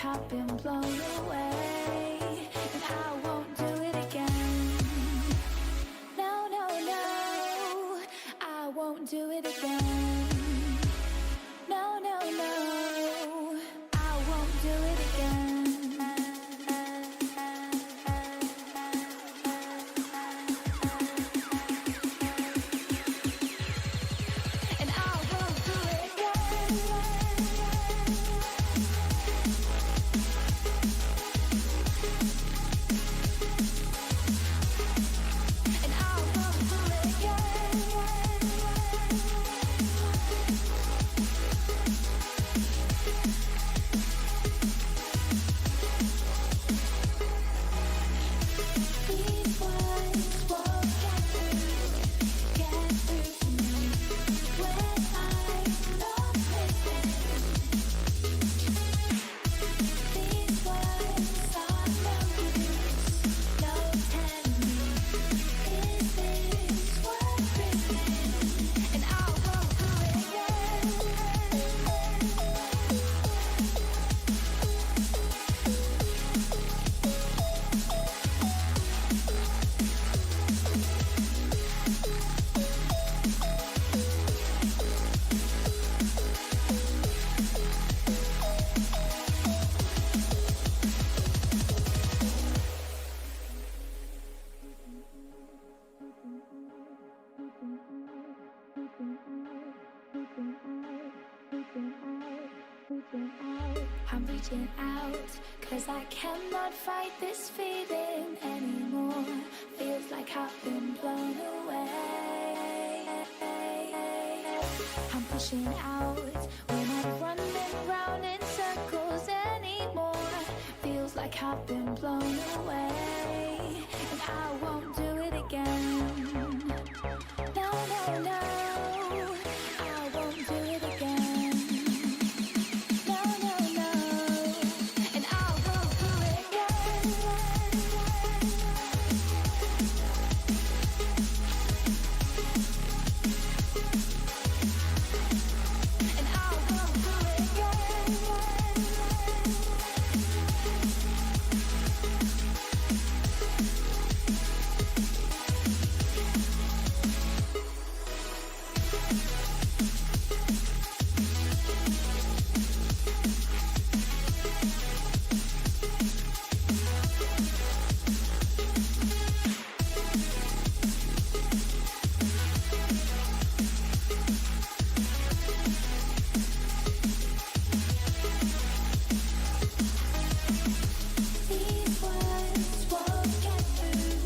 I'm reaching out, cause I cannot fight this feeling anymore. Feels like I've been blown away. I'm pushing out, we're not running round in circles anymore. Feels like I've been blown away, and I won't do it again. No, no, no, I won't do it again. No, no, no, and I won't do it again. And I won't do it again. These words won't get through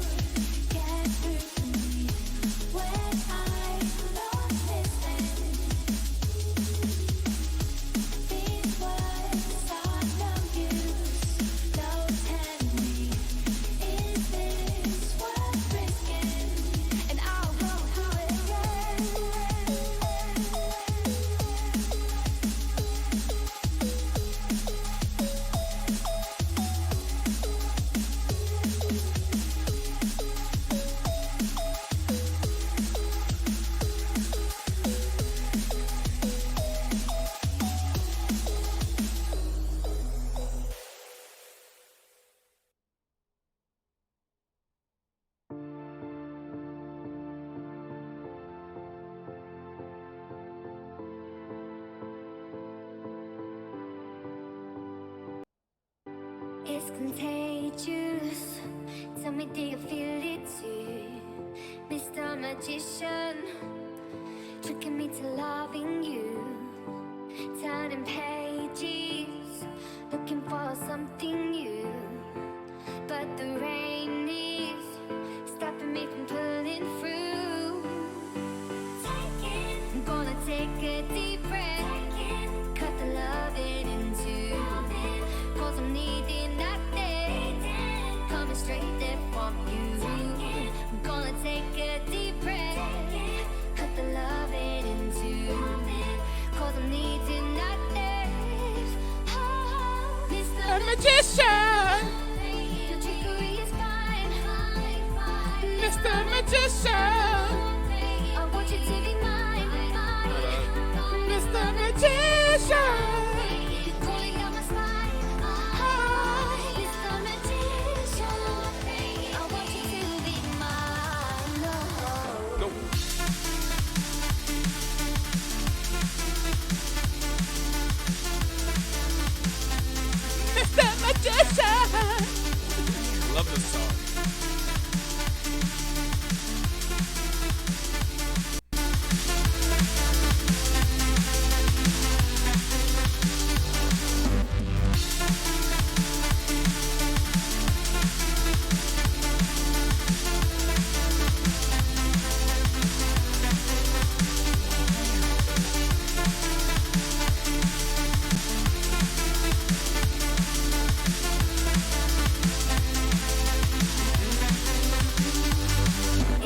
to me when I lost listen. These words are no use, no telling me, is this worth risking? And I won't do it again. It's contagious. Tell me, do you feel it too? Mr. Magician, tricking me to loving you. Turning pages, looking for something new. But the rain is stopping me from pulling through. I'm gonna take a deep breath, cut the loving into. Cause I'm needing nothing, coming straight there from you. I'm gonna take a deep breath, cut the loving into. Cause I'm needing nothing. Oh, Mr. Magician, Your trickery is fine. Mr. Magician, I want you to be mine. Mr. Magician. You're calling down my spine. Mr. Magician, I want you to be mine. No. Go. Mr. Magician. Love this song.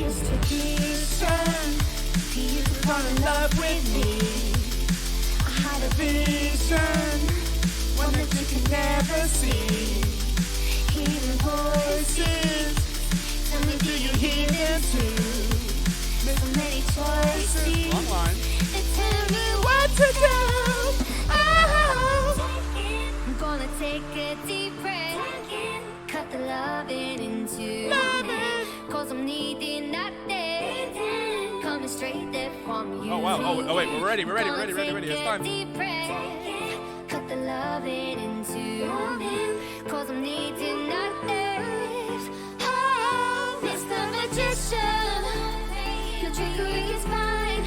It's tradition for you to fall in love with me. I had a vision, one that you can never see. Hearing voices, tell me, do you hear them too? So many choices, Long line. they tell me what to do. Oh, I'm gonna take a deep breath, cut the loving into. Cause I'm needing nothing, coming straight there from you. Oh wow. Oh wait. We're ready. It's time. Deep breath, cut the loving into. Cause I'm needing nothing. Oh, Mr. Magician, your trickery is fine.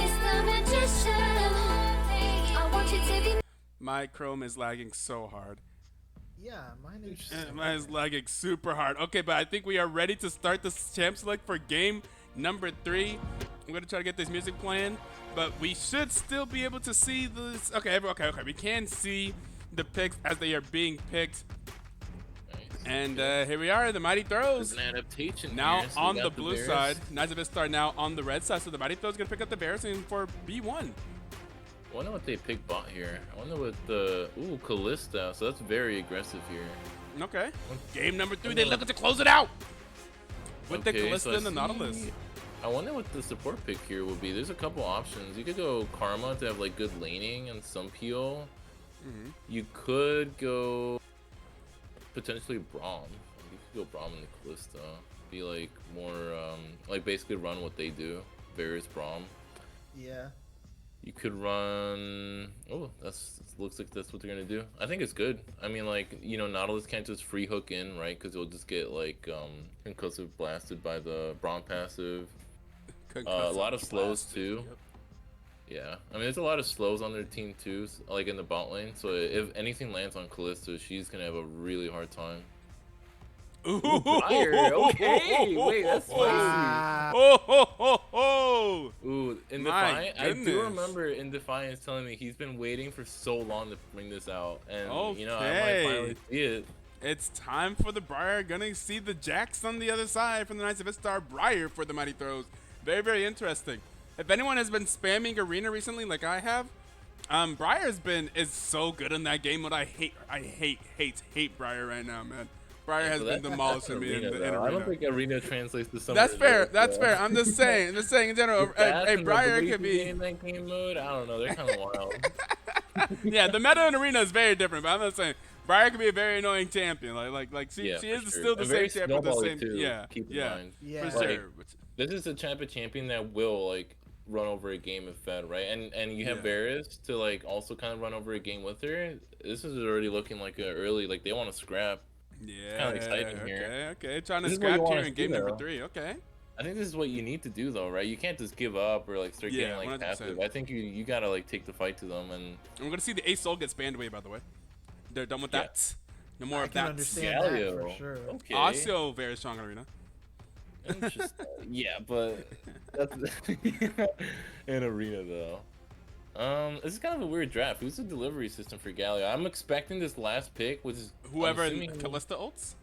Mr. Magician, I want you to be My Chrome is lagging so hard. Yeah, mine is. Mine is lagging super hard. Okay, but I think we are ready to start the champ select for game number 3. I'm gonna try to get this music playing, but we should still be able to see this. Okay. We can see the picks as they are being picked. And here we are, the Mighty Throws. There's an adaptation Now here, so on we the got blue Bears. side, Knights of Ishtar now on the red side, so the Mighty Throws gonna pick up the Bears and for B1. I wonder what they pick bot here. I wonder what the Callista. So that's very aggressive here. Okay. Game number 3, they look to close it out with the Okay, Callista so I and the Nautilus. see- I wonder what the support pick here would be. There's a couple options. You could go Karma to have like good laning and some PO. You could go potentially Braum. You could go Braum and the Callista. Be like more like basically run what they do. Various Braum. Yeah. You could run. Oh, looks like that's what they're gonna do. I think it's good. I mean, like, you know, Nautilus can't just free hook in, right? Because it'll just get like concussive blasted by the Braum passive. A lot of slows too. Yep. Yeah, I mean, there's a lot of slows on their team too, like in the bot lane. So if anything lands on Callista, she's gonna have a really hard time. Fire. Okay, wait, that's spicy. Wow. Ooh, in My Defiant, I do goodness. remember in Defiance telling me he's been waiting for so long to bring this out, and you know, I Okay. might finally see it. It's time for the Briar. Gonna see the Jax on the other side from the Knights of Ishtar. Briar for the Mighty Throws. Very, very interesting. If anyone has been spamming Arena recently, like I have, Briar is so good in that game mode. I hate Briar right now, man. Briar has So been that's demolishing me in Arena, Arena. though. I don't think Arena translates to some. That's fair. That's fair. I'm just saying. In general, hey, Briar could be. in that game mode. I don't know. They're kind of wild. Yeah, the meta in Arena is very different, but I'm not saying Briar could be a very annoying champion. Like she Yeah, she for is sure. still the And same very champion. The snowbally, same. too, Yeah. keep in Yeah. mind. Yeah. For sure. This is a champion that will like run over a game if fed, right? And you have Yeah. Varus to like also kind of run over a game with her. This is already looking like a early, like they want to scrap. Yeah. kinda exciting here. Okay. Trying to This is what you scrap wanna here in see, game number though. 3. Okay. I think this is what you need to do though, right? You can't just give up or like start Yeah, getting like 100%. passive. I think you gotta like take the fight to them and I'm gonna see the Ace Soul get spanned away. By the way, they're done with Yeah. that. No more I of can that. understand that Galio. for sure. Okay. Also, very strong in Arena. Interesting. Yeah, but that's in Arena though. This is kind of a weird draft. Who's the delivery system for Galio? I'm expecting this last pick, which is Whoever I'm assuming- Callista ults.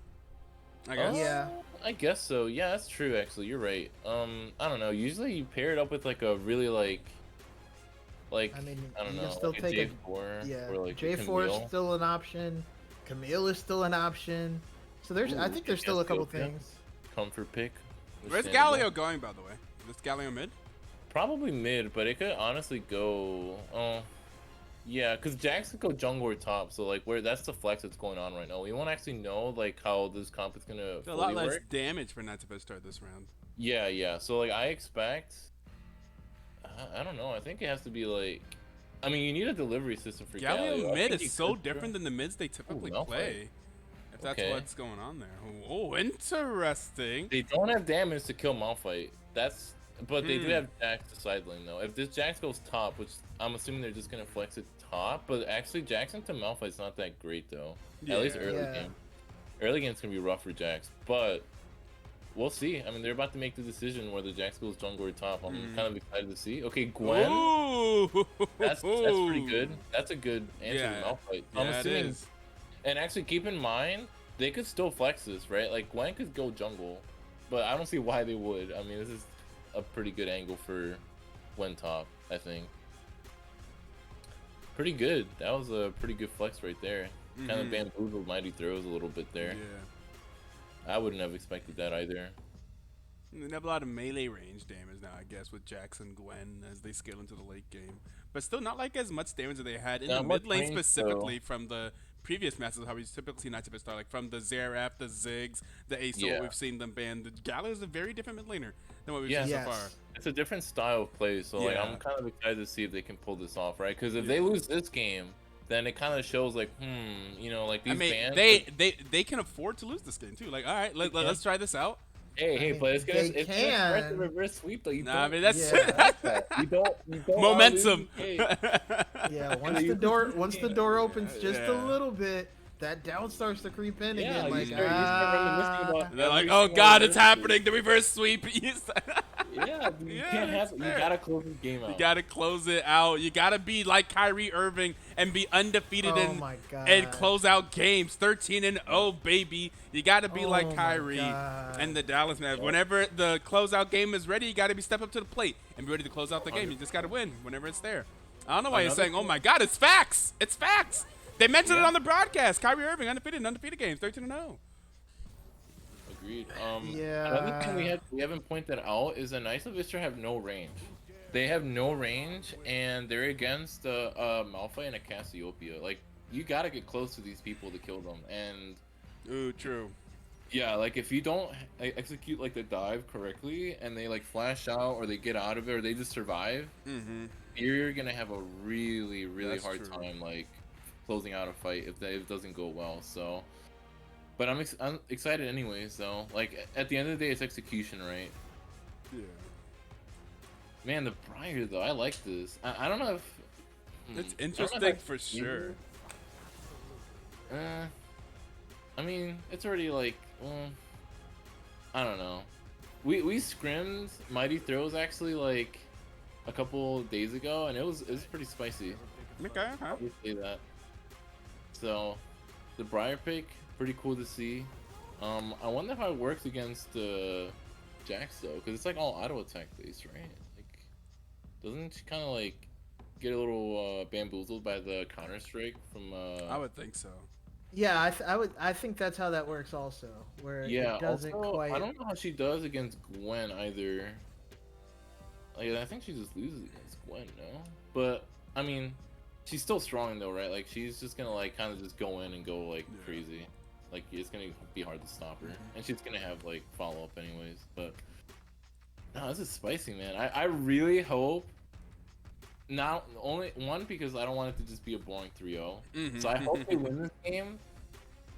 I guess. Yeah. I guess so. Yeah, that's true. Actually, you're right. I don't know. Usually, you pair it up with like a really like I mean, I don't you know, can still like take a a J4 Yeah, or like a J4 Camille. is still an option. Camille is still an option. So there's, I Ooh, think there's still a couple Cassiopeia. things. Comfort pick. Where's Understandable. Galio going, by the way? Is Galio mid? Probably mid, but it could honestly go. Yeah, because Jax could go jungle or top. So like, where that's the flex that's going on right now. We won't actually know like how this comp is gonna A fully lot less work. damage for Knights of Ishtar this round. Yeah. So like, I expect. I don't know. I think it has to be like. I mean, you need a delivery system for Galio. Galio I mid think he is so could different than the mids they typically Malphite. play. If that's Okay. what's going on there. Oh, interesting. They don't have damage to kill Malphite. But they do have Jax to side lane though. If this Jax goes top, which I'm assuming they're just gonna flex it top, but actually Jax into Malphite's not that great though. At least early Yeah. game. Early game's gonna be rough for Jax, but we'll see. I mean, they're about to make the decision whether Jax goes jungle or top. I'm kind of excited to see. Okay, Gwen. Ooh. That's pretty good. That's a good answer Yeah. to Malphite. I'm Yeah, it assuming. is. And actually, keep in mind they could still flex this, right? Like Gwen could go jungle, but I don't see why they would. I mean, this is a pretty good angle for Gwen top, I think. Pretty good. That was a pretty good flex right there. Kind of bamboozled Mighty Throws a little bit there. Yeah. I wouldn't have expected that either. They have a lot of melee range damage now, I guess, with Jax and Gwen as they scale into the late game. But still not like as much damage that they had in Not the much mid lane range, specifically from the previous matches, how we typically see Knights of Ishtar, like from the Zeraf, the Ziggs, the Ace, Yeah. we've seen them ban. The Galio is a very different mid laner than what we've Yeah. seen Yes. so far. It's a different style of play, so like Yeah. I'm kind of excited to see if they can pull this off, right? Because if they lose this game, then it kind of shows like, you know, like these I mean, bans. they can afford to lose this game too. Like, all right, let's try this out. Hey, mean, but it's gonna they it's gonna start the can. reverse sweep though. You Nah, don't I mean that's Yeah. you don't momentum. Yeah, you once the can't. door opens just a Yeah. little bit, that doubt starts to creep in Yeah, again. Like, you start reminiscing about And they're like, every oh single god, it's reverse sweep. happening. The reverse sweep. Yeah, dude, you Yeah, can't that's have. You fair. gotta close this game out. You gotta close it out. You gotta be like Kyrie Irving and be undefeated Oh my and God. close out games. 13-0, baby. You gotta be Oh like my Kyrie God. and the Dallas Mavericks. Whenever the closeout game is ready, you gotta be step up to the plate and be ready to close out the game. You just gotta win whenever it's there. I don't know why you're Another saying, oh thing- my God, it's facts. It's facts. They mentioned it Yeah. on the broadcast. Kyrie Irving undefeated in undefeated games, 13-0. Agreed. Yeah. Another thing we haven't pointed out is the Knights of Ishtar have no range. They have no range, and they're against Malphite and a Cassiopeia. Like, you gotta get close to these people to kill them. And Ooh, true. yeah, like if you don't execute like the dive correctly, and they like flash out, or they get out of it, or they just survive, Mm-hmm. you're gonna have a really That's hard true. time like closing out a fight if it doesn't go well. So, but I'm excited anyways. Though, like at the end of the day, it's execution, right? Yeah. Man, the Briar though, I like this. I don't know if It's I don't know if interesting I for feel- sure. I mean, it's already like, well, I don't know. We scrimmed Mighty Throws actually like a couple days ago, and it was pretty spicy. Okay, I okay. would say that. So, the Briar pick, pretty cool to see. I wonder how it works against Jax though, because it's like all auto attack based, right? Like, doesn't she kind of like get a little bamboozled by the counter strike from? I would think so. Yeah, I think that's how that works also, where Yeah. it doesn't Also, quite. I don't know how she does against Gwen either. Like, I think she just loses against Gwen, no? But I mean, she's still strong though, right? Like, she's just gonna like kind of just go in and go like Yeah. crazy. Like, it's gonna be hard to stop her, and she's gonna have like follow up anyways. But no, this is spicy, man. I really hope. Not only one, because I don't want it to just be a boring 3-0. Mhm. So I hope they win this game,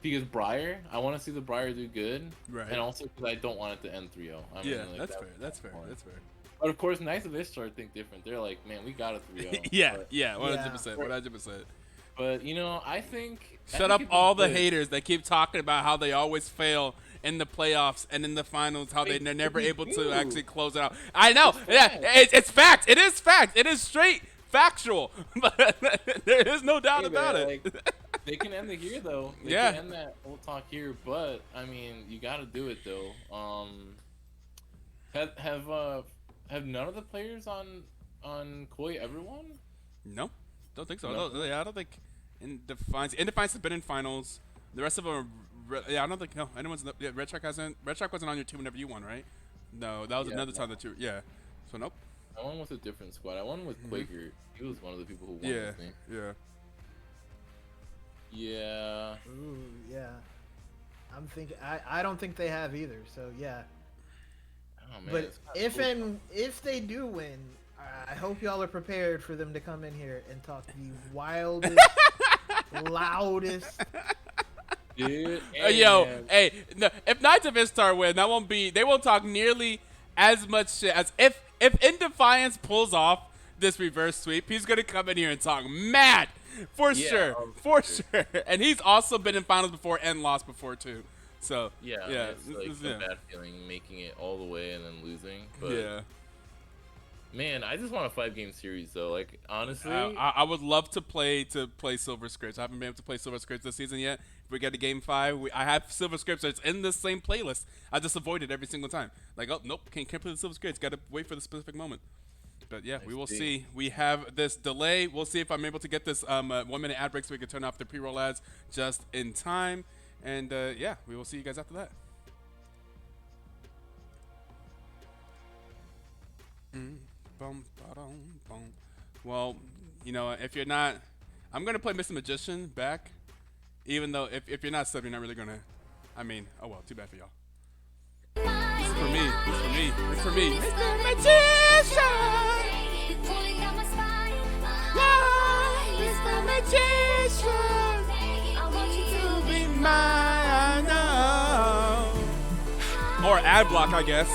because Briar, I want to see the Briar do good, Right. and also because I don't want it to end 3-0. I mean, Yeah, like, that's that fair. would That's be fair. fun. That's fair. But of course, Knights of Ishtar think different. They're like, man, we got a 3-0. Yeah, But, yeah, 100%, 100%. but you know, I think Shut up, it's all the good. haters that keep talking about how they always fail in the playoffs and in the finals, how they're never they able to do. actually close it out. I know, It's yeah, fact. it's fact. It is fact. It is straight factual, but there is no doubt Hey, about man, it. like, they can end it here though. They Yeah. can end that whole talk here, but I mean, you got to do it though. Have none of the players on Koi ever won? No, don't think so. No? I don't think in Defiance has been in finals. The rest of them, yeah, I don't think no. Anyone's yeah, Red Shark hasn't. Red Shark wasn't on your team whenever you won, right? No, that was Yeah, another no. time that you. Yeah, so nope. I won with a different squad. I won with Quaker. He was one of the people who won Yeah, with me. yeah. Yeah. Ooh, yeah. I'm thinking. I don't think they have either. So yeah. Oh man. But it's kinda cool. if they do win, I hope y'all are prepared for them to come in here and talk the wildest, loudest. Dude, Yo, man. hey, no, if Knights of Ishtar win, they won't talk nearly as much shit as if In Defiance pulls off this reverse sweep, he's gonna come in here and talk mad for Yeah, sure, for sure. And he's also been in finals before and lost before too. So Yeah, yeah, it's like a bad feeling making it all the way and then losing. But yeah. man, I just want a 5-game series though. Like honestly, I would love to play Silver Scripts. I haven't been able to play Silver Scripts this season yet. If we get to Game 5, I have Silver Scripts. It's in the same playlist. I just avoid it every single time. Like, oh nope, can't play the Silver Scripts. Got to wait for the specific moment. But yeah, we will see. We have this delay. We'll see if I'm able to get this 1-minute ad break so we can turn off the pre-roll ads just in time. And yeah, we will see you guys after that. Bum, ba-dum, bum. Well, you know, if you're not, I'm gonna play Mr. Magician back, even though if you're not sub, you're not really gonna. I mean, oh well, too bad for y'all. It's for me. It's for me. It's for me. Mr. Magician. Yeah, Mr. Magician. I want you to be mine. I know. Or ad block, I guess.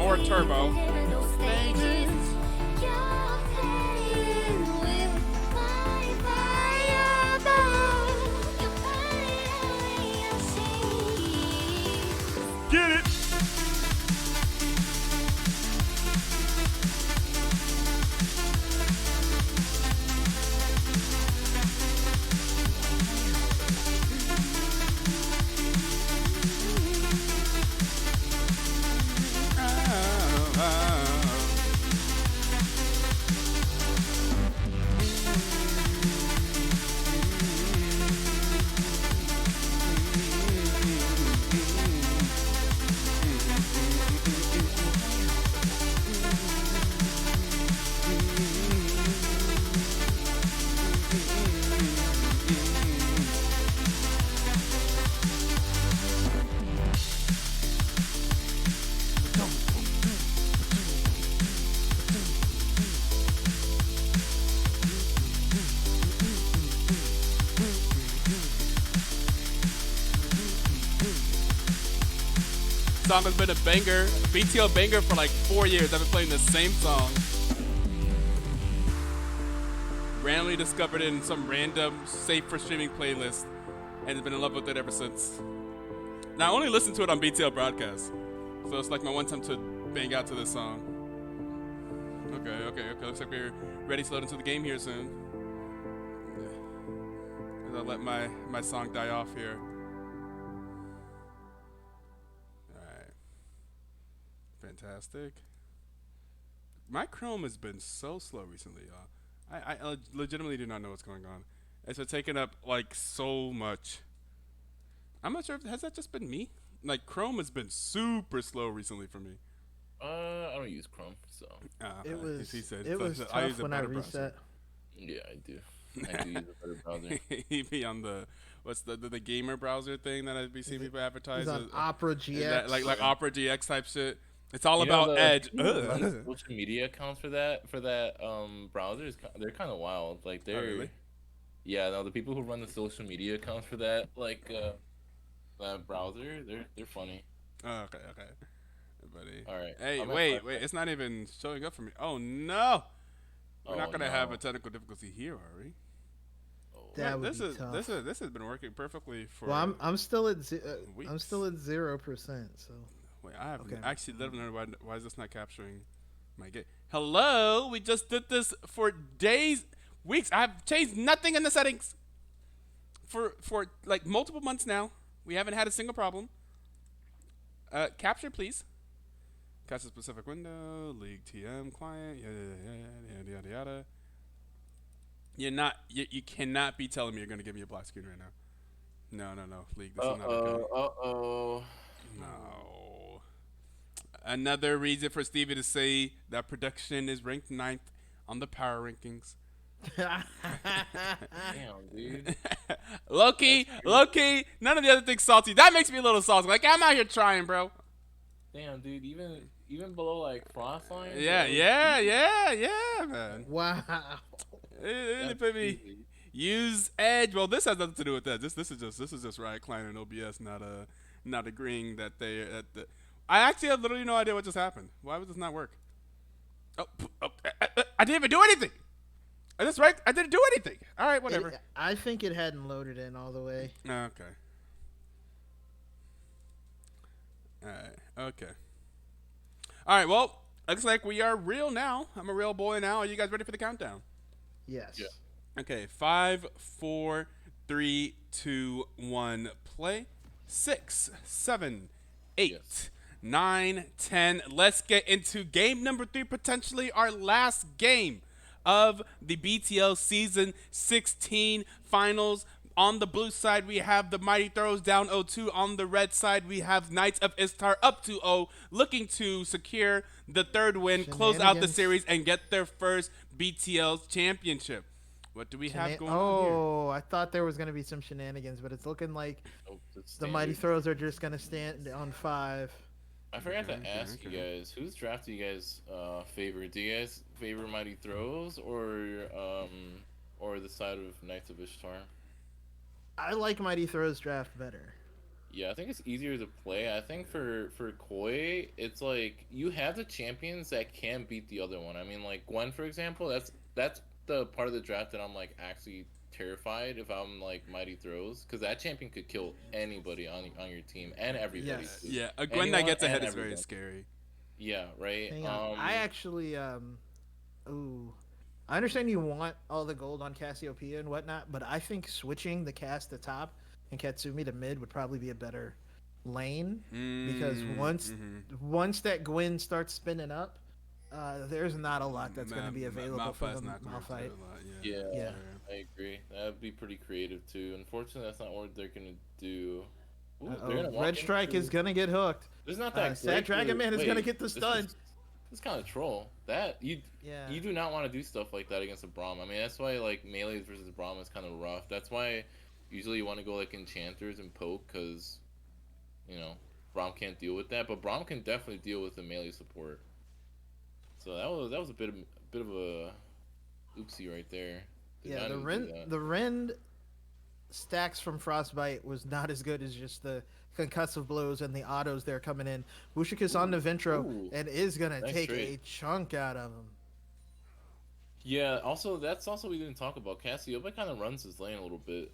Or turbo. Get it. Song has been a banger, BTL banger for like 4 years. I've been playing the same song. Randomly discovered it in some random safe for streaming playlist, and have been in love with it ever since. Now I only listen to it on BTL broadcast, so it's like my one time to bang out to this song. Okay. Looks like we're ready to load into the game here soon. I'll let my song die off here. Fantastic. My Chrome has been so slow recently, y'all. I legitimately do not know what's going on. It's been taking up like so much. I'm not sure if has that just been me. Like Chrome has been super slow recently for me. I don't use Chrome, so It was he said, it was I tough use a when I better reset. browser. yeah, I do. I do use a better browser. He be on the what's the gamer browser thing that I'd be seeing people advertise. He's on Opera Is GX. that like Opera GX type shit. It's all You know, about the Edge. people who run the social media accounts for that browser they're kind of wild. Like they're really? yeah, no, the people who run the social media accounts for that that browser, they're funny. Oh, okay. Buddy. All right. Hey, I'm at wait. 5. It's not even showing up for me. Oh no. We're not Oh, gonna have no. a technical difficulty here, are we? Oh. That would this be is tough. this has been working perfectly for. Well, I'm still at weeks. I'm still at 0%. So Wait, I have Okay. actually let them know why is this not capturing my game? Hello, we just did this for days, weeks. I've changed nothing in the settings for like multiple months now. We haven't had a single problem. Capture, please. Catch a specific window, League TM client, yada yada. You cannot be telling me you're gonna give me a black screen right now. No, League. This is not okay. No. Another reason for Stevie to say that production is ranked 9th on the power rankings. Damn, dude. Low-key, none of the other things salty. That makes me a little salty. Like, I'm out here trying, bro. Damn, dude. Even below like frost lines. Yeah, man. wow. It put me use Edge. Well, this has nothing to do with that. This is just Riot Client and OBS not agreeing that I actually have literally no idea what just happened. Why would this not work? I didn't even do anything. That's right. I didn't do anything. All right, whatever. I think it hadn't loaded in all the way. Okay. Okay. All right. Well, looks like we are real now. I'm a real boy now. Are you guys ready for the countdown? Yes. Yeah. Okay. 5, 4, 3, 2, 1. Play. 6, 7, 8, Yes. 9, 10. Let's get into game number 3. Potentially our last game of the BTL Season 16 Finals. On the blue side, we have the Mighty Throws down 0-2. On the red side, we have Knights of Ishtar up 2-0, looking to secure the third win, close out the Shenanigans. series, and get their first BTL championship. What do we have going on here? Oh, I thought there was gonna be some shenanigans, but it's looking like Oh, it's the Mighty standard. Throws are just gonna stand on 5. I forgot to Okay, ask you okay. guys, whose draft do you guys favor? Do you guys favor Mighty Throws or or the side of Knights of Ishtar? I like Mighty Throw's draft better. Yeah, I think it's easier to play. I think for Koi, it's like you have the champions that can beat the other one. I mean, like Gwen, for example. That's the part of the draft that I'm like actually terrified if I'm like Mighty Throws, because that champion could kill anybody on your team and everybody. Yes. Too. Yeah, a Gwen that Anyone gets ahead and is very everybody. scary. Yeah, right. Hang on. I actually I understand you want all the gold on Cassiopeia and whatnot, but I think switching the cast to top and Katsumi to mid would probably be a better lane, because once that Gwen starts spinning up, there's not a lot that's going to be available for the Malphite. Yeah, I agree. That'd be pretty creative too. Unfortunately, that's not what they're gonna do. Ooh, Red Strike is going to get hooked. There's not that Sad Dragon Man is going to get the stun. It's kind of troll. That you do not want to do stuff like that against a Braum. I mean, that's why like melees versus Braum is kind of rough. That's why usually you want to go like enchanters and poke, because you know Braum can't deal with that, but Braum can definitely deal with the melee support. So that was a bit of a oopsie right there. Yeah, the Rend stacks from Frostbite was not as good as just the concussive blows and the autos there coming in. Wushika's on the Ventro and is gonna take a chunk out of him. Yeah, also that's also we didn't talk about. Cassiopeia kind of runs his lane a little bit.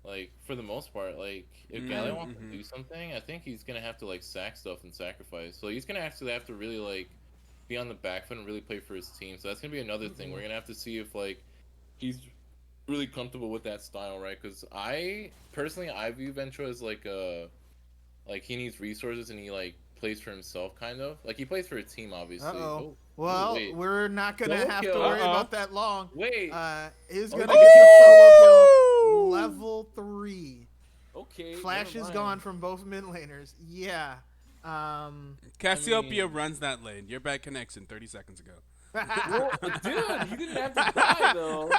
Like for the most part, like if Galio wants to do something, I think he's gonna have to like sack stuff and sacrifice. So he's gonna actually have to really like be on the back foot and really play for his team. So that's gonna be another thing. We're gonna have to see if like he's really comfortable with that style, right? Because I personally view Ventro as like he needs resources and he like plays for himself, kind of like he plays for a team, obviously. Well, we're not gonna have to worry about that long. Wait, is gonna get the solo kill, level 3. Okay, Flash is gone from both mid laners. Yeah. Cassiopeia runs that lane. Your bad connection 30 seconds ago. Well, dude, he didn't have to die though.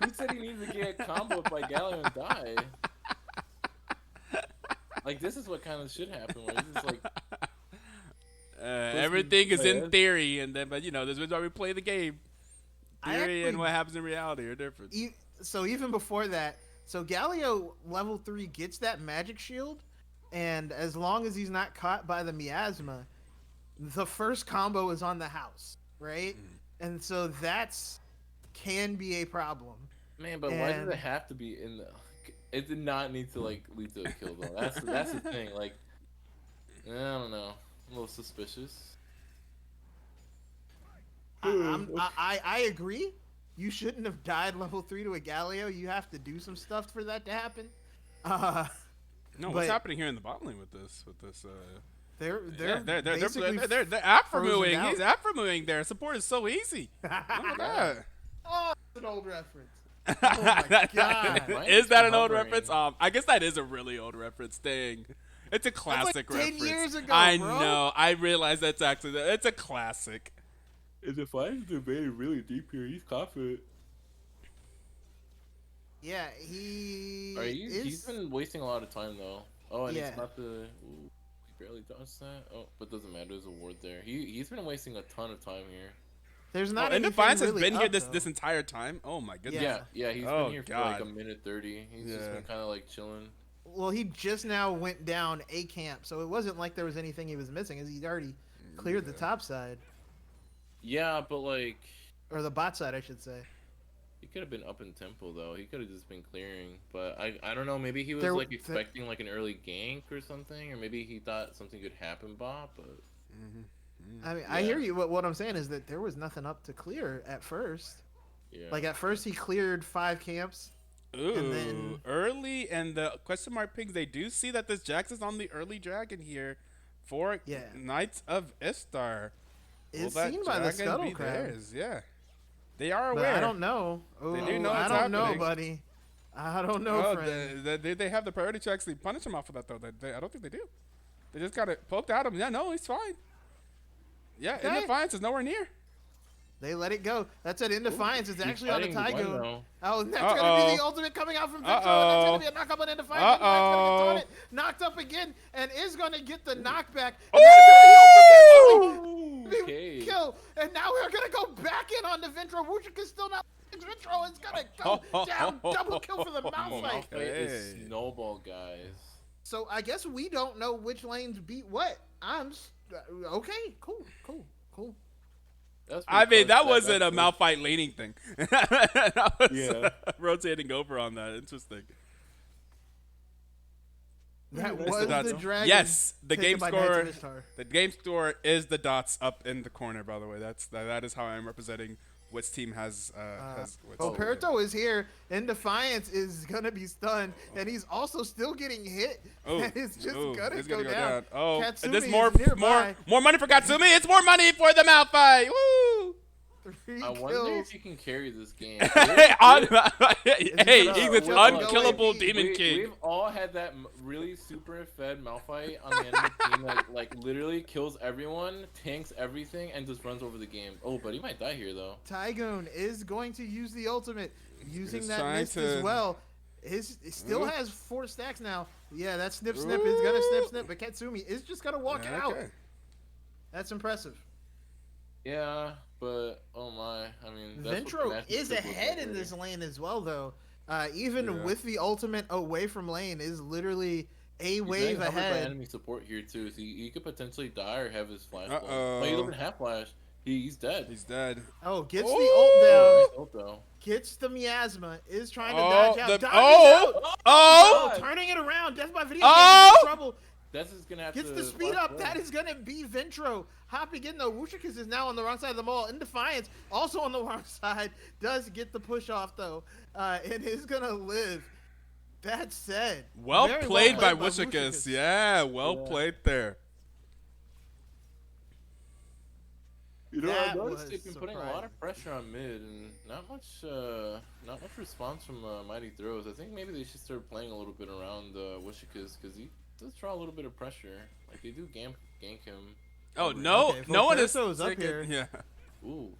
He said he needed to get comboed by Galio and die. Like this is what kind of should happen. Where it's just like everything is in theory, and then but this is why we play the game. Theory and what happens in reality are different. So even before that, Galio level 3 gets that magic shield, and as long as he's not caught by the miasma, the first combo is on the house, right? And so that's can be a problem. Man, but why does it have to be in the? It did not need to like lead to a kill though. That's the thing. Like, I don't know, a little suspicious. I agree. You shouldn't have died level 3 to a Galio. You have to do some stuff for that to happen. No, what's happening here in the bot lane with this? They're afro-mooing. He's afro-mooing there. Support is so easy. Look at that. Oh, it's an old reference. Oh my god. Is that an old reference? I guess that is a really old reference. Dang. It's a classic like 10 reference. years ago, I bro. know. I realize it's a classic. If the fight is debated really deep here, he's confident. Yeah, he's been wasting a lot of time though. Oh, and it's not the. Ooh, he barely dodged that. Oh, but doesn't matter. There's a ward there. He's been wasting a ton of time here. There's not. And Defiance really has been here this entire time. Oh my goodness. Yeah. He's been here for like a minute 30. He's just been kind of like chilling. Well, he just now went down a camp, so it wasn't like there was anything he was missing, as he'd already cleared the top side. Yeah, but like, or the bot side, I should say. He could have been up in tempo though. He could have just been clearing, but I don't know. Maybe he was like expecting like an early gank or something, or maybe he thought something could happen, Bob. But I mean, I hear you. What I'm saying is that there was nothing up to clear at first. Yeah. Like at first he cleared 5 camps. Ooh, and then early and the question mark pings. They do see that this Jax is on the early dragon here for Knights of Ishtar. It's seen by the scuttle crab. Yeah, they are aware. But I don't know. They do know I it's don't happening. know, buddy. I don't know, friend. They have the priority to actually punish him off of that, though. I don't think they do. They just got it poked at him. Yeah, no, he's fine. Yeah, Okay. Indefiance is nowhere near. They let it go. That's an Indefiance. It's actually on the Tygoon. Oh, and that's going to be the ultimate coming out from Victor. And that's going to be a knock up on Indefiance. Going to get knocked up again and is going to get the knockback. And okay. kill. And now we're going to go back in on the Ventro. Wuchik is still not Ventro is gonna go down. Double kill for the Malphite. Malphite is Hey. snowball, guys. So I guess we don't know which lanes beat what. Okay. Cool. That's I mean, pretty that close. wasn't a That's Malphite laning thing. That was Yeah. rotating over on that. Interesting. That It's was dots. the dragon. Yes, the taken game by Knights score. of Ishtar. The game score is the dots up in the corner. By the way, that is how I'm representing which team has. Which Operto is here, and Defiance is gonna be stunned, and he's also still getting hit. And it's just gonna it's go down. Oh, Katsumi and there's is more nearby. money for Katsumi. It's more money for the Malphite. Woo! 3 I wonder kills. if he can carry this game. Hey, he's an Well, unkillable we- demon king. We've all had that really super fed Malphite on the enemy team that like literally kills everyone, tanks everything, and just runs over the game. Oh, but he might die here though. Tygoon is going to use the ultimate, using He's that trying mist to- as well. He still has 4 stacks now. Yeah, that snip is gonna snip, but Katsumi is just gonna walk Yeah, out. okay. That's impressive. Yeah, but oh my, I mean, that's what Ventro the match is was ahead in already. this lane as well, though. Even Yeah. with the ultimate away from lane, is literally a He's wave getting covered by ahead. enemy support here too, so he could potentially die or have his flash. Uh-oh. Oh, he doesn't have flash. He's dead. He's dead. Oh, gets Oh! the ult down. Nice ult, though. Gets the miasma. Is trying to Oh, dodge out. the- Dodges oh! out. Oh! God. Turning it around. Death by video Oh! game is in trouble. That's just gonna have Gets to the speed flash up. forward. That is going to be Ventro. Hopping in though. Wushikas is now on the wrong side of the mall. In Defiance, also on the wrong side. Does get the push off though. And is going to live. That said. Well very played by Wushikas. Wushikas. Yeah, well Yeah. played there. You know, That I noticed was they've been putting a lot of pressure on mid, and not much response from Mighty Throws. I think maybe they should start playing a little bit around Wushikas, because he does draw a little bit of pressure. Like they do gank him. Oh no, Okay, no one is Volperto's up taking- here. Yeah. Ooh.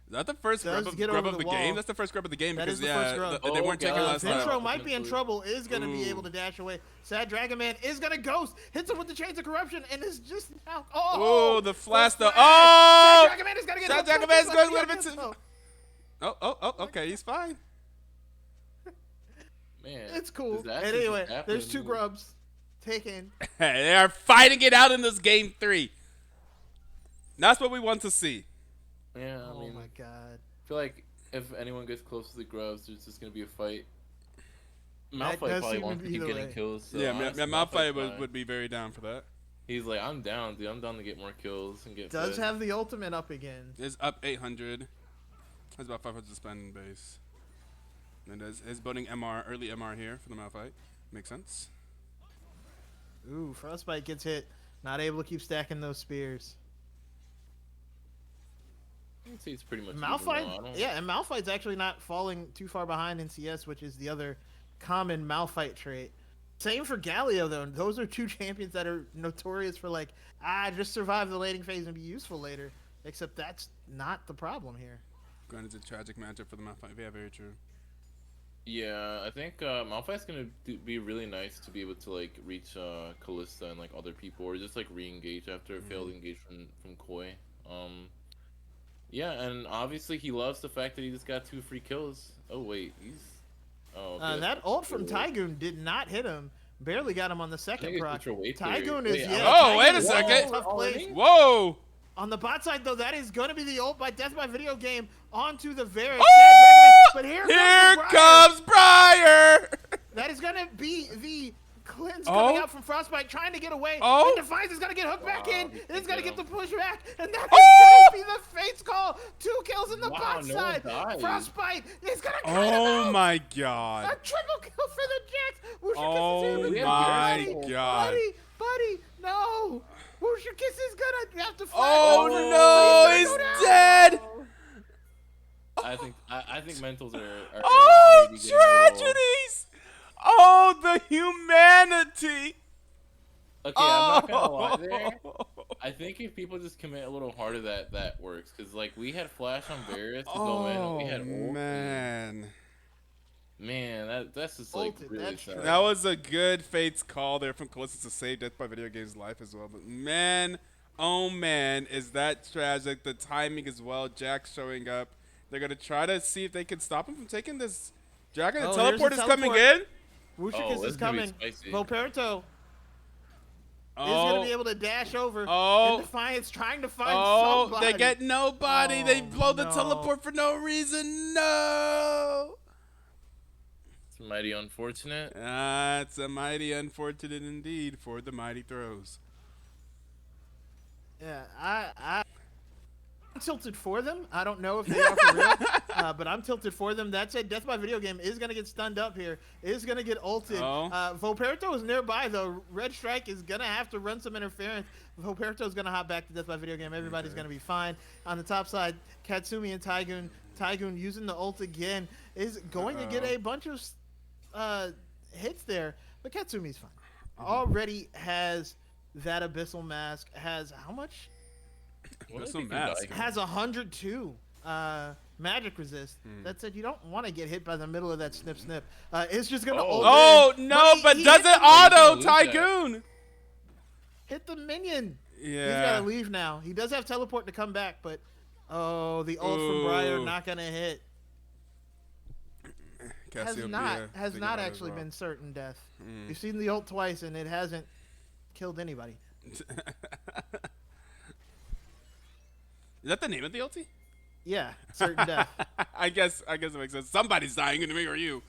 Is that the first Does grub get of over the the game? wall. That's the first grub of the game That because is the first grub. they weren't taking Oh, last God. time. Ventro might be in Potentially. trouble. Is going to be Ooh. able to dash away. Sad Dragon Man is going to ghost. Hits him with the chains of corruption and is just now. Oh, the flash though. Sad Oh! Dragon Man is going to get Sad hooked Dragon up Man is just going like with the it. other guy. Oh, okay, he's fine. Man. It's cool. this actually And just anyway, happened. there's 2 grubs taken. They are fighting it out in this game 3. That's what we want to see. Yeah, I Oh mean, my I god. feel like if anyone gets close to the grubs, there's just gonna be a fight. That Malphite does probably seem to wants to be keep the getting way. kills. So Yeah, honestly, Malphite fine. would be very down for that. He's like, I'm down, dude. I'm down to get more kills and get. Does fed. have the ultimate up again. Is up 800. Has about 500 to spend in base. And is building MR, early MR here for the Malphite. Makes sense. Ooh, Frostbite gets hit. Not able to keep stacking those spears. I'd say it's pretty much even now. I Malphite, don't- yeah, and Malphite's actually not falling too far behind in CS, which is the other common Malphite trait. Same for Galio, though. Those are 2 champions that are notorious for, like, just survive the laning phase and be useful later. Except that's not the problem here. Granted, it's a tragic matchup for the Malphite. Yeah, very true. Yeah, I think Malphite's gonna be really nice to be able to like reach Kalista and like other people, or just like re-engage after a failed engage from Koi. Yeah, and obviously he loves the fact that he just got 2 free kills. Oh wait, he's okay, that's That not ult from cool. Tygoon did not hit him. Barely got him on the I second think it's proc. just a wait Tygoon theory. is, Wait, yeah. Oh, wait a Tygoon is in second. tough place. Already? Whoa! On the bot side, though, that is going to be the ult by Death by Video Game onto the Varus. Oh! But here Here comes comes Briar! That is going to be the cleanse Oh. coming out from Frostbite, trying to get away. Oh. And Defiance is going to get hooked back Wow, in. he It's can't going to get get the him. push back. And that is Oh. going to be the Fate's call. 2 kills in the Wow, bot no one side. died. Frostbite is going to Oh my A god. triple kill for the Jets. Wushikas Oh is here, but my buddy, god. Buddy, no. Wushikas is going to have to fight. Oh over. no, He's he's gonna go down. dead! I think mentals are Oh, maybe getting a little- tragedies! Oh, the humanity! Okay, I'm not gonna Oh. lie there. I think if people just commit a little harder, that works. Cause like we had flash on Varus to go in, and we had ult. Oh, man. Man, that's just like Ulted, really that's sad. true. That was a good Fate's call there from Calista to save Death by Video Game's life as well. But man, oh man, is that tragic. The timing as well. Jack showing up, They're gonna try to see if they can stop him from taking this dragon. The Oh, teleport is here's the coming teleport. in. Wushikis this is is gonna be coming. spicy. Volperto is Oh, gonna be able to dash over. Oh. And Defiance trying to find oh, somebody. they get nobody. They Oh, blow the no. teleport for no reason. No. It's mighty unfortunate. That's a mighty unfortunate indeed for the mighty throws. Yeah, I'm tilted for them. I don't know if they are for real, but I'm tilted for them. That said, Death by Video Game is going to get stunned up here, is going to get ulted. Oh. Volperto is nearby, though. Red Strike is going to have to run some interference. Volperto is going to hop back to Death by Video Game. Everybody's going to be fine. On the top side, Katsumi and Taigun. Taigun using the ult again is going to get a bunch of hits there, but Katsumi's fine. Already has that Abyssal Mask, has how much? What That's if a he can mask. die? Has 102 magic resist. That said, you don't want to get hit by the middle of that snip. It's just gonna ult Oh in, no, he but hit does the it minion. auto lose that. Tycoon? Hit the minion. He's Yeah. gotta leave now. He does have teleport to come back, but oh, the ult from Briar Ooh. not gonna hit. Has Cassiopeia not thinking about it as actually well. been certain death. You've seen the ult twice and it hasn't killed anybody. Is that the name of the ulti? Yeah, certain death. I guess it makes sense. Somebody's dying, either me or you.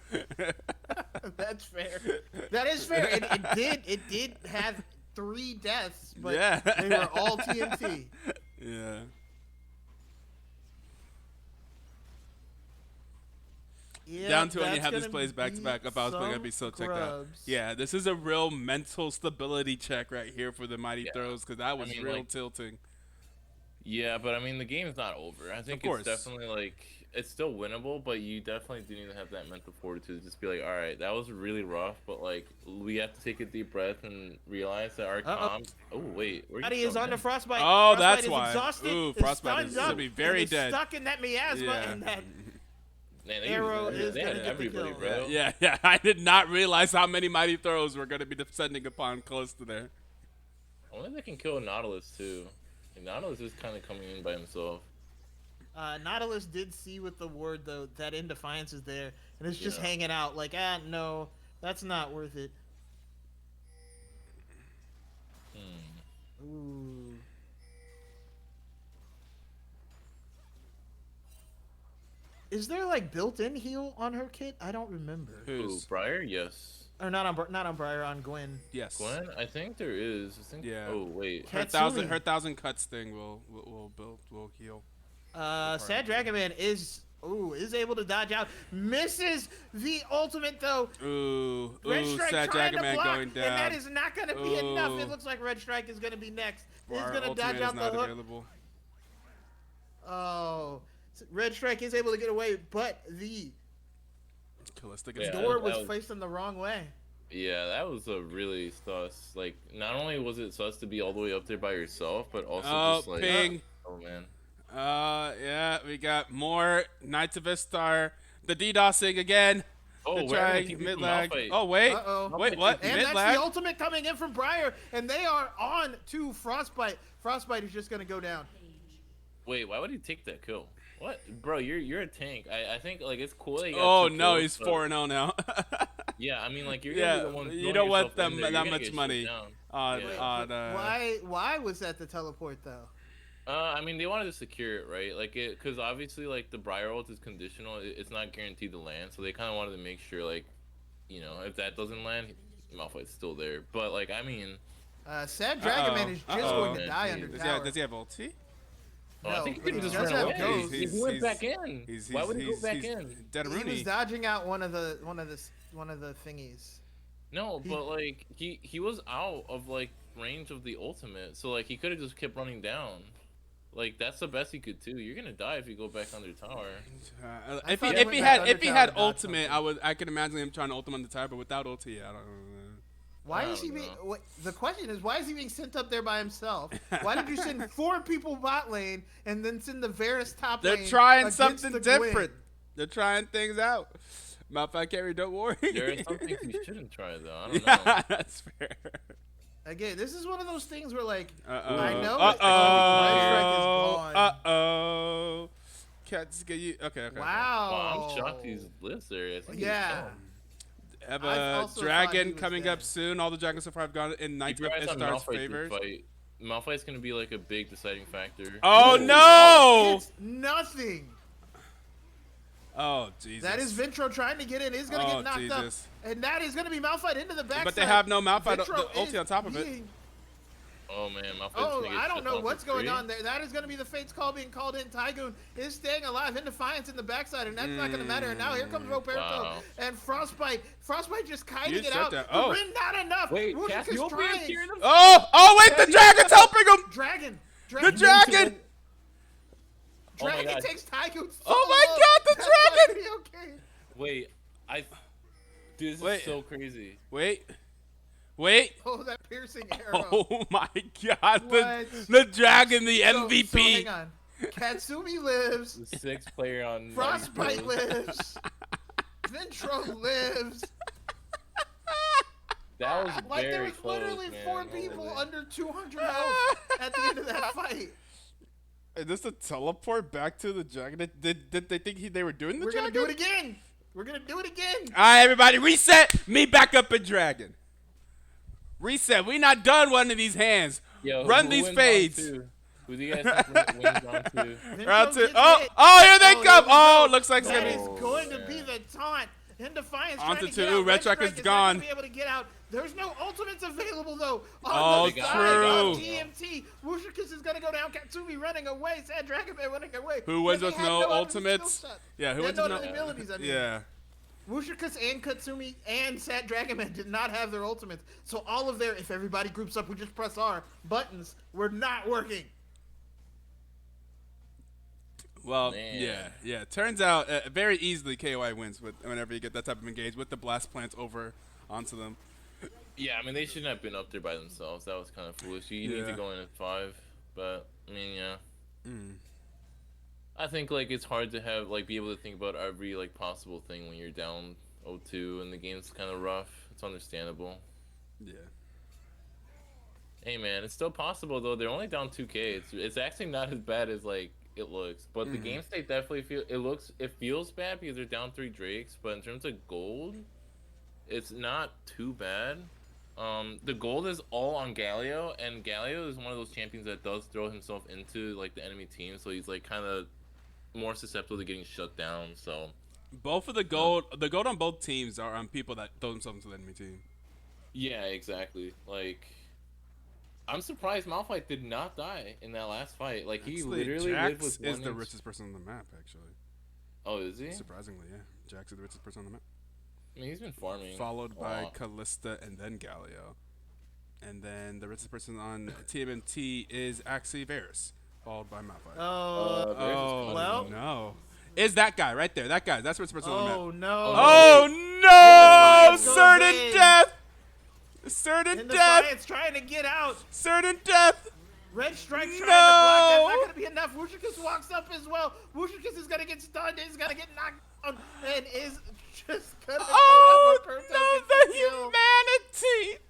That's fair. That is fair. It did have 3 deaths, but Yeah. they were all TNT. Yeah. Yeah, Down to when you that's have this gonna plays back to back up, I was gonna be so some checked out. grubs. Yeah, this is a real mental stability check right here for the mighty Yeah. throws, because that was mean, real like- tilting. Yeah, but I mean, the game's not over. I think course. it's definitely like it's still winnable, but you definitely do need to have that mental fortitude to just be like, all right, that was really rough, but like we have to take a deep breath and realize that our comms. Oh wait, where Buddy is under frostbite. Oh, Frostbite that's is why. Exhausted, Ooh, is Frostbite stunned is up, gonna be very and is dead. Stuck in that miasma, Yeah. and that Man, Arrow is they gonna had get the everybody, kill. bro. Yeah. I did not realize how many mighty throws were gonna be descending upon close to there. I wonder if they can kill Nautilus too. Like, Nautilus is kind of coming in by himself. Nautilus did see with the word though that In Defiance is there, and it's just Yeah. hanging out. Like, no, that's not worth it. Ooh. Is there like built-in heal on her kit? I don't remember. Ooh, Who's? Briar? Yes. Or not on Briar, on Gwen. Yes. Gwen? I think there is. I think. Yeah. Oh wait. Her Katsumi. thousand cuts thing will heal. Sad Dragon Man is able to dodge out. Misses the ultimate though. Ooh, Red ooh, Strike Sad trying Dragon to Man block, going down. and that is not going to be enough. Ooh. It looks like Red Strike is going to be next. He's Our going to ultimate dodge out is not the hook. available. Oh, Red Strike is able to get away, but the Calista Yeah, gets door that was was- facing the wrong way. Yeah, that was a really sus. Like, not only was it sus to be all the way up there by yourself, but also Oh, just like, ping. oh man. Yeah, we got more Knights of Ishtar. The DDoSing again. Oh, The we're try having a mid TP lag. Malphite. Oh wait, Uh-oh. wait, what? And Mid that's lag. the ultimate coming in from Briar, and they are on to Frostbite. Frostbite is just going to go down. Wait, why would he take that kill? What, bro? You're a tank. I think like it's cool. That you got Oh 2 no, kills, he's but- 4-0 now. Yeah, I mean like you're Yeah, gonna be the one. you throwing don't want yourself them in there. that You're gonna much get shut money down. on Yeah. Why was that the teleport though? I mean, they wanted to secure it, right? Like, because obviously, like, the Briar ult is conditional. It's not guaranteed to land, so they kind of wanted to make sure, like, you know, if that doesn't land, Malphite's still there. But, like, I mean, Sad Dragon Man is just going to Man, die geez. under Does tower. he have ulti? oh, I No, think he but could he just does run have away. ghosts. He went back in. Why would he go back in? He was Dead-a-rooney. dodging out one of the thingies. No, but like he was out of like range of the ultimate, so like he could have just kept running down. Like that's the best he could do. You're gonna die if you go back under tower. If thought he he went had back if he under had tower to dodge ultimate, I could imagine him trying to ultimate on the tower, but without ulti, I don't know. Why I is he don't being? know. What, the question is, why is he being sent up there by himself? Why did you send 4 people bot lane and then send the Varus top They're lane? trying against something the different. Gwen? They're trying things out. Malphite carry, don't worry. There are some things you shouldn't try though. I don't know. Yeah, that's fair. Again, this is one of those things where like Uh-oh. I know Uh-oh. Red Strike is gone. Uh-oh. Katsuki. Okay. Wow. Wow, I'm shocked he's lives there. I think he's Yeah. killed. Have I a also thought he dragon was coming dead. up soon. All the dragons so far have gone in Knights Keep of your eyes on Ishtar's Malphite favors. to fight. Malphite's gonna be like a big deciding factor. Oh Oh, no! it's nothing. Oh Jesus! That is Ventro trying to get in. He's going to get knocked Jesus. up. And that is going to be Malphite into the backside. But they have no Malphite Ventro the ulti is on top of it. being- Oh man, Malphite's Oh, gonna get I don't shut know down what's for going free. on there. That is going to be the Fates call being called in. Tygoon is staying alive in Defiance in the backside, and that's not going to matter. And now here comes Roberto Wow. and Frostbite. Frostbite just kiting You it out. shut down. Oh. The Rin not enough. Wait, Rujik is Cassiopeia trying. is here in the Oh wait, the dragon's helping him. Dragon. The dragon. Oh my Dragon God. takes Tygoon. Oh my God, the That's not dragon. gonna be okay. Wait, dude, this Wait. is so crazy. Wait. Oh, that piercing arrow. Oh my God! What? The dragon, the So MVP. hang on. Katsumi lives. The sixth player on Frostbite lives. Ventro lives. That was Like very there was close, literally man. 4 people Holy. under 200 health at the end of that fight. Is this a teleport back to the dragon? Did they think they were doing the We're dragon? gonna do it again. We're gonna do it again. All right, everybody, reset. Me back up in dragon. Reset. We not done one of these hands. Yo, Run who these wins fades. round two? Who do you guys think wins round two? Ventro Round 2. gets Oh, hit. here they Oh, come. here we Oh, go. looks like it's That gonna is be. going to man. be the taunt. In Defiance On trying to to get two. out. Red Strike is not gone. gonna be able to get out. There's no ultimates available though. Oh, On the side of true. DMT. Wushikus is gonna go down. Katsumi running away. Sad Dragon Man running away. Who wins But with they had no other ultimates? skill sets. Yeah, who They wins had with no no? other abilities, I mean. Yeah. Wushikus and Katsumi and Sat Dragon Man did not have their ultimates. So all of their, if everybody groups up, we just press R, buttons were not working. Well, Man. yeah. Turns out very easily KOI wins whenever you get that type of engage with the blast plants over onto them. Yeah, I mean they shouldn't have been up there by themselves. That was kind of foolish. You need Yeah. to go in at 5, but I mean, yeah. Mm. I think like it's hard to have like be able to think about every like possible thing when you're down 0-2 and the game's kind of rough. It's understandable. Yeah. Hey man, it's still possible though. They're only down 2K. It's actually not as bad as like it looks. But the game state definitely it feels bad because they're down 3 Drakes. But in terms of gold, it's not too bad. The gold is all on Galio, and Galio is one of those champions that does throw himself into like the enemy team, so he's like kind of more susceptible to getting shut down. So Both of the gold on both teams are on people that throw themselves into the enemy team. yeah, exactly. Like I'm surprised Malphite did not die in that last fight. Like he Actually, literally Jax lived with is one the inch- richest person on the map, actually. Oh, is he? Surprisingly, yeah. Jax is the richest person on the map. I mean, he's been farming. Followed by Aw. Callista and then Galio. And then the richest person on TMNT is actually Varus, followed by Malphite. Varus is Oh, well- no. Is that guy right there. That guy. That's the richest person on the Oh map. no. Oh, no! Defiance goes Certain in. death! Certain And death! Defiance trying to get out. Certain death! Red Strike trying to No! block. That's not going to be enough. Wushikus walks up as well. Wushikus is going to get stunned. He's going to get knocked down. And is just going to Oh, go down. no, Roberto the gets kill. humanity!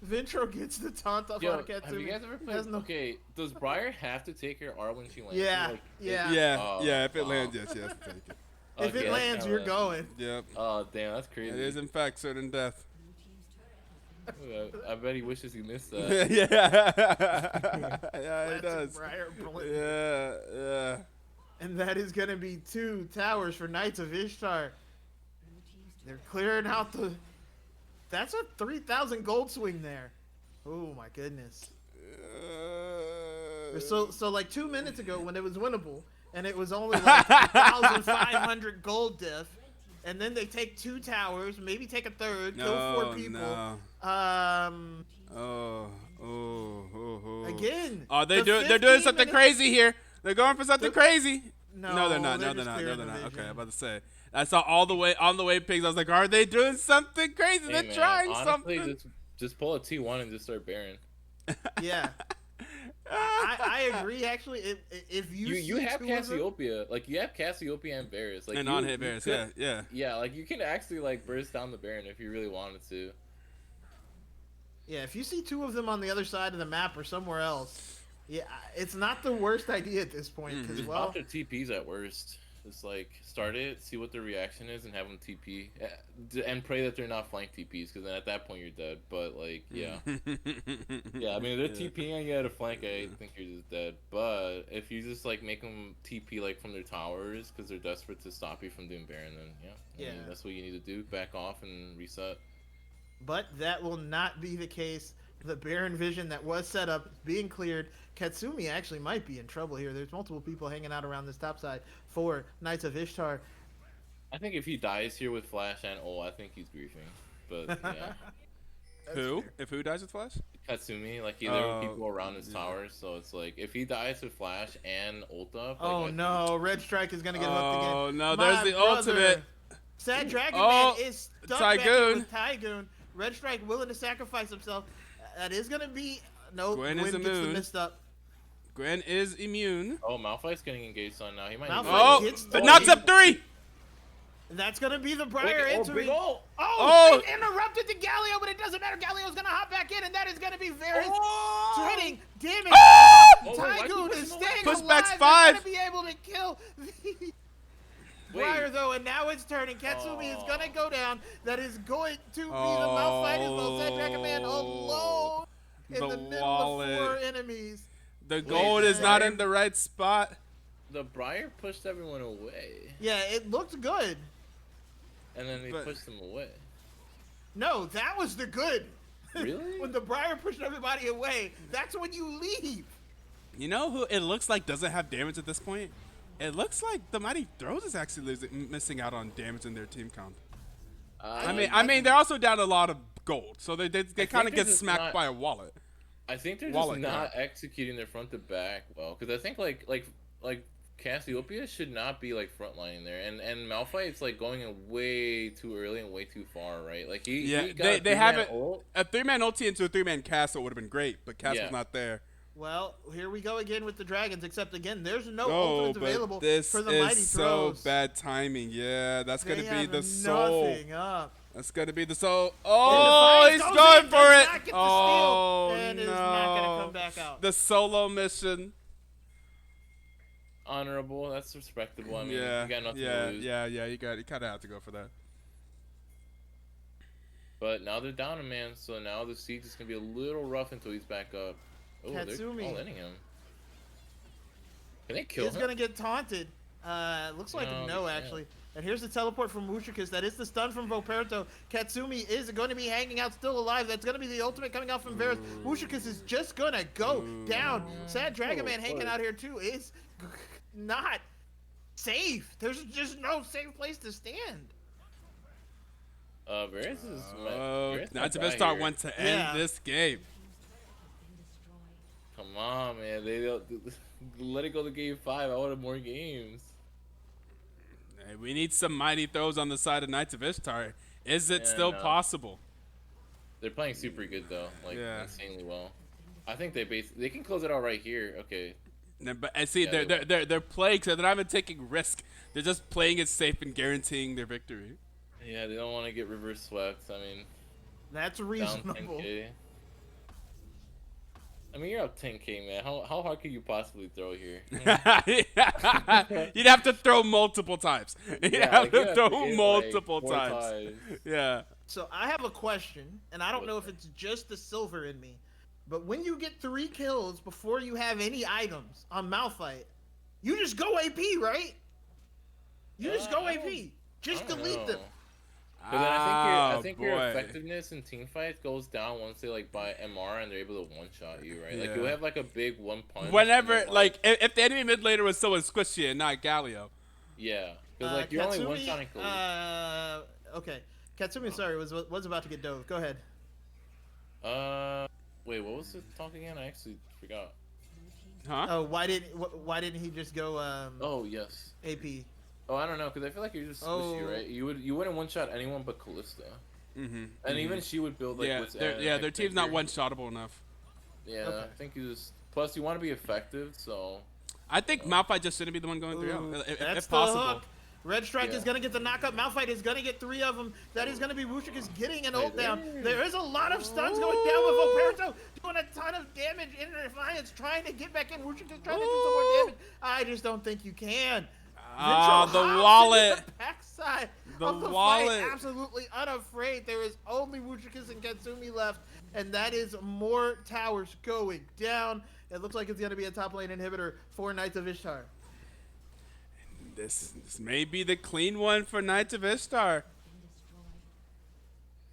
Ventro gets the taunt off Yo, on Katsumi. have you guys ever played? Has no- Okay, does Briar have to take her R when she lands? Yeah, Like, yeah. Yeah, Oh, yeah, if it wow. lands, yes, yes, take it. If Okay, it that's lands, kinda- you're going. Yep. Oh damn, that's crazy. It is, in fact, certain death. I bet he wishes he missed that. yeah. Yeah, it Classic does. Briar bullet. Yeah. And that is going to be 2 towers for Knights of Ishtar. They're clearing out the... That's a 3,000 gold swing there. Oh my goodness. So like 2 minutes ago when it was winnable, and it was only like 1,500 gold diff, and then they take 2 towers, maybe take a third, kill 4 people. No. Um, Oh. again. Oh, they're the doing 15 something minutes- crazy here. They're going for something crazy. No, they're not. they're No, they're just not. No, clearing they're the not. Okay, vision. I'm about to say. I saw all the way on the way pigs. I was like, are they doing something crazy? Hey, They're man, trying honestly, something. just pull a T1 and just start Baron. Yeah. I agree. Actually, if you You see have 2 of them- Cassiopeia, like you have Cassiopeia and Varus, like and you, on hit you bears. could- Yeah. Yeah, like you can actually like burst down the Baron if you really wanted to. Yeah, if you see 2 of them on the other side of the map or somewhere else, Yeah, it's not the worst idea at this point because Just well, pop their TPs at worst. Just like start it, see what their reaction is, and have them TP, and pray that they're not flank TPs, because then at that point you're dead. But like, yeah, yeah. I mean, if they're TPing you at a flank, I think you're just dead. But if you just like make them TP like from their towers because they're desperate to stop you from doing Baron, then I mean, that's what you need to do. Back off and reset. but that will not be the case. The Baron vision that was set up being cleared. Katsumi actually might be in trouble here. There's multiple people hanging out around this top side for Knights of Ishtar. I think if he dies here with Flash and ult, I think he's griefing. But yeah, Who? If who dies with Flash? Katsumi, like there were people around his towers, so it's like if he dies with Flash and ult up. Like, Oh no, Red Strike is gonna get hooked again. Oh no, My there's the brother, ultimate. Sad Dragon Oh, Man is stuck back here Tygoon. with Tygoon. Red Strike willing to sacrifice himself. That is gonna be no. Gwen is gets the immune. missed up. Gwen is immune. Oh, Malphite's getting engaged on now. He might. Malphite Oh, hits but the- knocks up 3. That's gonna be the Briar entering. ult. Oh! It interrupted the Galio, but it doesn't matter. Galio's gonna hop back in, and that is gonna be very treading damage. Oh! Tygoon is staying Push alive. back's They're 5. gonna be able to kill the Briar though, and now it's turning. Katsumi is gonna go down. That is going to be the Malphite as well. Sad Dragon Man alone in the middle wallet. of 4 enemies. The gold is not in the right spot. The Briar pushed everyone away, Yeah, it looked good. and then they But- pushed them away. No, that was the good. Really? When the Briar pushed everybody away, that's when you leave. You know who it looks like doesn't have damage at this point? It looks like the Mighty Throws is actually missing out on damage in their team comp. I mean, they're also down a lot of gold, so they kind of they're get just smacked not- by a wallet. I think they're just Wallet, not executing their front to back well, because I think like Cassiopeia should not be like frontlining there, and Malphite's like going in way too early and way too far, right? Like he got they have it. ult. A 3-man ulti into a 3-man castle would have been great, but castle's not there. Well, here we go again with the Dragons, except again, there's no Oh, ultimates available but this for the is Mighty so Throws. bad timing. Yeah, that's They gonna be have the soul. nothing up. That's gonna be the soul. Oh, And he's Defiance going goes in, for does it. not get the Oh steal, and no! is not gonna come back out. The solo mission. Honorable, that's respectable. I mean, Yeah, you got nothing yeah, to lose. yeah. You kind of have to go for that. But now they're down a man, so now the siege is gonna be a little rough until he's back up. Oh, they're Katsumi. all hitting him. Can they kill He's him? gonna get taunted. Looks like No, no, they can't. actually. And here's the teleport from Wushikas. That is the stun from Voperto. Katsumi is going to be hanging out still alive. That's going to be the ultimate coming out from Varus. Wushikas is just going to go down. Sad Dragon Man hanging out here too is not safe. There's just no safe place to stand. Varus is. Oh, Varus Knights of might die Ishtar here. want to Yeah. end this game. Come on, man. They don't let it go to game 5. I wanted more games. Hey, we need some mighty throws on the side of Knights of Ishtar. Is it Yeah, still no. possible? They're playing super good though, like Yeah. insanely well. I think they can close it out right here. Okay. No, but and see, Yeah, they're playing, so they're not even taking risk. They're just playing it safe and guaranteeing their victory. Yeah, they don't want to get reverse swept. I mean, That's down reasonable. 10K. I mean, you're up 10K, man. How hard could you possibly throw here? You'd have to throw multiple times. You'd have like, to you have throw to hit, multiple like, 4 times. Yeah. So I have a question, and I don't know if it's just the silver in me, but when you get 3 kills before you have any items on Malphite, you just go AP, right? You just go I AP. Just I don't delete them. know. But then I Oh, think your boy. effectiveness in team fights goes down once they like buy MR and they're able to one shot you, right? Like Yeah. you'll have like a big one punch. Whenever, and then, like, if the enemy mid laner was someone squishy and not Galio. yeah, because like you're only one shotting Katsumi, okay. Katsumi, sorry, was about to get dove. Go ahead. Wait, what was the talk again? I actually forgot. Huh? Oh, why didn't he just go Oh yes. AP? Oh, I don't know, because I feel like you're just squishy, Oh. right? You wouldn't one shot anyone but Callista, Mm-hmm. and even she would build like Yeah, what's their team's not one-shottable enough. Yeah, Okay. I think you just plus you want to be effective, so I think Malphite just shouldn't be the one going 3-0, Ooh, if that's the possible. hook. Red Strike is gonna get the knockup. Malphite is gonna get 3 of them. That is gonna be Wushika's getting an ult down. There is a lot of stuns going down with Volperto doing a ton of damage in Defiance, trying to get back in. Wushika's trying to do some more damage. I just don't think you can. The wallet. The backside The of the wallet. fight, absolutely unafraid. There is only Wuchikas and Katsumi left, and that is more towers going down. It looks like it's going to be a top lane inhibitor for Knights of Ishtar. This may be the clean one for Knights of Ishtar.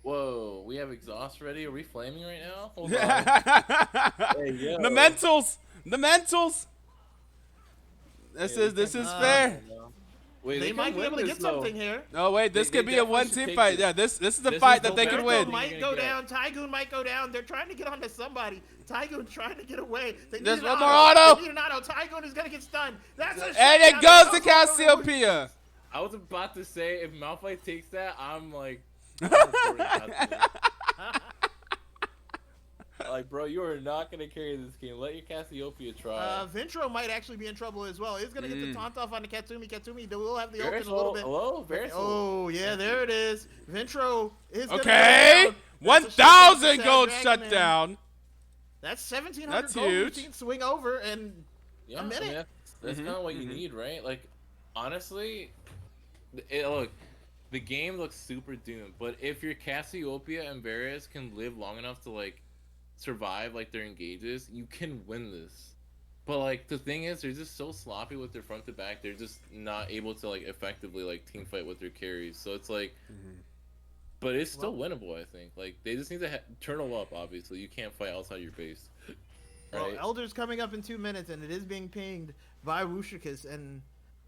Whoa, we have exhaust ready. Are we flaming right now? Hold on. The yo. mentals. The mentals. This is fair. Wait, They might be win able to this, get though. something here. Oh wait, this They could be a definitely should one-team take fight. this. Yeah, this is the This fight is that they Volperto can Volperto win. might go You're down. Tygoon might go down. They're trying to get onto somebody. Tygoon trying to get away. They need There's an one more auto. auto. They need an auto. Tygoon is going to get stunned. That's a And it shutdown. goes to It's also over Cassiopeia. I was about to say, if Malphite takes that, I'm like, I'm reporting Cassiopeia. Like, bro, you are not gonna carry this game. Let your Cassiopeia try. Ventro might actually be in trouble as well. He's going to get the taunt off on the Katsumi. Katsumi will have the ult in a little bit. Hello, Versal. Oh, yeah, there it is. Ventro is going to Okay, go down. That's a shutdown 1,000 for gold Sad shut Dragon, man. down. That's 1,700 That's gold. huge. We've seen swing over and Yeah, a minute. I mean, that's kind of what you need, right? Like, honestly, look, the game looks super doomed. But if your Cassiopeia and Varus can live long enough to like survive like their engages, you can win this. But like the thing is, they're just so sloppy with their front to back. They're just not able to like effectively like team fight with their carries. So it's like, but it's still winnable. I think like they just need to turtle up. Obviously, you can't fight outside your base. Well, Right? Elder's coming up in 2 minutes, and it is being pinged by Wushikas, and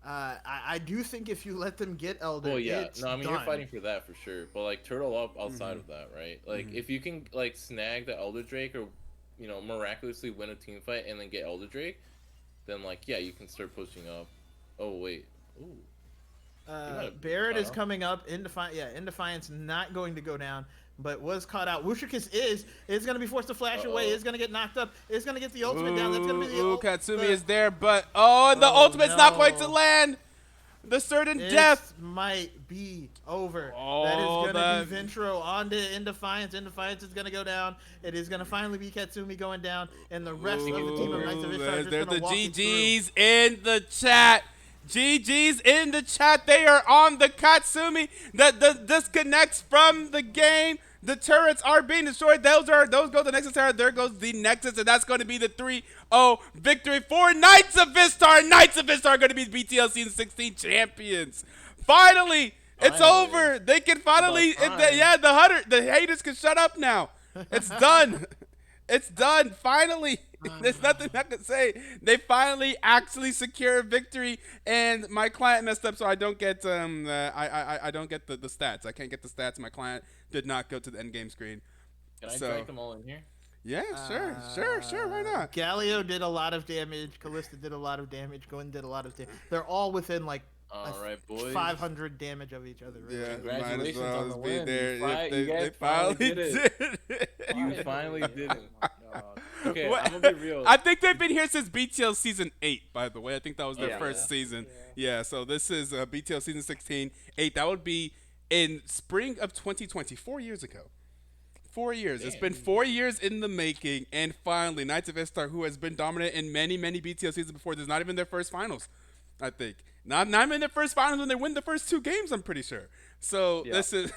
I do think if you let them get Elder, Well, yeah, it's no, I mean done. you're fighting for that for sure, but like turtle up outside of that, right? Like if you can like snag the Elder Drake or miraculously win a team fight and then get Elder Drake, then like yeah, you can start pushing up. Oh wait, ooh, Barrett is coming up in Defiance. Yeah, in Defiance, not going to go down, but was caught out. Wushikas is going to be forced to flash away. Is going to get knocked up. Is going to get the ultimate down. That's going to be the Katsumi the- is there, but and the ultimate's not going to no. land. The certain This death. might be over. That is Oh, going to that- be Ventro on to In Defiance. In Defiance is going to go down. It is going to finally be Katsumi going down, and the rest of the team of Knights of Ishtar are just There's going the to walk you through. GGs in the chat. GGs in the chat. They are on the Katsumi. The disconnects from the game. The turrets are being destroyed. Those go to the Nexus Tower. There goes the Nexus, and that's going to be the 3-0 victory for Knights of Ishtar. Knights of Ishtar are going to be BTL Season 16 champions. Finally, it's over. They can finally, the haters can shut up now. It's done. It's done. Finally. There's nothing I can say. They finally actually secure a victory, and my client messed up, so I don't get I don't get the stats. I can't get the stats. My client did not go to the end game screen. can I So- drag them all in here? Yeah, sure. Why not? Galio did a lot of damage. Callista did a lot of damage. Gwen did a lot of damage. They're all within like All right, boys. 500 damage of each other. Really. Yeah, Congratulations might as well on the be win. there You if you they guys finally did it. You finally did it. Okay, What- I'm gonna be real. I think they've been here since BTL Season 8, by the way. I think that was their Yeah. first season. Yeah, so this is BTL Season 16, 8. That would be in spring of 2020, 4 years ago. 4 years. It's been 4 years in the making, and finally, Knights of Ishtar, who has been dominant in many BTL seasons before, this is not even their first finals, I think. Not even their first finals when they win the first 2 games, I'm pretty sure. So this is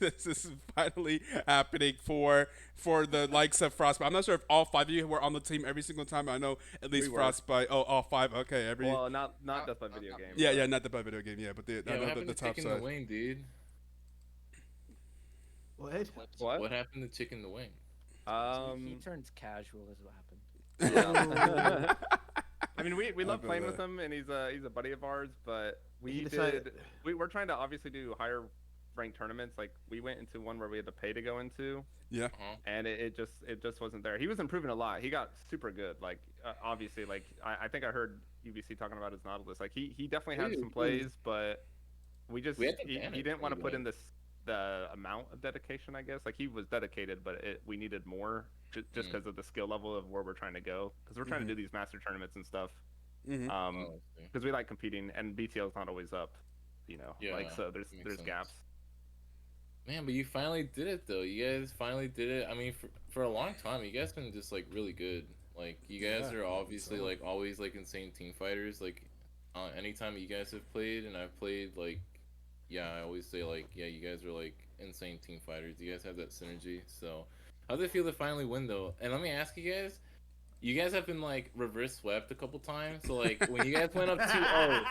this is finally happening for the likes of Frostbite. I'm not sure if all 5 of you were on the team every single time. I know at least We were. Frostbite. Oh, all 5. Okay, Well, not Death by Video Game. yeah, not the video game. Yeah, but I what know happened the to top Chicken side. the Wing, dude? What? What happened to Chicken the Wing? He turns casual is what happened. I mean, we love feel playing that. with him, and he's a buddy of ours. But He decided- we're trying to obviously do higher ranked tournaments. Like we went into one where we had to pay to go into, Yeah. and it just wasn't there. He was improving a lot. He got super good. Like obviously, like I think I heard UBC talking about his Nautilus. Like he definitely had some plays, but we just We had to he ban it didn't want to pretty put in the amount of dedication, I guess. Like he was dedicated, but we needed more just because of the skill level of where we're trying to go. Because we're trying to do these master tournaments and stuff. Mhm. Oh, I see. Because we like competing, and BTL is not always up. Yeah, like so there's makes sense. gaps. Man, but you finally did it though. You guys finally did it. I mean, for a long time, you guys been just like really good. Like you guys Yeah, are obviously so. like always like insane team fighters. Like, anytime you guys have played and I've played, like, yeah, I always say like, yeah, you guys are like insane team fighters. You guys have that synergy. So, how does it feel to finally win though? And let me ask you guys. You guys have been like reverse swept a couple times. So like when you guys went up 2-0,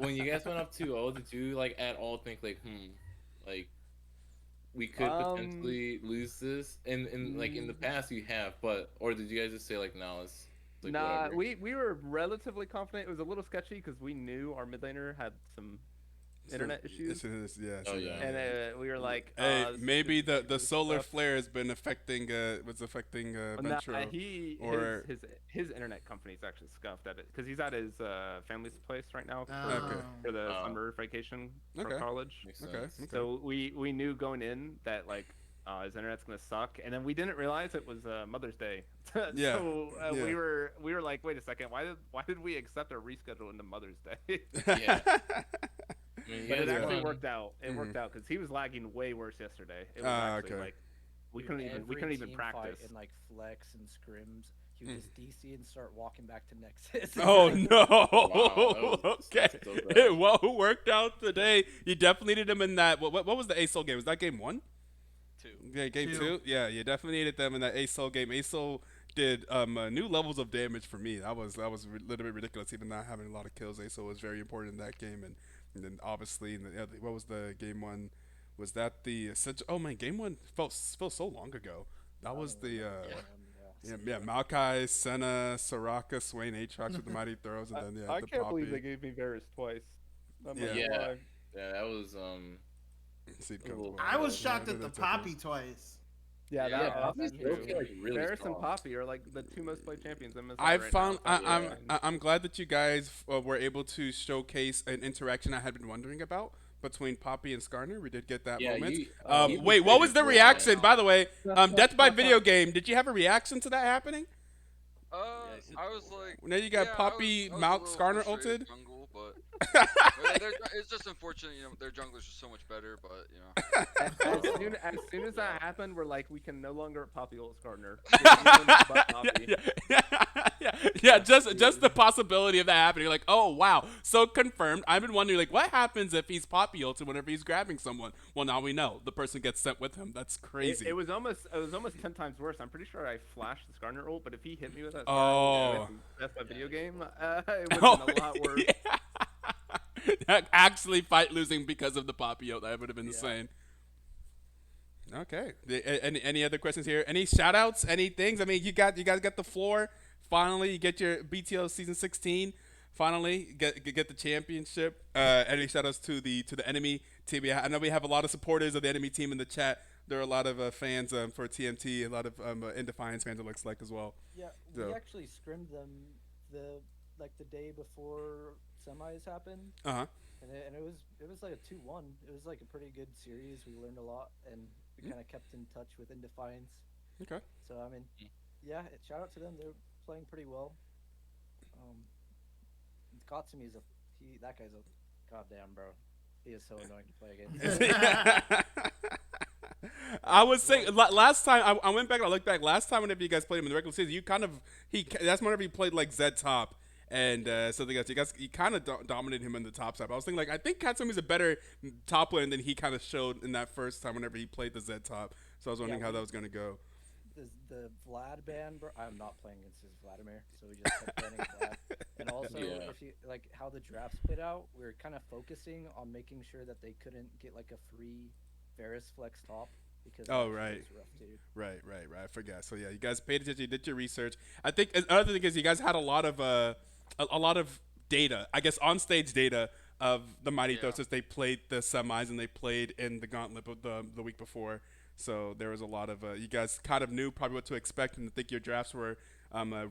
when you guys went up 2-0, did you like at all think like, like we could potentially lose this? And like in the past you have, but or did you guys just say like, no, it's like Nah, whatever? we were relatively confident. It was a little sketchy because we knew our mid laner had some internet issues, Oh, yeah. and we were like, Hey, this maybe is the really solar tough. flare has been affecting Nah, Ventro. he or his internet company's actually scuffed at it because he's at his family's place right now Okay. for the Oh. summer vacation for Okay. college. Makes Okay. sense. Okay. So we knew going in that like his internet's gonna suck, and then we didn't realize it was Mother's Day. Yeah, So yeah. we were like, wait a second, why did we accept a reschedule into Mother's Day? Yeah. I mean, you But it guys actually won. worked out. It worked out because he was lagging way worse yesterday. It was actually okay. like we couldn't even team practice. Fight in like flex and scrims, he would just DC and start walking back to Nexus. Oh no! Wow, Okay, that's so bad. well, worked out today. You definitely needed them in that. What was the ASOL game? Was that game 1? 2. Yeah, game 2. Two. Yeah, you definitely needed them in that ASOL game. ASOL did new levels of damage for me. That was a little bit ridiculous. Even not having a lot of kills, ASOL was very important in that game. And then obviously, what was the game 1? Was that the essential? Oh man, game 1 felt so long ago. That was the yeah, Maokai, Senna, Soraka, Swain, Aatrox with the mighty throws, and then I the can't Poppy. believe they gave me Varus twice. I'm Yeah. not Yeah. gonna lie. Yeah, that was Seed A comes little- well. I was Yeah, shocked at the that's okay. Poppy twice. Yeah, Yeah, that, Poppy's that's low-key, true. like, really Varus and strong. Poppy are like the two most played champions in MSI I right found now. I'm glad that you guys were able to showcase an interaction I had been wondering about between Poppy and Skarner. We did get that Yeah, moment. you Wait, what was the traded reaction? well. By the way, Death by Video Game. Did you have a reaction to that happening? I was like, Now you got yeah, Poppy, I was a Mount, little Skarner frustrated ulted. Jungle, but it's just unfortunate, their junglers are so much better, but As soon as that happened, we're like, we can no longer Poppy ult Skarner. Yeah, just the possibility of that happening. You're like, oh wow, so confirmed. I've been wondering, like, what happens if he's Poppy ulted whenever he's grabbing someone? Well, now we know the person gets sent with him. That's crazy. It was almost 10 times worse. I'm pretty sure I flashed the Skarner ult, but if he hit me with that Oh. Skarner ult, that's a video game. It would have been a lot worse. Yeah. Actually fight losing because of the Poppy ult. That would have been insane. Okay. Any other questions here? Any shout outs? Any things? I mean, you guys got the floor. Finally, you get your BTL season 16. Finally, get the championship. Any shout outs to the enemy team? I know we have a lot of supporters of the enemy team in the chat. There are a lot of fans for TMT, a lot of Indefiance fans, it looks like, as well. Yeah, So- we actually scrimmed them the day before semis happened, Uh-huh. and it was like a 2-1. It was like a pretty good series. We learned a lot, and we kind of kept in touch with Indefiance. Okay. So I mean, yeah, shout out to them. They're playing pretty well. Katsumi that guy's a goddamn bro. He is so annoying to play against. I was saying last time I went back and I looked back. Last time whenever you guys played him in the regular season, you kind of that's whenever you played like Zed top and something else. You kind of dominated him in the top side. I was thinking like I think Katsumi's a better top laner than he kind of showed in that first time whenever he played the Zed top. So I was wondering how that was gonna go. The Vlad ban, bro. I'm not playing against his Vladimir, so we just kept banning Vlad. And also, Yeah. if you like how the drafts played out, we were kind of focusing on making sure that they couldn't get like a free Varus flex top because Oh, that right. was rough, dude. Right. I forgot. So yeah, you guys paid attention. You did your research. I think another thing is you guys had a lot of data. I guess on stage data of the Mighty Throw since they played the semis and they played in the Gauntlet of the week before. So there was a lot of you guys kind of knew probably what to expect, and I think your drafts were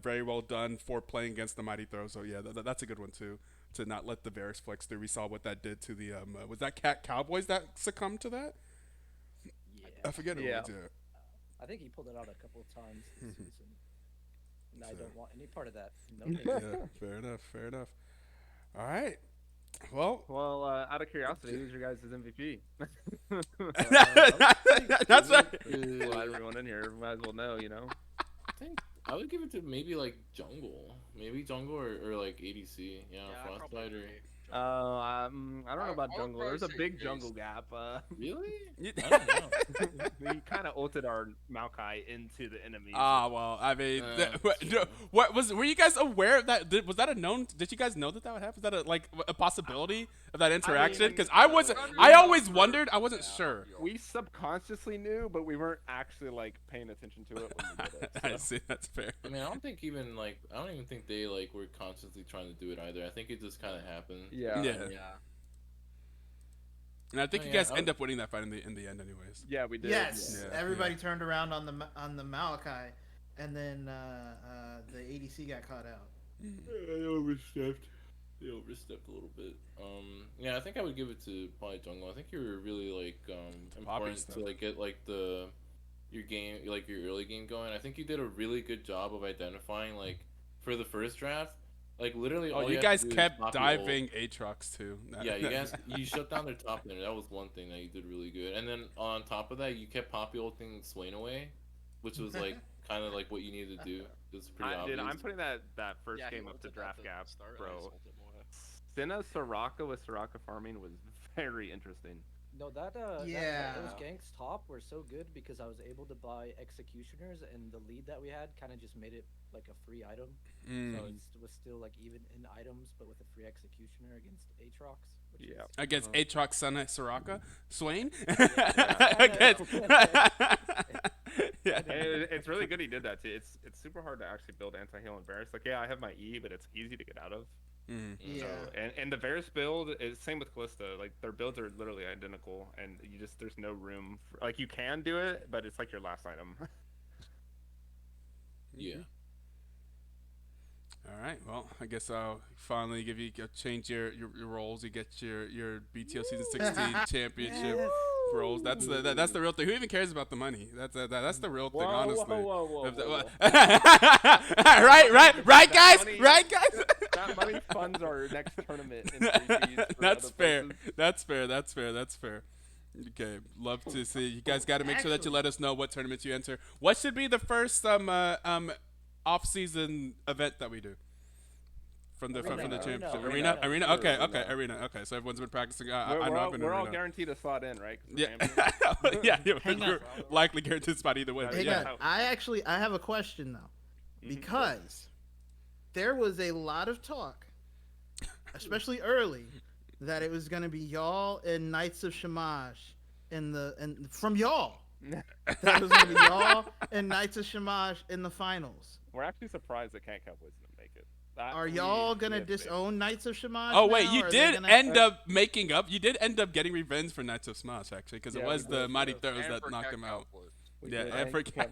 very well done for playing against the Mighty Throw. So yeah, that's a good one too. To not let the Varus flex through. We saw what that did to the was that Cowboys that succumbed to that? Yeah. I forget who it was. Yeah. I think he pulled it out a couple of times this season. And I don't want any part of that. No. Yeah, fair enough. All right. Well, Out of curiosity, who's your guys' MVP? that's right. Well, everyone in here might as well know, you know. I think I would give it to maybe like jungle, or like ADC. Yeah, Frostbite or. I don't know I about would jungle. probably There's a say big Jace. jungle gap. Really? You- I don't know. We kind of ulted our Maokai into the enemies. Well, I mean, That's true. what was? Were you guys aware of that? Was that a known? Did you guys know that would happen? Was that a possibility of that interaction? Because I wasn't. I always wondered. I wasn't sure. We subconsciously knew, but we weren't actually like paying attention to it when we did it. I so. see. That's fair. I mean, I don't even think they like were consciously trying to do it either. I think it just kind of happened. Yeah. Yeah. And I think Oh, you yeah, guys I end would- up winning that fight in the end, anyways. Yeah, we did. Yes, Yeah. everybody turned around on the Malachi, and then the ADC got caught out. They overstepped. They overstepped a little bit. Yeah, I think I would give it to probably jungle. I think you were really like important stuff. to like get like your game, like your early game going. I think you did a really good job of identifying like for the first draft, like literally. Oh, all you had guys to do is kept pop your ult. diving Aatrox too. Yeah, you shut down their top laner. That was one thing that you did really good. And then on top of that, you kept poppy ulting Swain away, which was like kind of like what you needed to do. It was pretty obvious. Dude, I'm putting that first game up to draft gap, bro. Senna Soraka with Soraka farming was very interesting. No, those ganks top were so good because I was able to buy executioners, and the lead that we had kind of just made it like a free item. So it was still like even in items, but with a free executioner against Aatrox. Yeah. Against Aatrox, Senna, Soraka, Swain. Yeah. It's really good he did that too. It's super hard to actually build anti-heal and Varus. Like, yeah, I have my E, but it's easy to get out of. Yeah. So, and the Varus build is same with Callista. Like, their builds are literally identical, and there's no room for, like, you can do it, but it's like your last item. Yeah. All right. Well, I guess I'll finally change your roles. You get your BTL season 16 championship roles. That's the real thing. Who even cares about the money? That's the real thing, honestly. Whoa. right, guys. Right, guys. That money funds our next tournament. In 3Ps for That's other fair. places. That's fair. Okay, love to see. You guys got to make sure that you let us know what tournaments you enter. What should be the first off-season event that we do from the championship? Arena. Okay. Okay. So everyone's been practicing. I know I've been. We're all guaranteed a slot in, right? 'Cause Yeah. we're champions. Hang on. You're likely guaranteed a spot either way. but Hang yeah. on. I have a question though, because there was a lot of talk, especially early, that it was going to be y'all and Knights of Shamash from y'all. That was going to be y'all and Knights of Shamash in the finals. We're actually surprised that Cat Cowboys didn't make it. Are y'all going to disown Knights of Shamash? Oh wait, now, you or are did they gonna... end up making up. You did end up getting revenge for Knights of Smash actually, because it Yeah, was we the did, Mighty yeah. Throws And that for knocked Cat him out. Cowboys. Yeah, and for Cat.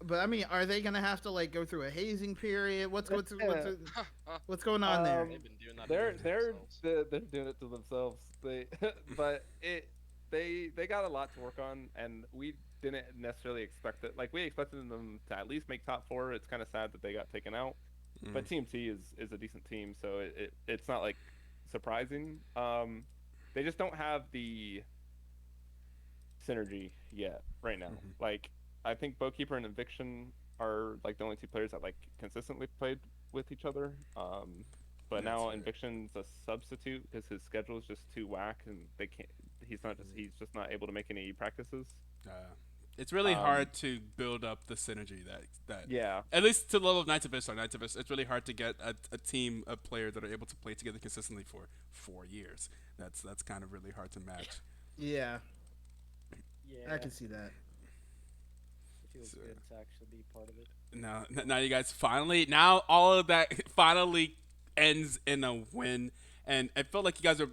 But I mean, are they going to have to like go through a hazing period? What's going on there? They're doing it to themselves. They got a lot to work on, and we didn't necessarily expect it. Like, we expected them to at least make top 4. It's kind of sad that they got taken out, but Team T is a decent team, so it's not like surprising. They just don't have the synergy yet right now. Like, I think Bowkeeper and Eviction are like the only 2 players that like consistently played with each other. But now Eviction's a substitute because his schedule is just too whack, and they can't. He's just not able to make any practices. It's really hard to build up the synergy that Yeah. at least to the level of Knights of Ishtar. It's really hard to get a team of players that are able to play together consistently for 4 years. That's kind of really hard to match. Yeah, Yeah. I can see that. It feels good to actually be part of it. Now you guys now all of that finally ends in a win. And I felt like you guys are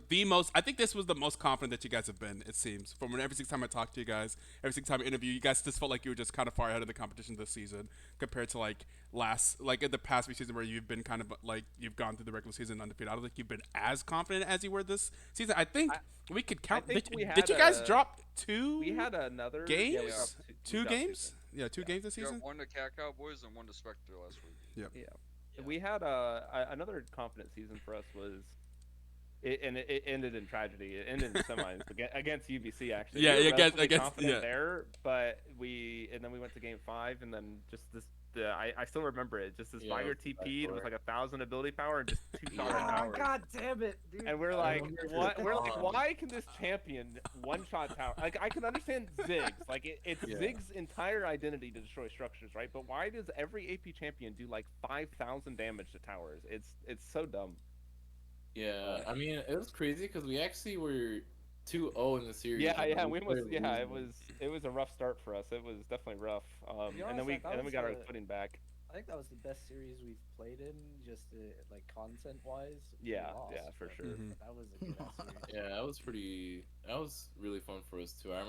I think this was the most confident that you guys have been, it seems. From every single time I talk to you guys, every single time I interview you guys, just felt like you were just kind of far ahead of the competition this season compared to like in the past few seasons where you've been kind of like, you've gone through the regular season undefeated. I don't think you've been as confident as you were this season. I think we could count. Did you guys drop 2 We had another games? Yeah, we dropped two dropped games? Yeah, 2 games this You got season? 1 to Cat Cowboys and 1 to Spectre last week. Yep. Yeah. We had another confident season for us was it ended in tragedy. It ended in semis against UBC actually. Yeah, We were against relatively confident yeah. there, but then we went to game 5, and then just this. I still remember it. Just this Yeah, Viger it was TP. It was like 1,000 ability power and just 2 shot Oh, towers. God damn it, dude. And we're I like, remember what? We're like, Tom. why can this champion one-shot tower? Like, I can understand Ziggs. Like, it's Yeah. Ziggs' entire identity to destroy structures, right? But why does every AP champion do like 5,000 damage to towers? It's so dumb. Yeah, I mean, it was crazy because we actually were 2-0 in the series. Yeah, and yeah, we we almost, started yeah, losing. it was a rough start for us. It was definitely rough. be And then honest, we like, that we was got our a- footing back. I think that was the best series we've played in, just like content wise. Yeah, yeah, for sure. That was a good ass series. Yeah, that was really fun for us too. I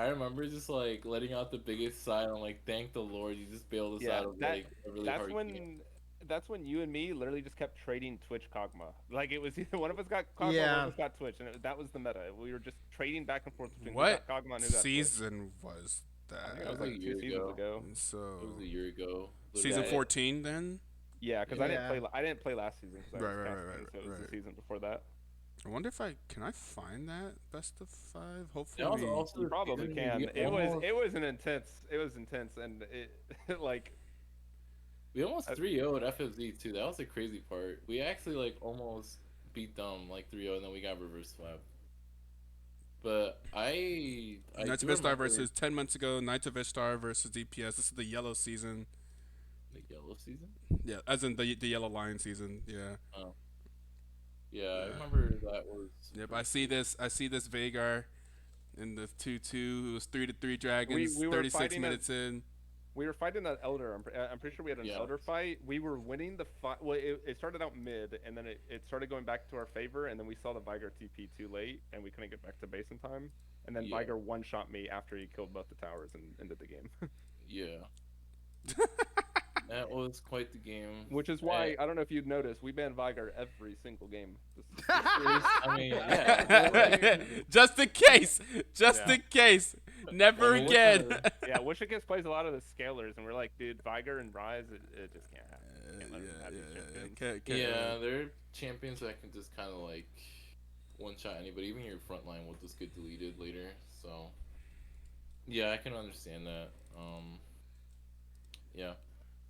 remember just like letting out the biggest sigh and like, thank the Lord you just bailed us Yeah, out of that- like a really That's hard when game. that's when you and me literally just kept trading Twitch Kog'Maw. Like, it was either one of us got Kog'Maw, Yeah. one of us got Twitch, and that was the meta. We were just trading back and forth between What who got Kog'Maw and who got Twitch. season was I think that? it was Like like a 2 year seasons ago. ago. So It was a year ago. season Yeah, 14 then. Yeah, because Yeah. I didn't play last season because I Right, was right, casting, right, so it was right. the season before that. I wonder if can I find that best of 5? Hopefully. That was also You the probably season can. we It almost- was intense, and it like We almost 3-0 at FFZ too. That was the crazy part. We actually like almost beat them like 3-0, and then we got reverse swept. But Knights do of Ishtar remember versus 10 months ago. Knights of Ishtar versus DPS. This is the yellow season. the yellow season. Yeah, as in the yellow lion season. Yeah. Yeah, I remember that was. Yep. I see this Vagar in the 2-2 who was 3-3 dragons. we were 36 fighting minutes in. we were fighting that elder. I'm pretty sure we had an Yeah. elder fight. We were winning the fight. Well, it started out mid, and then it started going back to our favor, and then we saw the Viger TP too late, and we couldn't get back to base in time. And then Yeah. Viger one-shot me after he killed both the towers and ended the game. Yeah. That was quite the game. Which is why, I don't know if you'd noticed, we banned Viger every single game. I mean, yeah. Just in case. Just Yeah. in case. Never Well, again. Yeah, Wishikis plays a lot of the scalers, and we're like, dude, Viger and Rise, it just can't happen. Can't let them have these champions. Yeah, they're champions that can just kind of like one-shot anybody. Even your front line will just get deleted later. So, yeah, I can understand that. Yeah,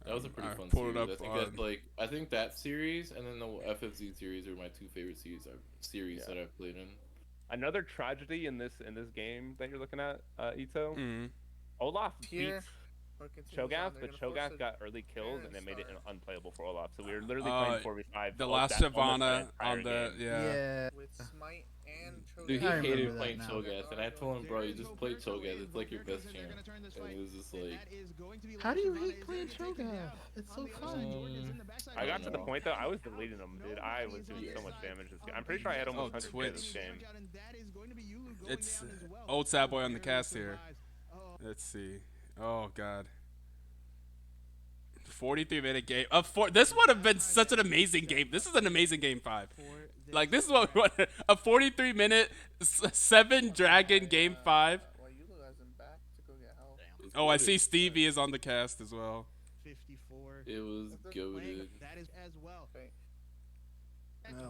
that was a pretty I fun pulled series. it up I think that series and then the FFZ series are my two favorite series that I've played in. Another tragedy in this game that you're looking at, Etoe. Mhm. Olaf Here, beats or continues on, Cho'Gath, they're but gonna force Cho'Gath it. got early kills, and it made it Start. unplayable for Olaf. So we were literally Uh, playing 4v5. The all- last that- almost Shyvana entire on the game. Yeah. With Smite and Cho'Gath. Dude, he I remember hated that playing now. Cho'Gath, and I told him, bro, you just play Cho'Gath. It's like your best champ. And he was just like, How do you hate playing Cho'Gath? It's so fun. I got to the know. point though, I was deleting them, dude. I was doing so much damage this game. I'm pretty sure I had almost 100k this game. It's OldSadBo on the cast here. Let's see. Oh god. 43-minute game. This would have been such an amazing game. This is an amazing game 5. Like this is what we wanted. A 43-minute 7 dragon game 5. Well, you guys in back to go get help. Oh, I see Stevie is on the cast as well. 54. it was goated. That is as well. Okay.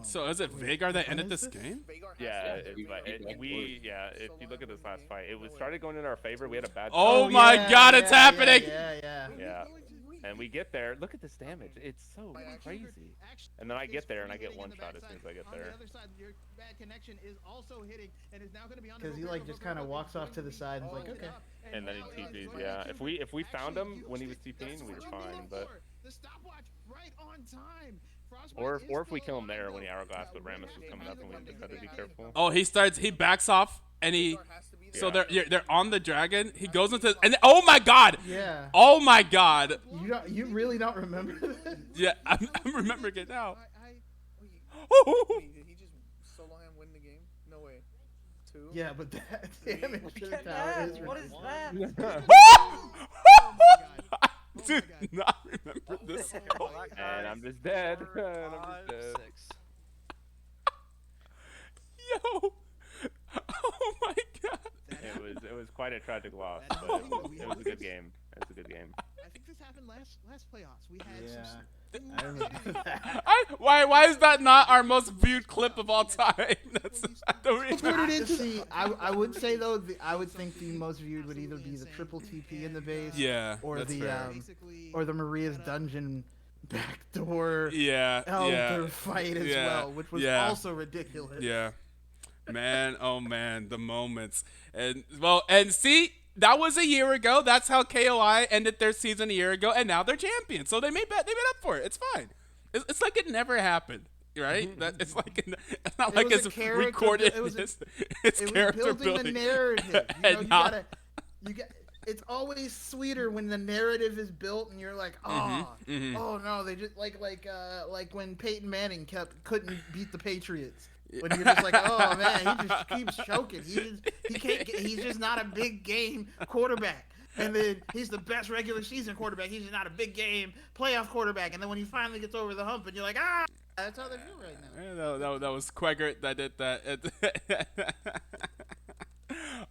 So is it Vagar that ended is this this? game? Vagar has Yeah, to if be back. if you look at this last fight, it was started going in our favor. We had a bad Oh start. my yeah, god, it's yeah, happening! Yeah. Yeah. And we get there. Look at this damage. It's so crazy. And then I get there and I get one shot as soon as I get On there. the other side, your bad connection is also hitting and is now going to be on the Because he Booker, like just kind of walks off to the side and is like, okay. And then he TPs. Yeah. If we found him when he was TPing, we were fine. But the stopwatch right on time. or if we kill him there when he hourglass, but Rammus was coming up and we just had to be careful. Oh, he backs off and he Vagar has to be so there. they're on the dragon. He goes into and oh my god. Yeah. Oh my god. You really don't remember that? Yeah, I'm remembering it now. Wait, did he just solo him win the game? No way. 2? Yeah, but that damage to the Get tower that. is What is ridiculous. that? I do not remember this. And I'm just dead. And I'm just dead. Yo. Oh my god. It was quite a tragic loss, but it was a good game. It's a good game. I think this happened last playoffs. We had Yeah. some. I remember that. Why is that not our most viewed clip of all time? That's I don't really- Put it into See, I would say though, I would think the most viewed would either be the triple TP in the base, Yeah, or that's the fair. or the Maria's Dungeon backdoor Yeah, elder fight as yeah, well, which was yeah. also ridiculous. Yeah. Man, oh man, the moments. And see, that was a year ago. That's how KOI ended their season a year ago, and now they're champions. So they made up for it. It's fine. It's like it never happened, right? That it's like it's not like was it's a character recorded. bu- it was a- It's It was character building the narrative. And You not- gotta, it's always sweeter when the narrative is built and you're like, oh, oh no, they just like when Peyton Manning couldn't beat the Patriots. When you're just like, oh man, he just keeps choking. He's just not a big game quarterback. And then he's the best regular season quarterback. He's just not a big game playoff quarterback. And then when he finally gets over the hump, and you're like, that's how they feel right now. Yeah, that was Quaggart that did that.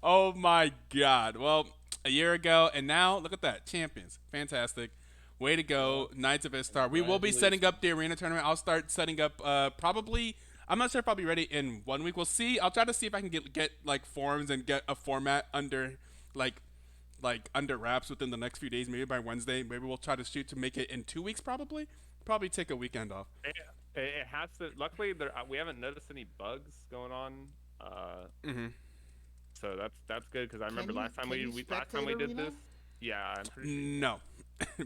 Oh my God! Well, a year ago, and now look at that, champions, fantastic, way to go, Knights of Ishtar. We will be setting up the arena tournament. I'll start setting up probably. I'm not sure if I'll be ready in 1 week. We'll see. I'll try to see if I can get like forums and get a format under like under wraps within the next few days. Maybe by Wednesday. Maybe we'll try to shoot to make it in 2 weeks. Probably take a weekend off. It has to. Luckily, we haven't noticed any bugs going on. So that's good because I remember last time we did this. Yeah, I'm pretty sure. No.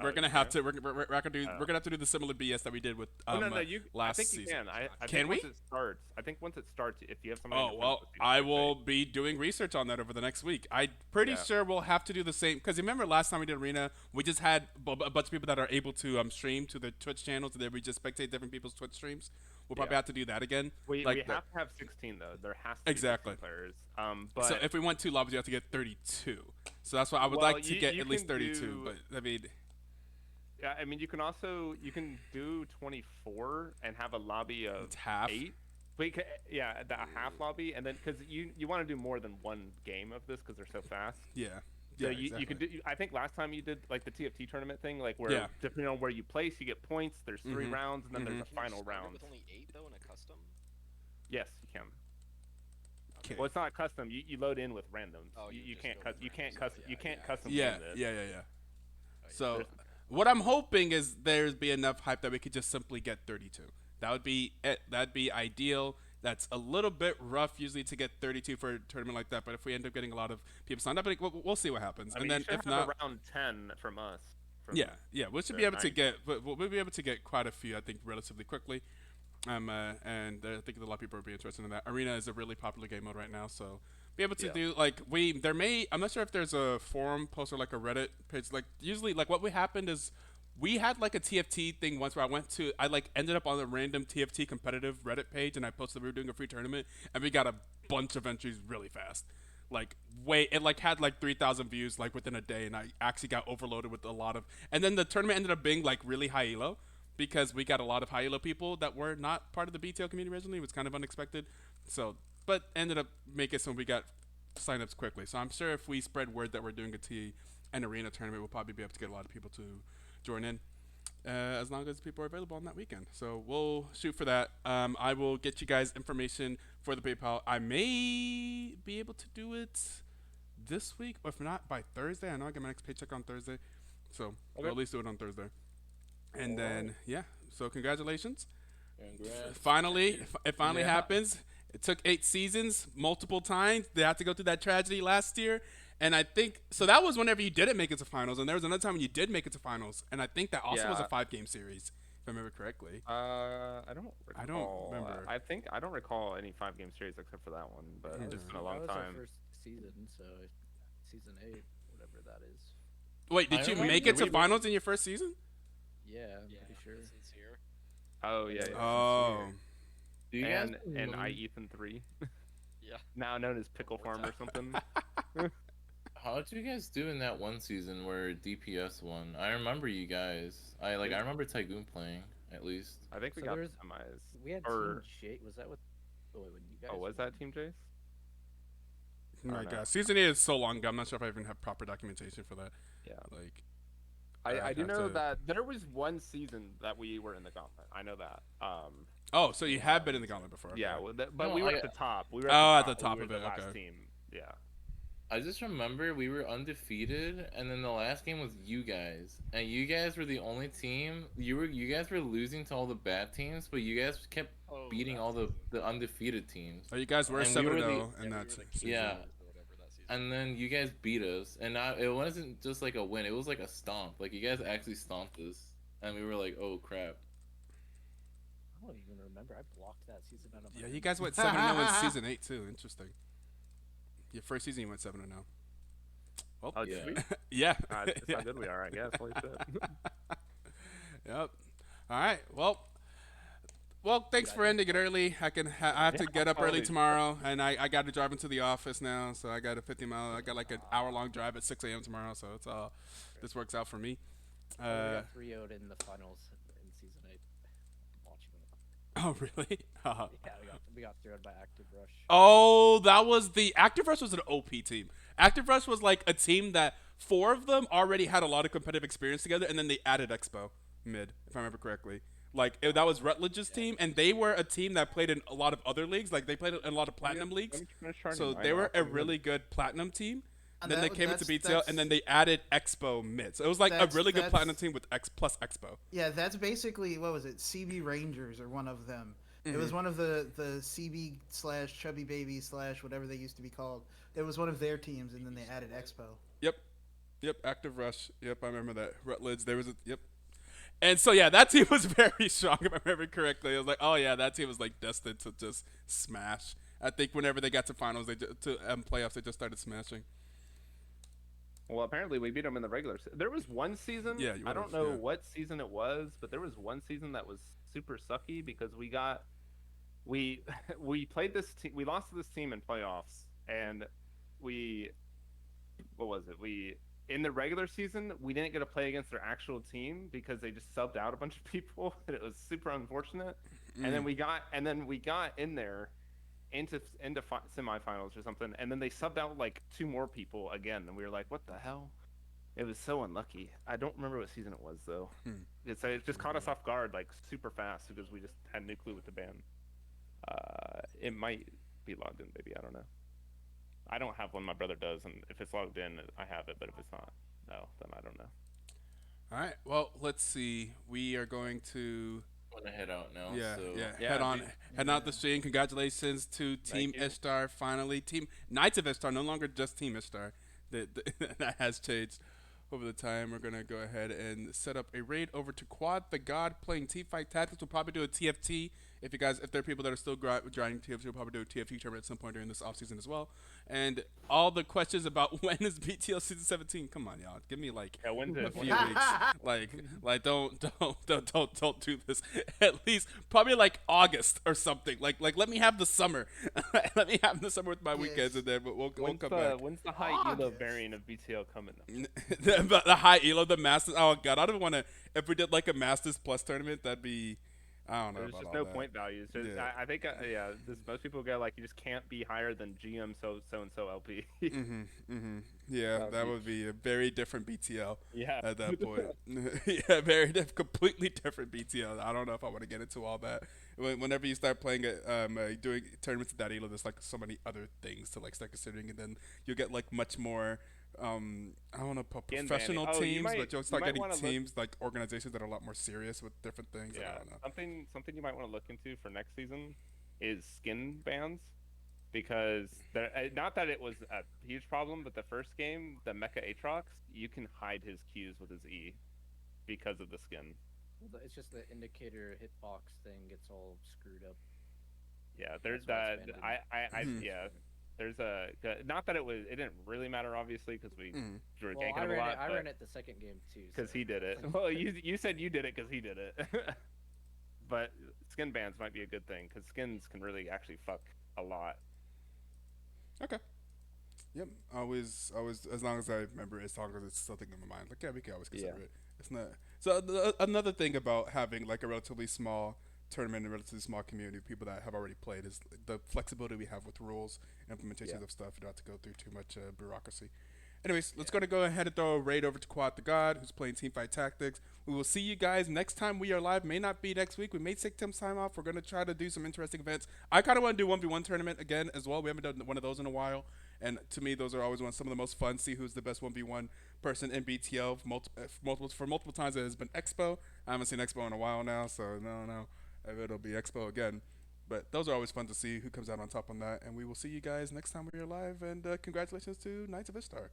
We're gonna have to. We're gonna have to do the similar BS that we did with last I think season. You can. I Can think we? Once it starts, I think once it starts, if you have somebody. Oh well, I will be doing research on that over the next week. I'm pretty sure we'll have to do the same because remember last time we did arena, we just had a bunch of people that are able to stream to their Twitch channels, and then we just spectate different people's Twitch streams. We'll probably have to do that again. We have to have 16 though. There has to be 16 players. But so if we want 2 lobbies, you have to get 32. So that's why I would like to get at least 32. But I mean. Yeah, I mean you can do 24 and have a lobby of half. 8. But the half lobby, and then because you want to do more than one game of this because they're so fast. Yeah. So Yeah, you could do. I think last time you did like the TFT tournament thing, like where depending on where you place, you get points. There's 3 rounds, and then there's a final round. With only 8 though in a custom. Yes, you can. Okay. Well, it's not custom. You load in with randoms. Oh, you can't custom. Yeah. Game this. Yeah. So what I'm hoping is there's be enough hype that we could just simply get 32. That would be it. That'd be ideal. That's a little bit rough usually to get 32 for a tournament like that. But if we end up getting a lot of people signed up, we'll see what happens. I mean, and then you if should not, have around 10 from us. We should be able to get. We'll be able to get quite a few, I think, relatively quickly. And I think a lot of people will be interested in that. Arena is a really popular game mode right now, so be able to do like I'm not sure if there's a forum post or like a Reddit page. Like usually, like what happened is we had like a TFT thing once where I like ended up on a random TFT competitive Reddit page and I posted we were doing a free tournament and we got a bunch of entries really fast. Like it like had like 3,000 views like within a day and I actually got overloaded with a lot of, and then the tournament ended up being like really high elo because we got a lot of high elo people that were not part of the BTL community originally. It was kind of unexpected. So, but ended up making it so we got signups quickly. So I'm sure if we spread word that we're doing an arena tournament, we'll probably be able to get a lot of people to join in as long as people are available on that weekend. So we'll shoot for that. I will get you guys information for the PayPal. I may be able to do it this week, or if not by Thursday. I know I get my next paycheck on Thursday, so I'll at least do it on Thursday. And then so congratulations. Finally, it finally happens. It took 8 seasons, multiple times. They had to go through that tragedy last year. And I think so. That was whenever you didn't make it to finals, and there was another time when you did make it to finals, and I think that also was a 5-game series, if I remember correctly. I don't remember. I don't recall any 5-game series except for that one, but it's been a long time. Our first season, so season 8, whatever that is. Wait, did you make it to finals in your first season? Yeah, I'm pretty sure. Oh yeah. Oh. And I Ethan 3. Yeah. Now known as Pickle Farm or something. How did you guys do in that one season where DPS won? I remember you guys. I remember Tygoon playing at least. I think we got semis. We had Team J. Was that what? Oh, wait, when you guys? Oh, was that Team Jace? Oh my God, season 8 is so long ago. I'm not sure if I even have proper documentation for that. Yeah. Like, I do have know to- that there was one season that we were in the gauntlet. I know that. Oh, so you have been in the gauntlet before? Okay. Yeah, but No, we were I- at the top. We were Oh, at at the the top. top We of were it, the last okay. team. Yeah. I just remember we were undefeated, and then the last game was you guys, and you guys were the only team. You guys were losing to all the bad teams, but you guys kept beating all the undefeated teams. Oh, you guys were And we 7 were the- 0 in we that were the season. Yeah. or whatever that season. And then you guys beat us, and it wasn't just like a win; it was like a stomp. Like you guys actually stomped us, and we were like, "Oh crap!" I don't even remember. I blocked that season out of my Yeah, memory. you guys went 7 0 in season 8 too. Interesting. Your first season, you went 7 0. Well, Oh, Yeah. did we? yeah. That's how good we are, I guess. Holy shit. Yep. All right. Well, thanks for ending it early. I have to get up early holy tomorrow, and I got to drive into the office now. So I got a 50-mile. I got like an hour-long drive at 6 a.m. tomorrow. So it's all. This works out for me. We got 3-0'd in the finals in season 8. I'm watching it. Oh really? Yeah, we got thrown by Active Rush. Oh, that was the Active Rush was an OP team. Active Rush was like a team that 4 of them already had a lot of competitive experience together, and then they added Expo mid, if I remember correctly. Like that was Rutledge's team, and they were a team that played in a lot of other leagues. Like they played in a lot of platinum leagues, Let me finish turning so mine they were off. a really good platinum team. And Then they that- came into that's- BTL, and then they added Expo mid. So it was like a That's- really good that's- platinum team with X plus Expo. Yeah, that's basically what was it? CB Rangers or one of them. It Mm-hmm. was one of the CB slash Chubby Baby slash whatever they used to be called. It was one of their teams, and then they added Expo. Yep, Active Rush. Yep, I remember that. Rutledge. There was a yep. And so yeah, that team was very strong if I remember correctly. I was like, oh yeah, that team was like destined to just smash. I think whenever they got to finals, playoffs, they just started smashing. Well, apparently we beat them in the regular season. There was one season. Yeah, you I don't would've, know yeah. what season it was, but there was one season that was super sucky because we played this team. We lost to this team in playoffs, and what was it? In the regular season, we didn't get to play against their actual team because they just subbed out a bunch of people, and it was super unfortunate. And then we got in there into semifinals or something, and then they subbed out like 2 more people again, and we were like, what the hell? It was so unlucky. I don't remember what season it was though. It just caught us off guard like super fast because we just had no clue with the ban. It might be logged in, maybe, I don't know. I don't have one. My brother does, and if it's logged in, I have it. But if it's not, no, then I don't know. All right. Well, let's see. We are going to I'm gonna head out now. yeah, so. yeah. Head out the stream. Congratulations to Team you. Ishtar finally. Team Knights of Ishtar, no longer just Team Ishtar. That has changed over the time. We're gonna go ahead and set up a raid over to Quad the God playing Teamfight Tactics. We'll probably do a TFT. If there are people that are still grinding TFT, we'll probably do a TFT tournament at some point during this offseason as well. And all the questions about when is BTL season 17? Come on, y'all. Give me like Yeah, when's a it? few weeks. Like don't do this. At least probably like August or something. Like let me have the summer. Let me have the summer with my weekends, and then we'll come back. When's the high elo August. variant of BTL coming? the high elo, the Masters. Oh god, I don't want to. If we did like a Masters Plus tournament, that'd be. I don't know. There's about just all no that. point values. Yeah. I think most people go like you just can't be higher than GM so and so LP. Yeah, that would be a very different BTL. Yeah. At that point. Yeah, completely different BTL. I don't know if I want to get into all that. Whenever you start playing it, doing tournaments at that elo, there's like so many other things to like start considering, and then you'll get like much more. I don't know, professional banning. Oh, you teams, might- but you'll you start might getting wanna look- teams like organizations that are a lot more serious with different things. I Yeah, don't know. something you might want to look into for next season is skin bans, because not that it was a huge problem, but the first game, the Mecha Aatrox, you can hide his Qs with his E because of the skin. Well, it's just the indicator hitbox thing gets all screwed up. Yeah, there's That's that. why it's banned Yeah. There's not that it didn't really matter, obviously, because we were Well, ganking I him a ran lot. it. I ran it the second game too. Because so- he did it. Well, you said you did it because he did it. But skin bans might be a good thing because skins can really actually fuck a lot. Okay. Yep. Always, as long as I remember, as long as it's something in my mind. Like, yeah, we can always consider it. It's not. So another thing about having like a relatively small tournament and relatively small community of people that have already played is the flexibility we have with rules and implementations of stuff. You don't have to go through too much bureaucracy. Anyways, let's go ahead and throw a raid over to Quad the God, who's playing Teamfight Tactics. We will see you guys next time we are live. May not be next week. We may take some time off. We're going to try to do some interesting events. I kind of want to do 1v1 tournament again as well. We haven't done one of those in a while. And to me, those are always some of the most fun. See who's the best 1v1 person in BTL. For multiple times, it has been Expo. I haven't seen Expo in a while now, so no. It'll be Expo again. But those are always fun to see who comes out on top on that. And we will see you guys next time we are live. And congratulations to Knights of Ishtar.